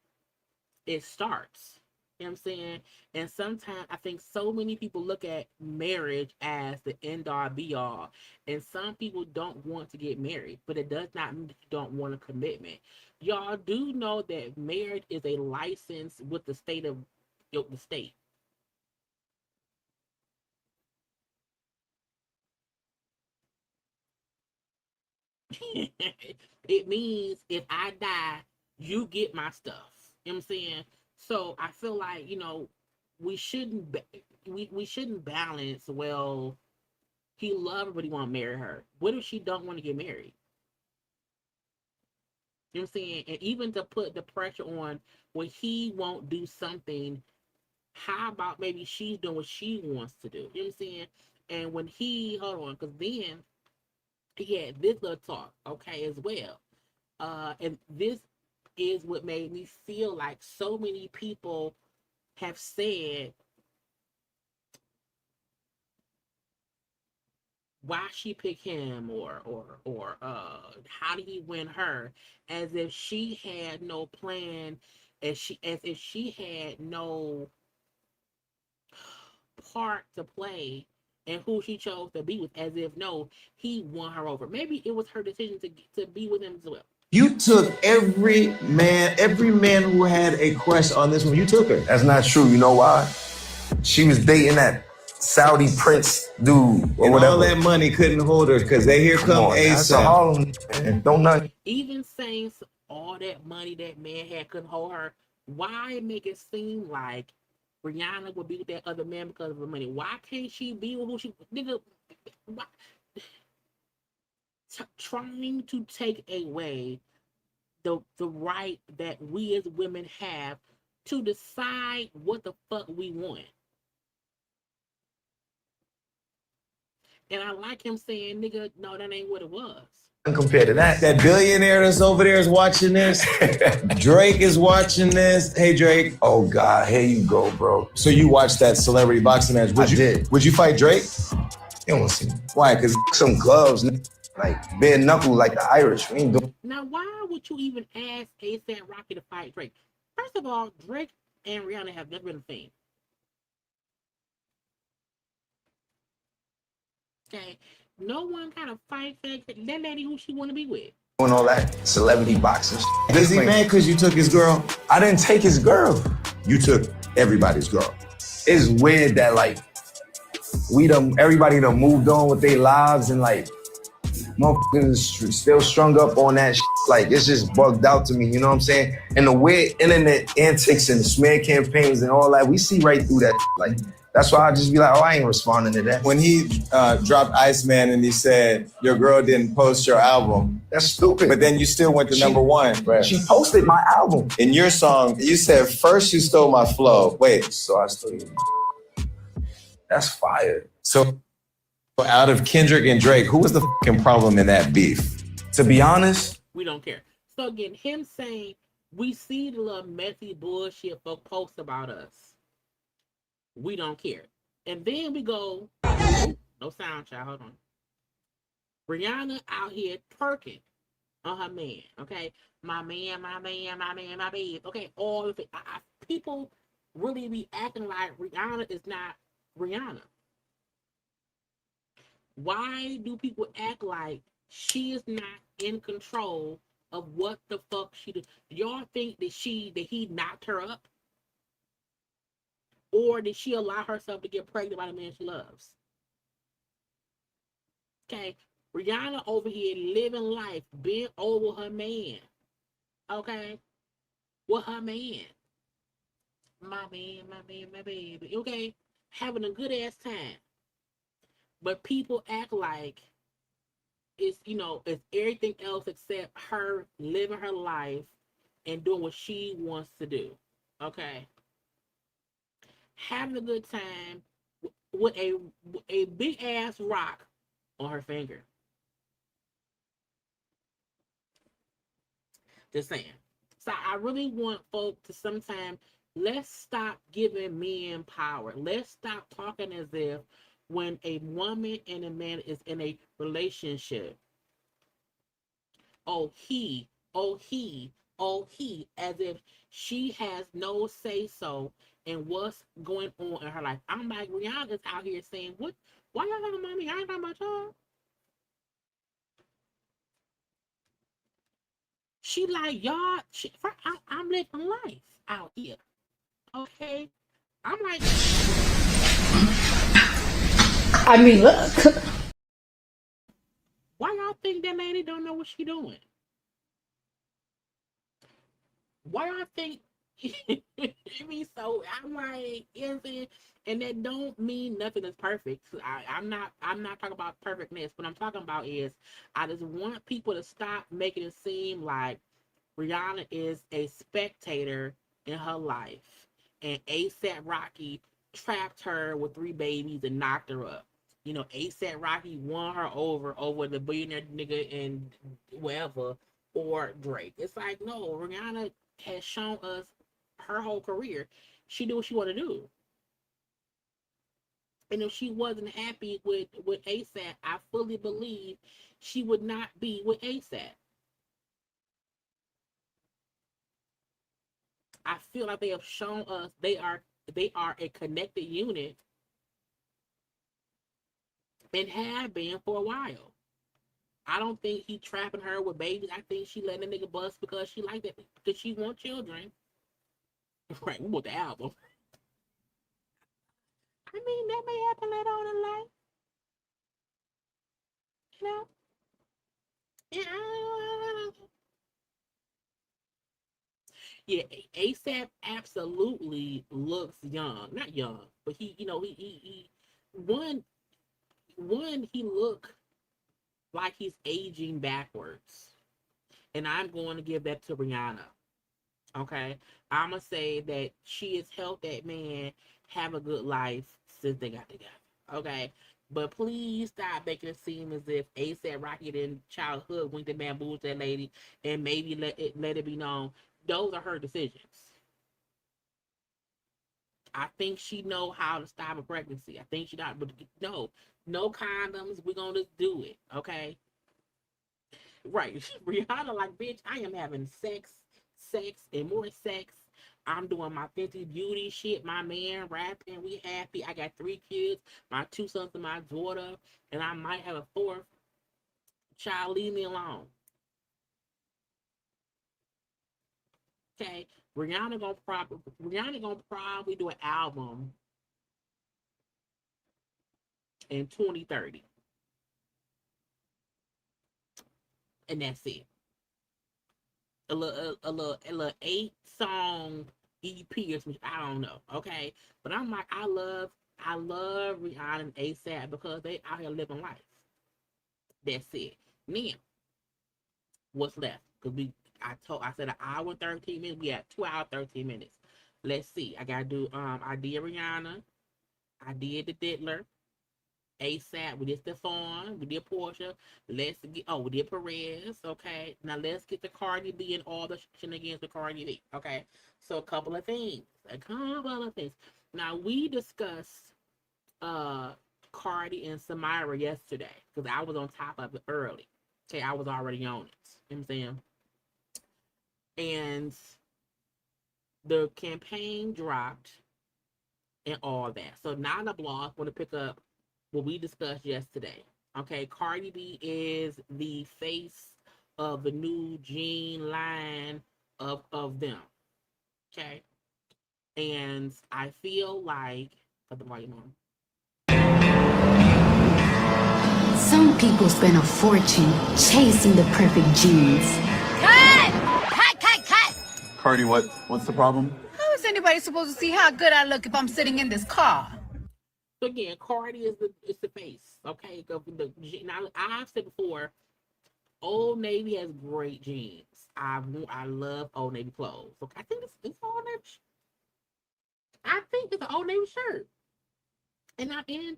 it starts. You know what I'm saying? And sometimes I think so many people look at marriage as the end all be all. And some people don't want to get married, but it does not mean that you don't want a commitment. Y'all do know that marriage is a license with the state of the state. It means if I die, you get my stuff. You know what I'm saying? So I feel like, we shouldn't we shouldn't balance, well, he loved her but he want to marry her. What if she don't want to get married? You know what I'm saying? And even to put the pressure on when he won't do something, how about maybe she's doing what she wants to do? You know what I'm saying? And when hold on, because then he had this little talk, okay, as well. And this is what made me feel like so many people have said, why she pick him, or how did he win her, as if she had no plan, as if she had no part to play in who she chose to be with, as if no, he won her over. Maybe it was her decision to be with him as well. You took every man who had a crush on this one. You took her. That's not true. You know why? She was dating that Saudi prince dude or And whatever. all that money couldn't hold her because here come That's a ASAP. Harlem, man. Don't nothing. Even saying all that money that man had couldn't hold her, why make it seem like Rihanna would be with that other man because of the money? Why can't she be with who she nigga? Why? Trying to take away the right that we as women have to decide what the fuck we want. And I like him saying, nigga, no, that ain't what it was. Compared to that. That billionaire that's over there is watching this. Drake is watching this. Hey, Drake. Oh, God, here you go, bro. So you watched that celebrity boxing match. I did. Would you fight Drake? You don't see me. Why? Because some gloves, like bare knuckle like the Irish. We ain't doing. Now, why would you even ask A$AP Rocky to fight Drake? First of all, Drake and Rihanna have never been a thing. Okay, no one kind of fight that lady who she want to be with. Doing all that celebrity boxing. Is he mad because you took his girl? I didn't take his girl. You took everybody's girl. It's weird that like everybody done moved on with their lives and like motherfuckers still strung up on that shit. Like it's just bugged out to me, you know what I'm saying? And the weird internet antics and smear campaigns and all that, we see right through that shit. Like that's why I just be like, oh, I ain't responding to that. When he dropped Iceman and he said, your girl didn't post your album. That's stupid. But then you still went to number one. Right? She posted my album. In your song, you said, first you stole my flow. Wait. So I stole you. That's fire. So out of Kendrick and Drake, who was the fucking problem in that beef? To be honest, we don't care. So again, him saying, we see the little messy bullshit folk post about us. We don't care. And then we go, no sound, child, hold on. Rihanna out here twerking on her man, okay? My man, my man, my man, my babe. Okay, all of it. People really be acting like Rihanna is not Rihanna. Why do people act like she is not in control of what the fuck she did? Y'all think that he knocked her up? Or did she allow herself to get pregnant by the man she loves? Okay, Rihanna over here living life, bent over her man. Okay, with her man. My man, my man, my baby. Okay, having a good ass time. But people act like it's everything else except her living her life and doing what she wants to do. Okay. Having a good time with a big ass rock on her finger. Just saying. So I really want folks to sometimes, let's stop giving men power. Let's stop talking as if when a woman and a man is in a relationship, oh he, oh he, oh he, as if she has no say so in what's going on in her life. I'm like, Rihanna's out here saying, what? Why y'all talking about me? I ain't talking about y'all. She like, y'all, I'm living life out here. Okay? I'm like, I mean, look. why y'all think that lady don't know what she doing? Why y'all think I mean, so I'm like, is it? And that don't mean nothing is perfect. I'm not talking about perfectness. What I'm talking about is I just want people to stop making it seem like Rihanna is a spectator in her life, and ASAP Rocky trapped her with 3 babies and knocked her up. You know, ASAP Rocky won her over the billionaire nigga and whatever, or Drake. It's like, no, Rihanna has shown us her whole career. She did what she wanted to do. And if she wasn't happy with ASAP, I fully believe she would not be with ASAP. I feel like they have shown us they are a connected unit and have been for a while. I don't think he trapping her with babies. I think she letting the nigga bust because she like that, because she want children. Right, we want the album. I mean, that may happen later on in life. You know? Yeah, ASAP absolutely looks young. Not young, but he, you know, he one he look like he's aging backwards. And I'm going to give that to Rihanna. Okay? I'm going to say that she has helped that man have a good life since they got together. Okay? But please stop making it seem as if ASAP Rocky in childhood went to bamboozle that lady and maybe let it be known. Those are her decisions. I think she know how to stop a pregnancy. I think she not, but no condoms. We're going to do it. Okay? Right. Rihanna like, bitch, I am having sex, and more sex. I'm doing my Fenty Beauty shit. My man rapping. We happy. I got 3 kids, my 2 sons and my daughter, and I might have a 4th child. Leave me alone. Okay. Rihanna gonna probably do an album in 2030. And that's it. A little 8-song EP or something. I don't know. Okay. But I'm like, I love Rihanna and ASAP because they out here living life. That's it. Now, what's left? Because I said an hour and 13 minutes. We had 2 hours 13 minutes. Let's see. I gotta do I did Rihanna. I did the Diddler. ASAP, we did Stefon, we did Porsha. We did Perez. Okay, now let's get to Cardi B and all the shenanigans with Cardi B. Okay, so a couple of things. Now we discussed Cardi and Samira yesterday because I was on top of it early. Okay, I was already on it. You know what I'm saying? And the campaign dropped and all that. So now the blog want to pick up what we discussed yesterday. Okay, Cardi B is the face of the new jean line of them. Okay, and I feel like put the volume on. Some people spend a fortune chasing the perfect jeans. Cut! Cardi, what's the problem? How is anybody supposed to see how good I look if I'm sitting in this car? So again, Cardi is the face. Okay, now I've said before, Old Navy has great jeans. I love Old Navy clothes. Okay, I think it's Old Navy. I think it's an Old Navy shirt. And I'm in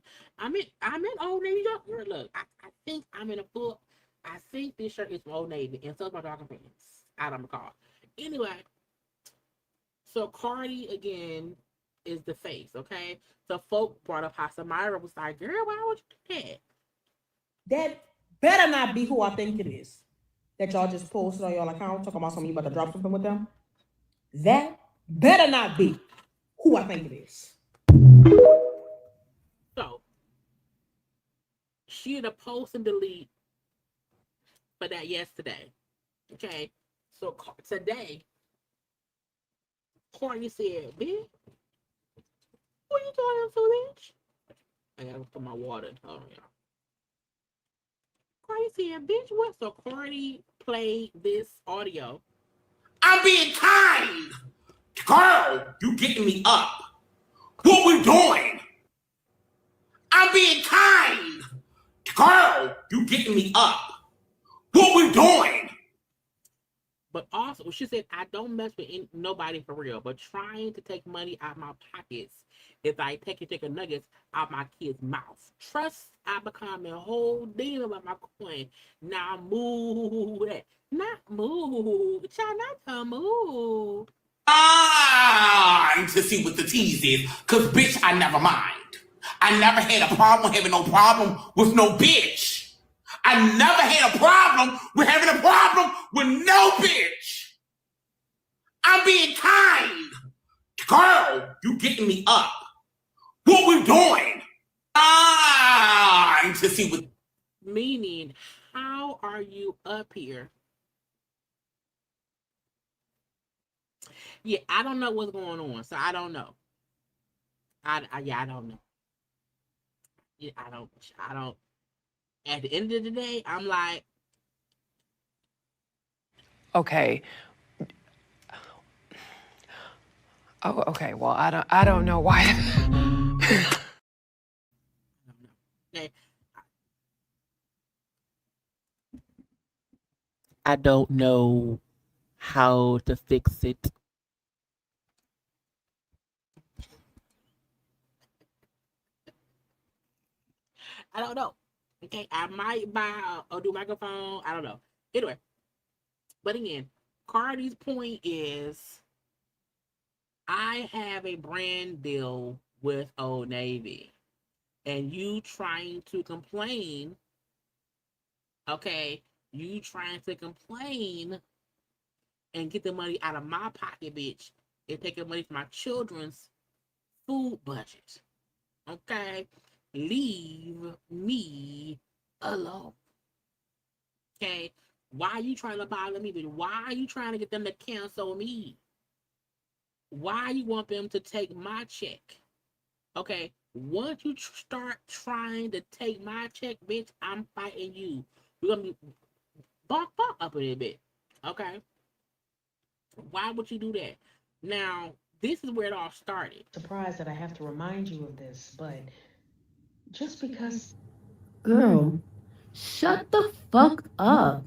Old Navy. Look, I think I'm in a full. I think this shirt is from Old Navy, and so is my jogging pants out on the car. Anyway, so Cardi again is the face. Okay, so folk brought up how Samira was like, "Girl, why would you do that?" That better not be who I think it is. that y'all just posted on y'all account talking about something you about to drop something with them, that better not be who I think it is. So she had a post and delete for that yesterday. Okay, so today, Cardi said, "Bitch, what you talking to, bitch?" I gotta put my water in. Oh yeah. Cardi said, "Bitch, what?" So Cardi played this audio. I'm being kind. Girl, you getting me up. What we doing? I'm being kind. Girl, you getting me up. What we doing? But also, she said, "I don't mess with nobody for real, but trying to take money out my pockets if I take chicken nuggets out my kid's mouth. Trust I become a whole deal about my coin. Now move that. Not move. Try not to move." To see what the tease is, cause bitch, I never mind. I never had a problem having no problem with no bitch. I never had a problem with having a problem with no bitch. I'm being kind. Girl, you getting me up. What we doing? To see what. Meaning, how are you up here? Yeah, I don't know what's going on, so I don't know. I don't know. Yeah, I don't. At the end of the day, I'm like, Okay. Oh, okay. Well, I don't know why. okay, I don't know how to fix it. I don't know. Okay, I might buy a new microphone. I don't know. Anyway, but again, Cardi's point is, I have a brand deal with Old Navy, and you trying to complain. Okay, you trying to complain and get the money out of my pocket, bitch, and taking money from my children's food budget. Okay, leave me alone. Okay, why are you trying to bother me, bitch? Why are you trying to get them to cancel me? Why you want them to take my check? Okay, once you start trying to take my check, bitch, I'm fighting you. We're gonna be bonk up a little bit. Okay, why would you do that? Now, this is where it all started. Surprised that I have to remind you of this, but just because. Girl, shut the fuck up.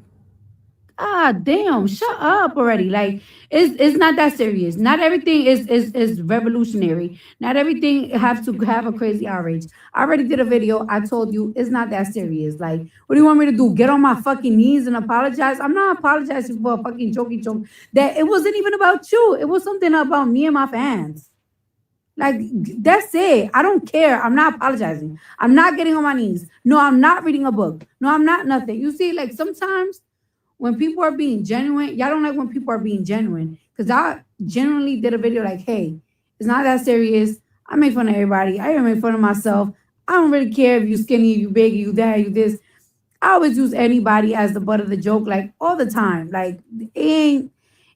Ah, damn, shut up already. Like, it's not that serious. Not everything is revolutionary. Not everything has to have a crazy outrage. I already did a video. I told you it's not that serious. Like, what do you want me to do? Get on my fucking knees and apologize? I'm not apologizing for a fucking jokey joke. That it wasn't even about you. It was something about me and my fans. Like, that's it. I don't care. I'm not apologizing. I'm not getting on my knees. No, I'm not reading a book. No, I'm not nothing. You see, like, sometimes when people are being genuine, y'all don't like when people are being genuine. Because I genuinely did a video like, hey, it's not that serious. I make fun of everybody. I even make fun of myself. I don't really care if you skinny, you big, you that, you this. I always use anybody as the butt of the joke, like, all the time. Like, he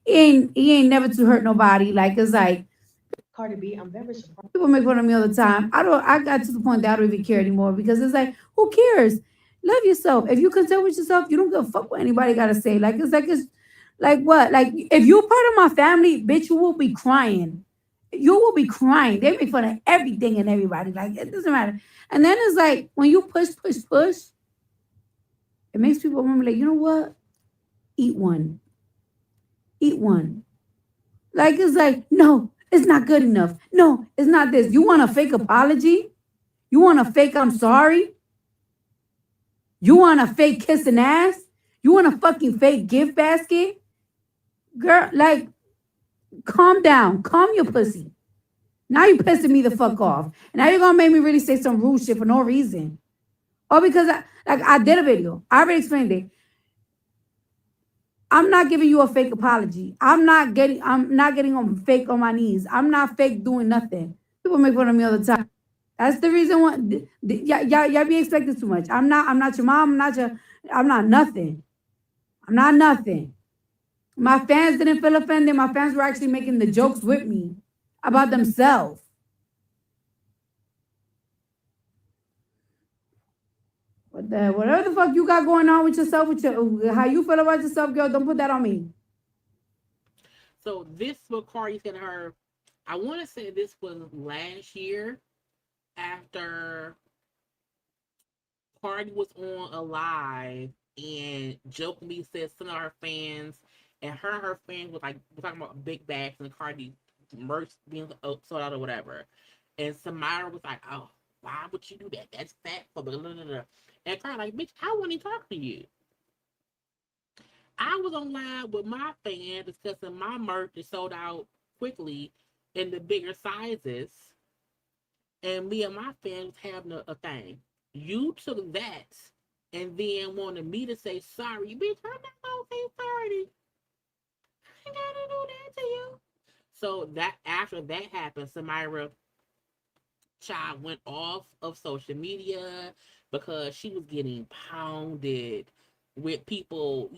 ain't never to hurt nobody. Like, it's like, Cardi B, I'm very surprised. people make fun of me all the time. I got to the point that I don't even care anymore, because it's like, who cares? Love yourself. If you content with yourself, you don't give a fuck what anybody gotta say. Like, it's like what? Like, if you're part of my family, bitch, you will be crying. You will be crying. They make fun of everything and everybody. Like, it doesn't matter. And then it's like, when you push, it makes people remember, like, you know what? Eat one. Eat one. Like, it's like, no, it's not good enough. No, it's not this. You want a fake apology? You want a fake I'm sorry? You want a fake kissing ass? You want a fucking fake gift basket? Girl, like, calm down. Calm your pussy. Now you pissing me the fuck off. And now you're gonna make me really say some rude shit for no reason. Or because I did a video. I already explained it. I'm not giving you a fake apology. I'm not getting on fake on my knees. I'm not fake doing nothing. People make fun of me all the time. That's the reason why y'all be expecting too much. I'm not your mom. I'm not nothing. I'm not nothing. My fans didn't feel offended. My fans were actually making the jokes with me about themselves. Whatever the fuck you got going on with yourself, how you feel about yourself, girl, don't put that on me. So this what Cardi said to her. I want to say this was last year after Cardi was on a live and jokingly said some of her fans and her fans was like we're talking about big bags and Cardi merch being sold out or whatever. And Samara was like, "Oh, why would you do that? That's fat for blah, blah, blah, blah." And Cardi like, "Bitch, I wasn't talking to you. I was on live with my fans discussing my merch is sold out quickly in the bigger sizes, and me and my fans having a thing. You took that and then wanted me to say sorry. Bitch, I'm not gonna say sorry. I ain't gotta do that to you." So that after that happened, Samira child went off of social media because she was getting pounded with people,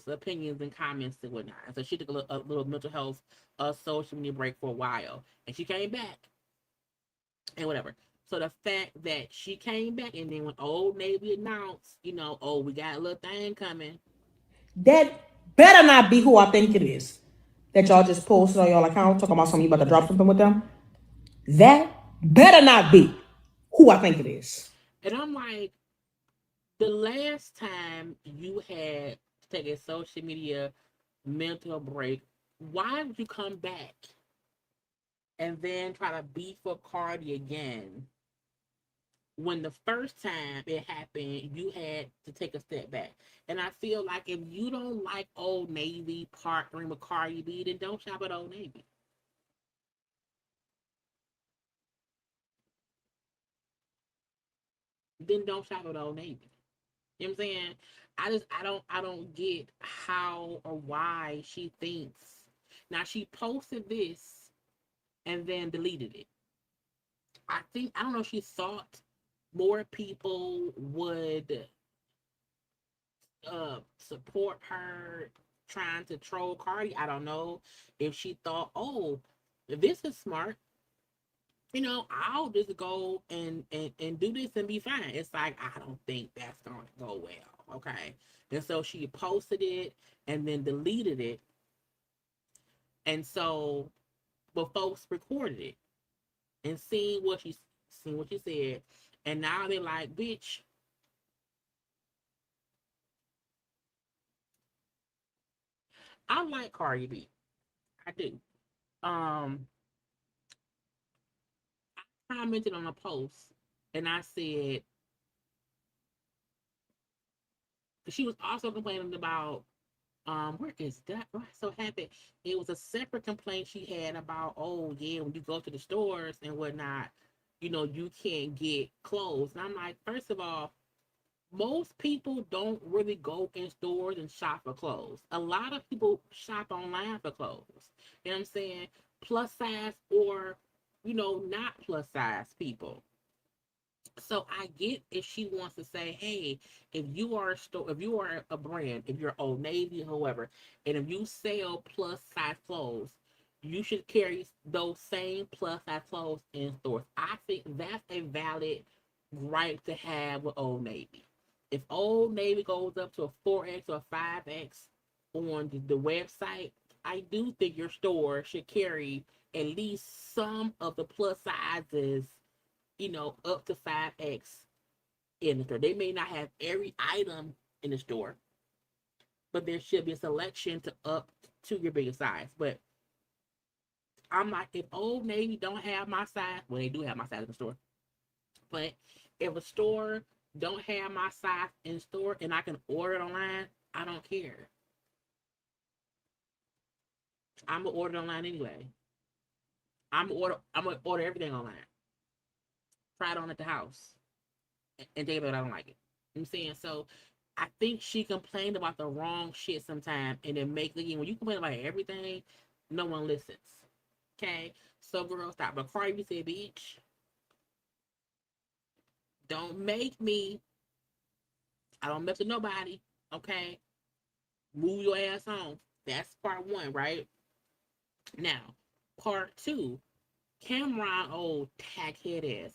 opinions and comments and whatnot. So she took a little mental health social media break for a while, and she came back and whatever. So the fact that she came back and then when Old Navy announced, oh, we got a little thing coming. That better not be who I think it is. That y'all just posted on y'all account talking about something you about to drop something with them. That better not be who I think it is. And I'm like, the last time you had to take a social media mental break, why would you come back and then try to beef for Cardi again when the first time it happened, you had to take a step back? And I feel like if you don't like Old Navy partnering with Cardi B, then don't shop at Old Navy. Then don't shop at Old Navy. You know what I'm saying? I don't get how or why she thinks. Now she posted this and then deleted it. I don't know if she thought more people would support her trying to troll Cardi. I don't know if she thought, oh, this is smart. I'll just go and do this and be fine. It's like, I don't think that's going to go well. Okay. And so she posted it and then deleted it. And so, but folks recorded it and seen what she said. And now they're like, bitch, I like Cardi B. I do. I commented on a post and I said, she was also complaining about, where is that? I'm so happy. It was a separate complaint she had about, oh yeah, when you go to the stores and whatnot, you can't get clothes. And I'm like, first of all, most people don't really go in stores and shop for clothes. A lot of people shop online for clothes. You know what I'm saying? Plus size or, not plus size people. So I get if she wants to say, hey, if you are a brand, if you're Old Navy, whoever, and if you sell plus size clothes, you should carry those same plus size clothes in stores. I think that's a valid right to have with Old Navy. If Old Navy goes up to a 4X or a 5X on the website, I do think your store should carry at least some of the plus sizes, up to 5X in the store. They may not have every item in the store, but there should be a selection to up to your biggest size. But I'm like, if Old Navy don't have my size, well, they do have my size in the store. But if a store don't have my size in store and I can order it online, I don't care. I'm gonna order it online anyway. I'm gonna order everything online. Try it on at the house and tell you that I don't like it. You know what I'm saying? So I think she complained about the wrong shit sometimes, and then again, when you complain about everything, no one listens. Okay? So, girl, stop. But Cardi B said, bitch, don't make me. I don't mess with nobody. Okay? Move your ass on. That's part one, right? Now, part two, Cameron, old tackhead ass.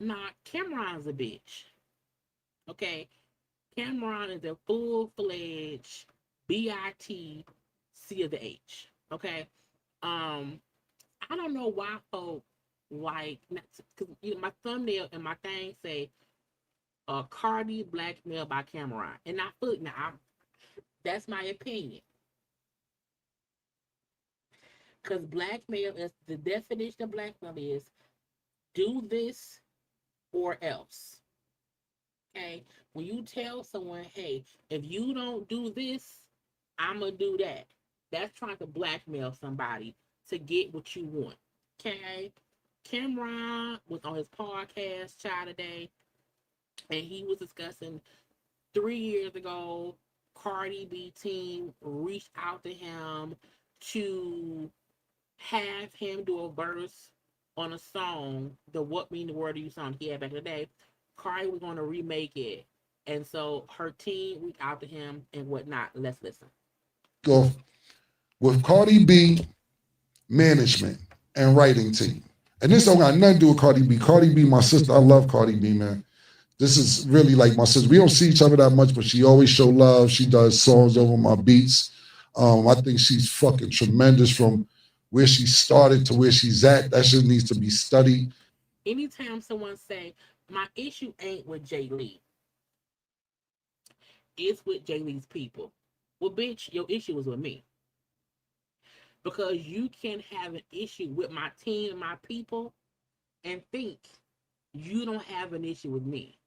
Nah, Cameron's a bitch. Okay? Cameron is a full-fledged BIT C of the H. Okay? I don't know why folks like, because my thumbnail and my thing say Cardi blackmailed by Cameron. And that's my opinion. Because blackmail is, the definition of blackmail is do this or else. Okay? When you tell someone, hey, if you don't do this, I'm going to do that. That's trying to blackmail somebody to get what you want. Okay? Cameron was on his podcast Child today, and he was discussing 3 years ago, Cardi B team reached out to him to have him do a verse on a song, the What Mean the World to You song he had back in the day. Cardi was going to remake it. And so her team reached out to him and whatnot. Let's listen. Go with Cardi B management and writing team. And this don't got nothing to do with Cardi B. Cardi B, my sister, I love Cardi B, man. This is really like my sister. We don't see each other that much, but she always show love. She does songs over my beats. I think she's fucking tremendous from where she started to where she's at. That shit needs to be studied. Anytime someone say, my issue ain't with Jay Lee, it's with Jay Lee's people. Well, bitch, your issue is with me. Because you can have an issue with my team and my people and think you don't have an issue with me.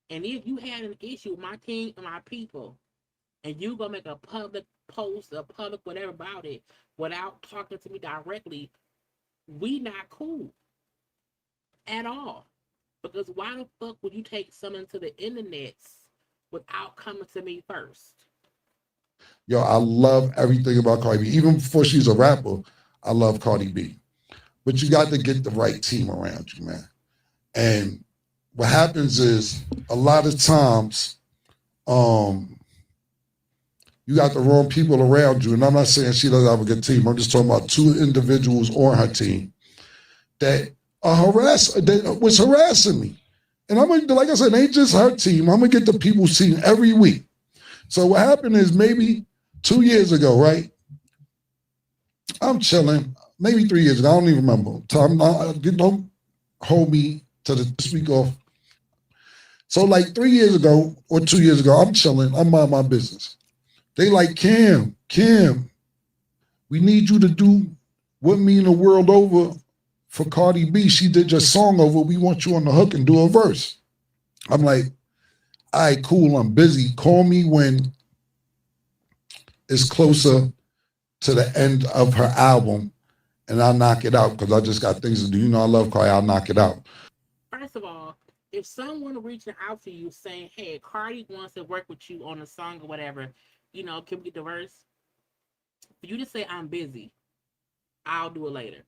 And if you had an issue with my team and my people, and you gonna make a public post, a public whatever about it, without talking to me directly, we not cool at all. Because why the fuck would you take something to the internet without coming to me first? Yo, I love everything about Cardi B. Even before she's a rapper, I love Cardi B. But you got to get the right team around you, man. And what happens is a lot of times you got the wrong people around you. And I'm not saying she doesn't have a good team. I'm just talking about two individuals on her team that was harassing me. And I'm gonna, like I said, it ain't just her team. I'm gonna get the people's team every week. So what happened is maybe 2 years ago, right? I'm chilling. Maybe 3 years ago. I don't even remember. Don't hold me to this week off. So like 3 years ago or 2 years ago, I'm chilling. I'm mind my business. They like, Kim, we need you to do What Mean the World Over for Cardi B. She did your song over. We want you on the hook and do a verse. I'm like, all right, cool, I'm busy. Call me when it's closer to the end of her album and I'll knock it out because I just got things to do. You know I love Cardi, I'll knock it out. First of all, if someone reaching out to you saying, hey, Cardi wants to work with you on a song or whatever, you know, can we get the verse? For you to say, I'm busy, I'll do it later.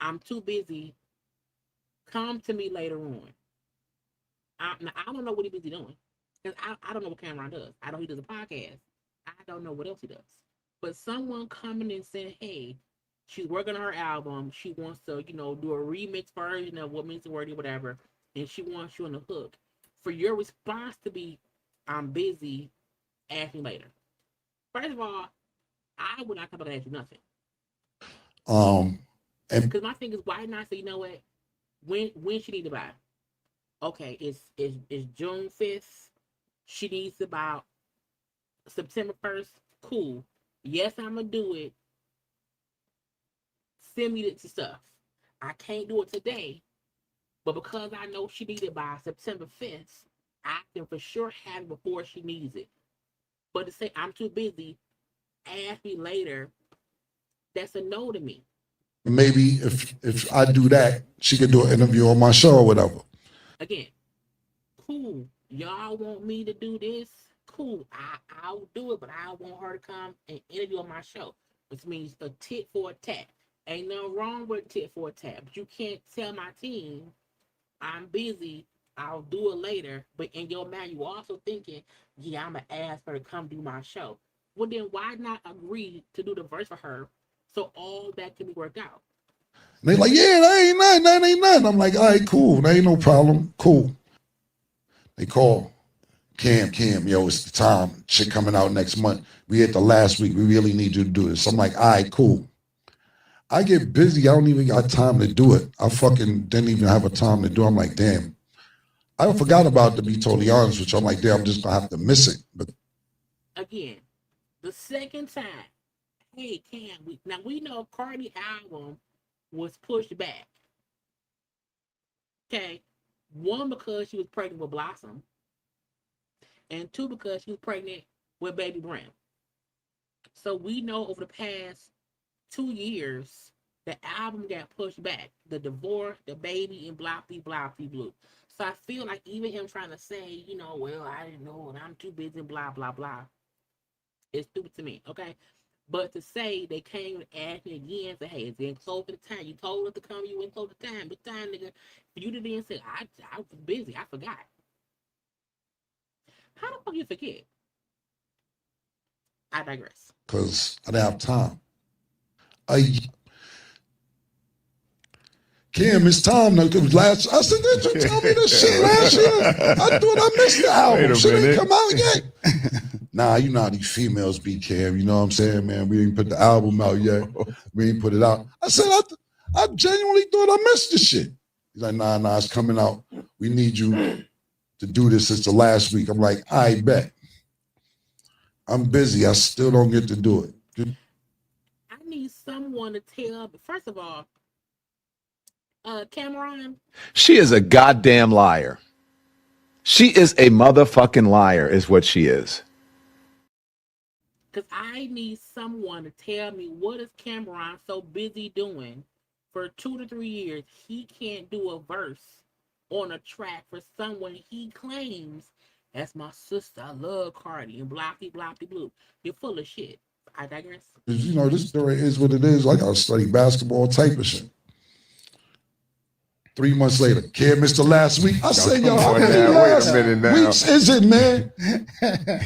I'm too busy. Come to me later on. I don't know what he's busy doing. Because I don't know what Cameron does. I know he does a podcast. I don't know what else he does. But someone coming and saying, hey, she's working on her album. She wants to, you know, do a remix version of What Means the Word or whatever. And she wants you on the hook. For your response to be, I'm busy, ask me later. First of all, I would not come back and ask you nothing. Because my thing is, why not say, you know what? When she need to buy? Okay, it's June 5th. She needs to buy September 1st. Cool. Yes, I'm going to do it. Send me the stuff. I can't do it today. But because I know she needs it by September 5th, I can for sure have it before she needs it. But to say I'm too busy, ask me later, that's a no to me. Maybe if I do that, she could do an interview on my show or whatever. Again, cool. Y'all want me to do this? Cool. I'll do it, but I want her to come and interview on my show, which means a tit for a tat. Ain't nothing wrong with tit for a tat, but you can't tell my team I'm busy. I'll do it later. But in your mind, you also thinking, yeah, I'm gonna ask her to come do my show. Well, then why not agree to do the verse for her so all that can be worked out? And they like, yeah, that ain't nothing. I'm like, all right, cool. That ain't no problem. Cool. They call Cam, yo, it's the time. Shit coming out next month. We at the last week. We really need you to do this. I'm like, all right, cool. I get busy. I don't even got time to do it. I fucking didn't even have a time to do it. I'm like, damn. I forgot about it, to be totally honest with you. I'm like, damn, I'm just going to have to miss it. But again, the second time, hey, Cam, we know Cardi album was pushed back. Okay. One, because she was pregnant with Blossom. And two, because she was pregnant with Baby Brent. So we know over the past 2 years, the album got pushed back. The divorce, the baby, and blah, blue. So I feel like even him trying to say, well, I didn't know, and I'm too busy, blah, blah, blah. It's stupid to me, okay? But to say they came and asked me again and say, hey, it's getting close to the time. You told us to come, you went close to the time. But time, nigga, for you to then say, I was busy, I forgot. How the fuck you forget? I digress. because I didn't have time. Kim, it's time now. I said, did you tell me this shit last year? I thought I missed the album. Shit ain't come out yet. Nah, you know how these females be, Cam. You know what I'm saying, man? We didn't put the album out yet. We didn't put it out. I said, I genuinely thought I missed the shit. He's like, nah, it's coming out. We need you to do this. It's the last week. I'm like, I bet. I'm busy. I still don't get to do it. I need someone to tell, first of all, Cameron. She is a goddamn liar. She is a motherfucking liar, is what she is. Because I need someone to tell me what is Cameron so busy doing for 2 to 3 years. He can't do a verse on a track for someone he claims, that's my sister, I love Cardi, and blocky blue. You're full of shit. I digress. You know, this story is what it is. Like, I study basketball type of shit. 3 months later, Cam missed the last week. I said, yo, how many last weeks is it, man?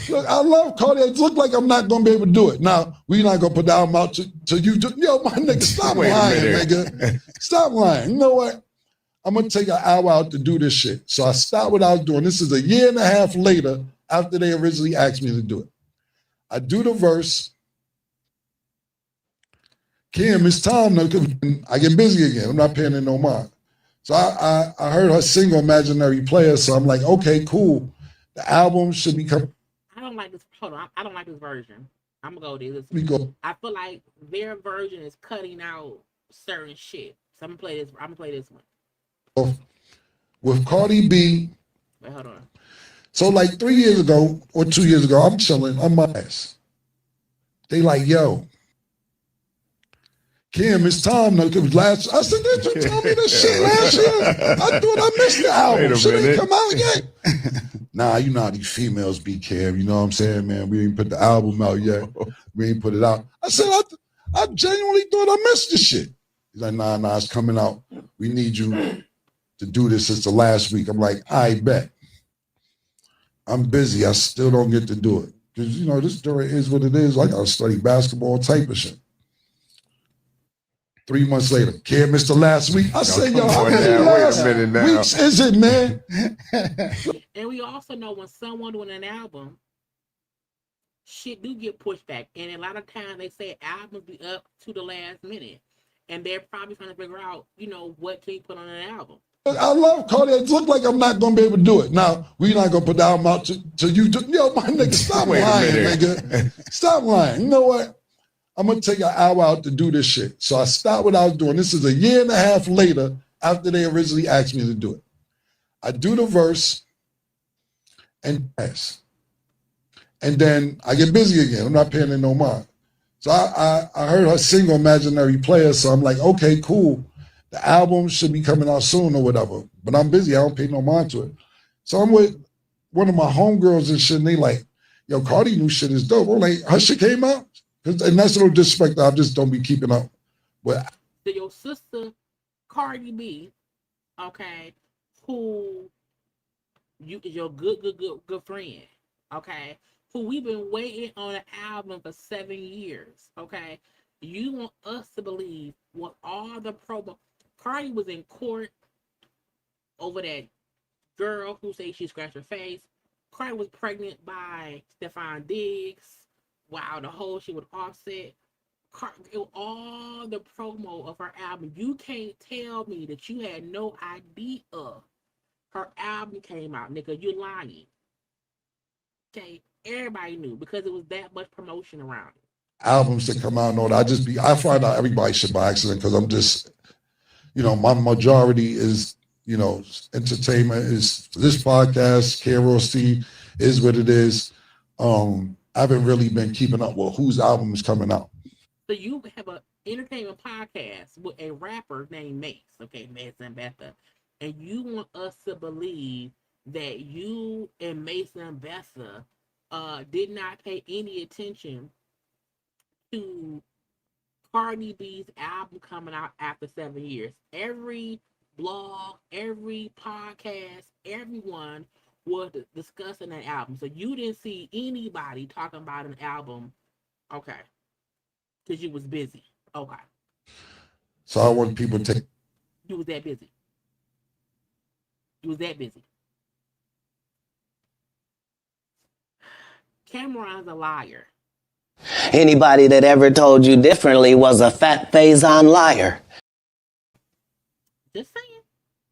Look, I love Cardi. It look like I'm not going to be able to do it. Now, we're not going to put the album out till you do. Yo, my nigga, stop lying, nigga. Stop lying. You know what? I'm going to take an hour out to do this shit. So I stopped what I was doing. This is a year and a half later after they originally asked me to do it. I do the verse. Kim, it's time now. I get busy again. I'm not paying it no mind. So I heard her single Imaginary Player, so I'm like, okay, cool. The album should be coming. I don't like this. Hold on. I don't like this version. I'm going to go We this. go. I feel like their version is cutting out certain shit. So I'm going to play this one. With Cardi B. Wait, hold on. So like 3 years ago or 2 years ago, I'm chilling on my ass. They like, yo, Kim, it's time now. I said, did you tell me this shit last year? I thought I missed the album. Shit ain't come out yet. Nah, you know how these females be, Cam. You know what I'm saying, man? We didn't put the album out yet. We ain't put it out. I said, I genuinely thought I missed the shit. He's like, nah, it's coming out. We need you to do this. It's the last week. I'm like, I bet. I'm busy. I still don't get to do it. Because, you know, this story is what it is. Like, I study basketball type of shit. 3 months later, Cam missed the last week. I said, yo, how many last weeks is it, man? And we also know when someone doing an album, shit do get pushed back. And a lot of times they say albums be up to the last minute. And they're probably trying to figure out, you know, what can you put on an album. I love Cardi. It look like I'm not going to be able to do it. Now, we're not going to put the album out till you do. Yo, my nigga, stop lying, nigga. Stop lying. You know what? I'm going to take an hour out to do this shit. So I stopped what I was doing. This is a year and a half later after they originally asked me to do it. I do the verse and pass. And then I get busy again. I'm not paying it no mind. So I heard her single Imaginary Player. So I'm like, okay, cool. The album should be coming out soon or whatever. But I'm busy. I don't pay no mind to it. So I'm with one of my homegirls and shit, and they like, yo, Cardi new shit is dope. I'm like, her shit came out? And that's no disrespect. I just don't be keeping up. But So your sister, Cardi B, okay, who you is your good friend, okay, who we've been waiting on an album for 7 years, okay. You want us to believe what all the promo Cardi was in court over that girl who said she scratched her face. Cardi was pregnant by Stefon Diggs. Wow, the whole she would Offset. All the promo of her album. You can't tell me that you had no idea her album came out, nigga. You're lying. Okay, everybody knew because it was that much promotion around it. albums that come out and all that, I find out everybody shit by accident because I'm just, my majority is, entertainment is this podcast, KROC is what it is. I haven't really been keeping up with whose album is coming out. So you have an entertainment podcast with a rapper named Mace, okay, Mace and Betha, and you want us to believe that you and Mace and Betha did not pay any attention to Cardi B's album coming out after 7 years. Every blog, every podcast, everyone was discussing that album. So you didn't see anybody talking about an album, okay, because you was busy. Okay. So I want people to take. You was that busy. You was that busy. Cameron's a liar. Anybody that ever told you differently was a fat faison liar. Just saying.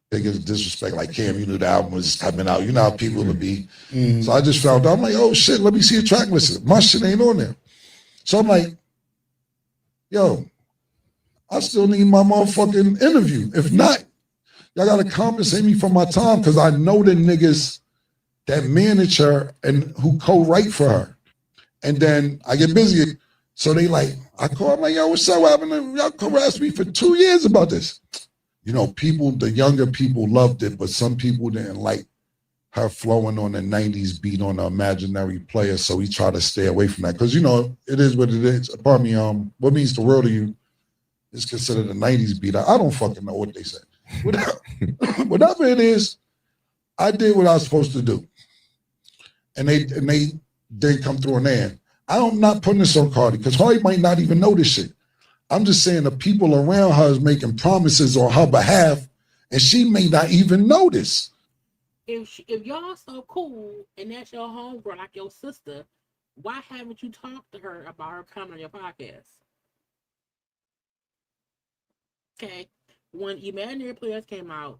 Biggest disrespect, like Cam, you knew the album was coming out. You know how people would be. So I just found out, I'm like, oh shit, let me see a track list. My shit ain't on there. So I'm like, yo, I still need my motherfucking interview. If not, y'all gotta compensate me for my time because I know the niggas that manage her and who co-write for her. And then I get busy. So they like, I call, I'm like, yo, what's up? What happened? Y'all harassed me for 2 years about this. People, the younger people loved it, but some people didn't like her flowing on the 90s beat on the imaginary player. So we try to stay away from that. Because, it is what it is. Pardon me, what means the world to you is considered a 90s beat. I don't fucking know what they said. Whatever it is, I did what I was supposed to do. And they didn't come through an end. I'm not putting this on Cardi because Cardi might not even know this shit. I'm just saying the people around her is making promises on her behalf and she may not even notice. If y'all so cool and that's your homegirl, like your sister, why haven't you talked to her about her coming on your podcast? Okay, when Imaginary Players came out,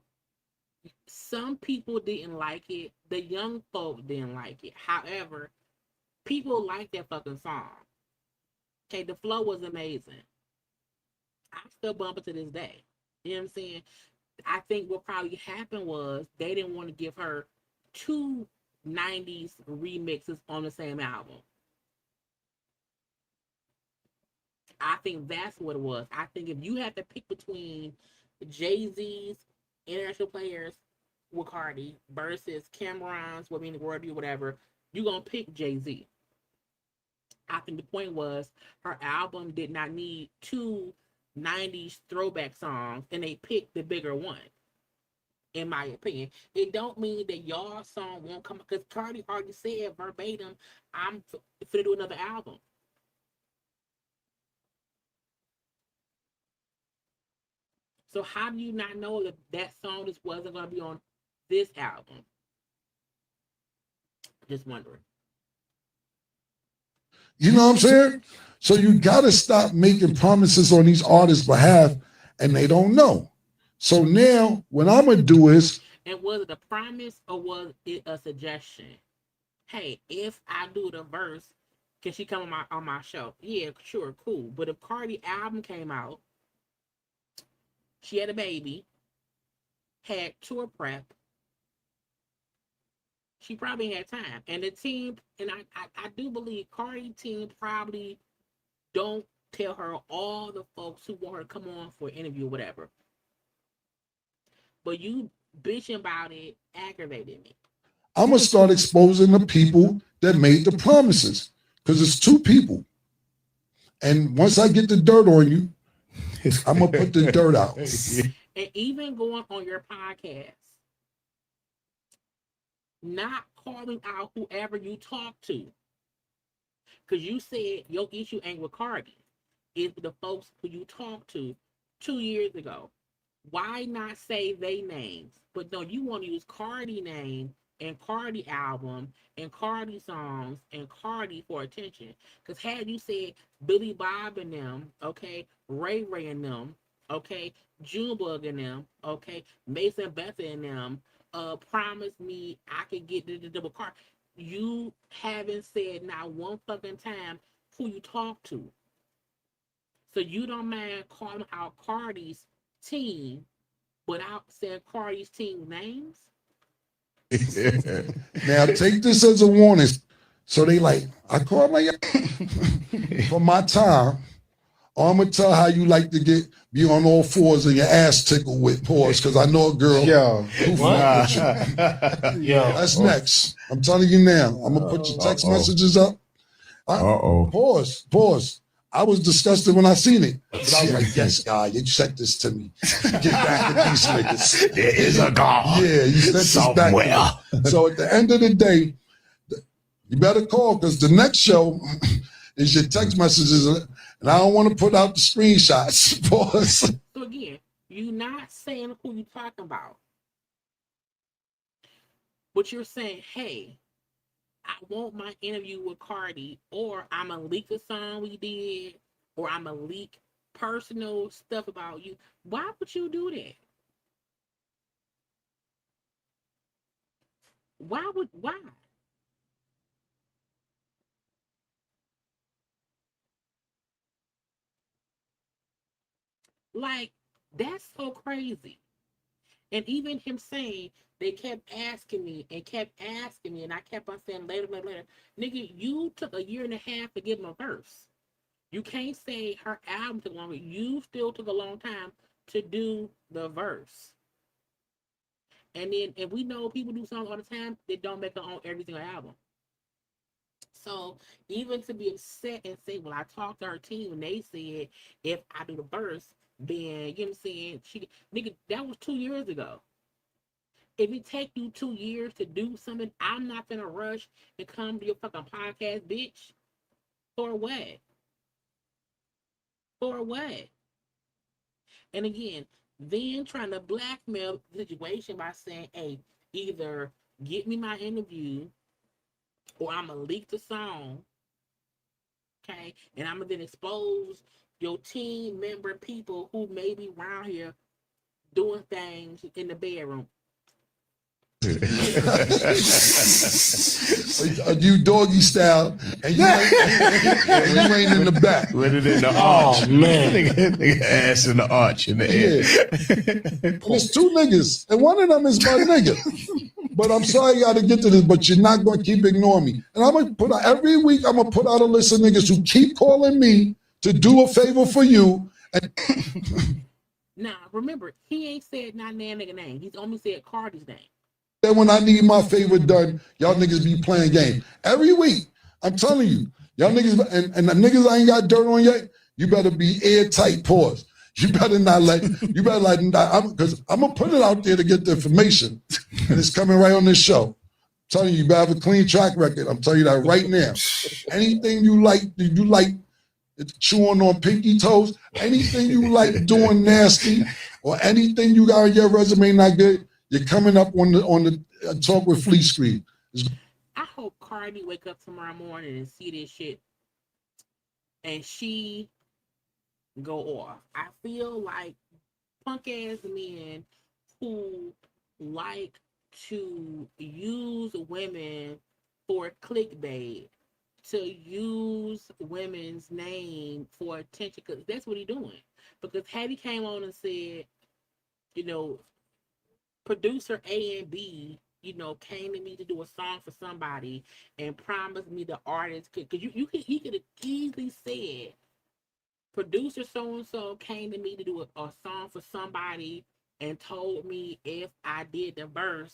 some people didn't like it. The young folk didn't like it. However, people like that fucking song. Okay, the flow was amazing. I still bump it to this day. You know what I'm saying? I think what probably happened was they didn't want to give her 2 90s remixes on the same album. I think that's what it was. I think if you had to pick between Jay-Z's International Players with Cardi versus Cameron's What Mean the World to You, whatever, you're going to pick Jay-Z. I think the point was her album did not need 2 90s throwback songs, and they picked the bigger one. In my opinion, it don't mean that y'all song won't come because Cardi already said verbatim, I'm finna do another album. So how do you not know that that song just wasn't going to be on this album? Just wondering. You know what I'm saying? So you got to stop making promises on these artists' behalf and they don't know. So now what I'm going to do is. And was it a promise or was it a suggestion? Hey, if I do the verse, can she come on my show? Yeah, sure, cool. But if Cardi album came out, she had a baby, had tour prep, she probably had time. And the team, and I do believe Cardi team probably don't tell her all the folks who want her to come on for an interview or whatever. But you bitching about it aggravated me. I'm gonna start exposing the people that made the promises, because it's two people. And once I get the dirt on you, I'm gonna put the dirt out. And even going on your podcast, not calling out whoever you talk to. Because you said your issue ain't with Cardi. It's the folks who you talked to 2 years ago. Why not say they names? But no, you want to use Cardi name and Cardi album and Cardi songs and Cardi for attention. Because had you said Billy Bob and them, okay, Ray Ray and them, okay, Junebug and them, okay, Mason Beth and them, promise me I could get the double card. You haven't said not one fucking time who you talk to. So you don't mind calling out Cardi's team without saying Cardi's team names? Now take this as a warning. So they like, I call my for my time. Or I'm gonna tell how you like to be on all fours and your ass tickled with pause, because I know a girl who fuck with you. That's next. I'm telling you now. I'm gonna put your text messages up. Pause. I was disgusted when I seen it. But I was like, yes, God, you sent this to me. Get back at these niggas. There is a God. Yeah, you sent this back to me. So at the end of the day, you better call, because the next show is your text messages, and I don't want to put out the screenshots. Pause. So again, you're not saying who you're talking about. But you're saying, hey, I want my interview with Cardi, or I'm going to leak the song we did, or I'm going to leak personal stuff about you. Why would you do that? Why? Like, that's so crazy. And even him saying, they kept asking me, and I kept on saying later. Nigga, you took a year and a half to give him a verse. You can't say her album took longer. You still took a long time to do the verse. And we know people do songs all the time, they don't make their own every single album. So even to be upset and say, well, I talked to her team and they said if I do the verse, then you know what I'm saying, nigga, that was 2 years ago. If it take you 2 years to do something, I'm not gonna rush and come to your fucking podcast, bitch. For what? For what? And again, then trying to blackmail the situation by saying, hey, either get me my interview or I'm gonna leak the song, okay? And I'm gonna then expose your team member people who may be around here doing things in the bedroom. You doggy style, and you ain't in the back. Put it in the arch. Oh, man. Nigga ass in the arch in the air. And there's two niggas, and one of them is my nigga. But I'm sorry you gotta get to this, but you're not gonna keep ignoring me. And I'm gonna put out, every week, I'm gonna put out a list of niggas who keep calling me to do a favor for you. And now, remember, he ain't said not that nigga name. He's only said Cardi's name. then when I need my favor done, y'all niggas be playing game. Every week, I'm telling you, y'all niggas, and the niggas I ain't got dirt on yet, you better be airtight, pause. You better not because I'm going to put it out there to get the information. And it's coming right on this show. I'm telling you, you better have a clean track record. I'm telling you that right now. Anything you like chewing on pinky toes, anything you like doing nasty, or anything you got on your resume not good, you're coming up on the Talk with Fleet screen. I hope Cardi wake up tomorrow morning and see this shit and she go off. I feel like punk ass men who like to use women for clickbait, to use women's name for attention, because that's what he's doing. Because had he came on and said, you know, producer A and B, you know, came to me to do a song for somebody and promised me the artist could, because he could have easily said, producer so-and-so came to me to do a song for somebody and told me if I did the verse,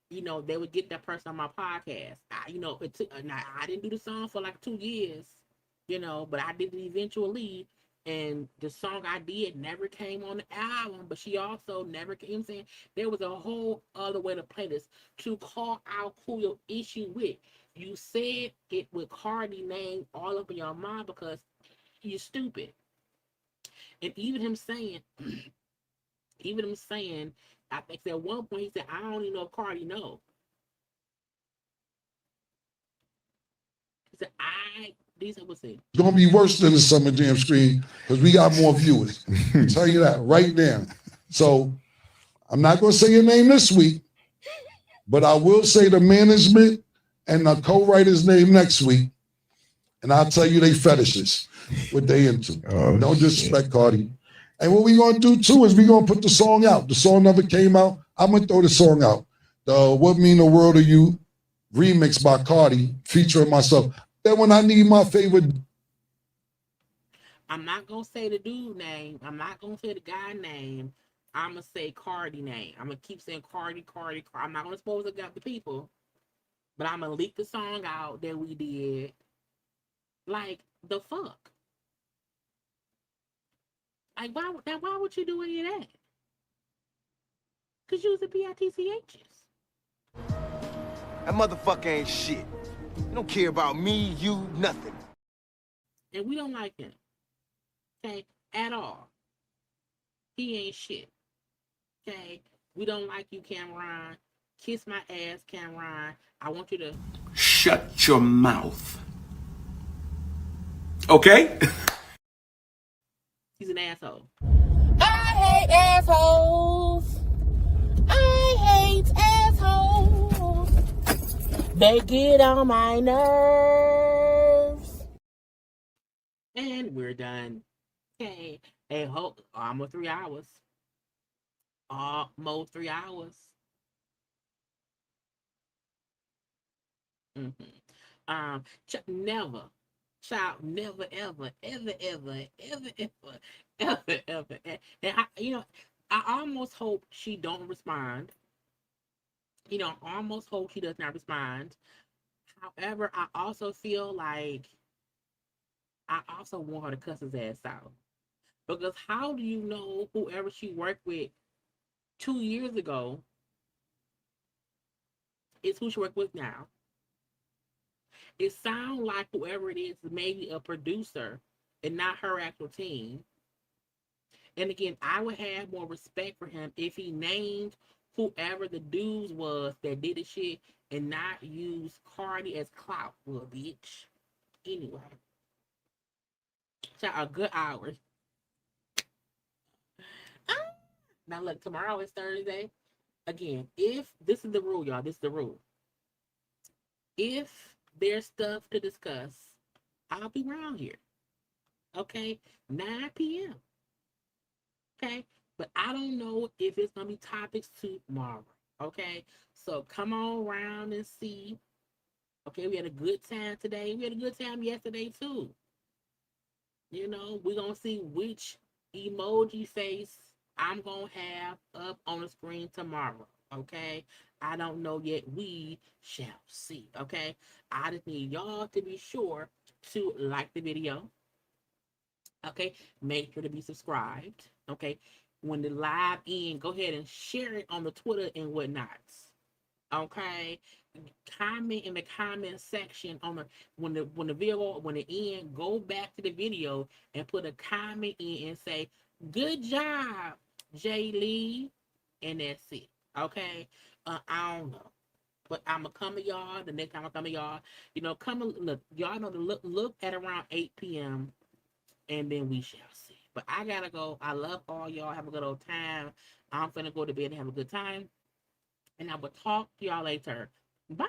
you know, they would get that person on my podcast. I didn't do the song for like 2 years, you know, but I did it eventually. And the song I did never came on the album, but she also never came. You know what I'm saying? There was a whole other way to play this to call out who your issue with. You said it with Cardi name all up in your mind because you're stupid. And even him saying, I think at one point he said, I don't even know if Cardi know. He said, these are what's it. It's gonna be worse than the Summer Jam screen because we got more viewers. I'll tell you that right now. So I'm not gonna say your name this week, but I will say the management and the co-writer's name next week, and I'll tell you they fetishes, what they into. Don't disrespect Cardi. And what we gonna do too is we gonna put the song out. The song never came out. I'm gonna throw the song out. The What Mean the World to You remix by Cardi featuring myself. Then when I need my favorite. I'm not gonna say the dude name. I'm not gonna say the guy name. I'm gonna say Cardi name. I'm gonna keep saying Cardi. I'm not gonna expose the people, but I'm gonna leak the song out that we did. Like the fuck? Like why would you do any of that? Cause you was the BITCHs. That motherfucker ain't shit. He don't care about me, you, nothing. And we don't like him. Okay? At all. He ain't shit. Okay? We don't like you, Cameron. Kiss my ass, Cameron. I want you to shut your mouth. Okay? He's an asshole. I hate assholes. I hate assholes. They get on my nerves. And we're done. Okay. Hey, almost 3 hours. Almost 3 hours. Never, ever. And I almost hope she don't respond. Almost hope she does not respond. However, I also feel like I also want her to cuss his ass out. Because how do you know whoever she worked with 2 years ago is who she worked with now? It sounds like whoever it is maybe a producer and not her actual team. And again, I would have more respect for him if he named whoever the dudes was that did the shit and not use Cardi as clout. Well, bitch. Anyway. A good hour. Now look, tomorrow is Thursday. Again, if this is the rule, y'all, this is the rule. If there's stuff to discuss, I'll be around here. Okay? 9 p.m. Okay? But I don't know if it's going to be topics tomorrow. Okay? So come on around and see. Okay? We had a good time today. We had a good time yesterday, too. We're going to see which emoji face I'm going to have up on the screen tomorrow. Okay? I don't know yet. We shall see. Okay? I just need y'all to be sure to like the video. Okay? Make sure to be subscribed. Okay? When the live end, go ahead and share it on the Twitter and whatnots. Okay? Comment in the comment section on when it end, go back to the video and put a comment in and say, good job, JayLee, and that's it. Okay? I don't know. But I'm going to come to y'all the next time I come to y'all. Come and look. Y'all know to look at around 8 p.m. and then we shall see. But I got to go. I love all y'all. Have a good old time. I'm finna go to bed and have a good time. And I will talk to y'all later. Bye.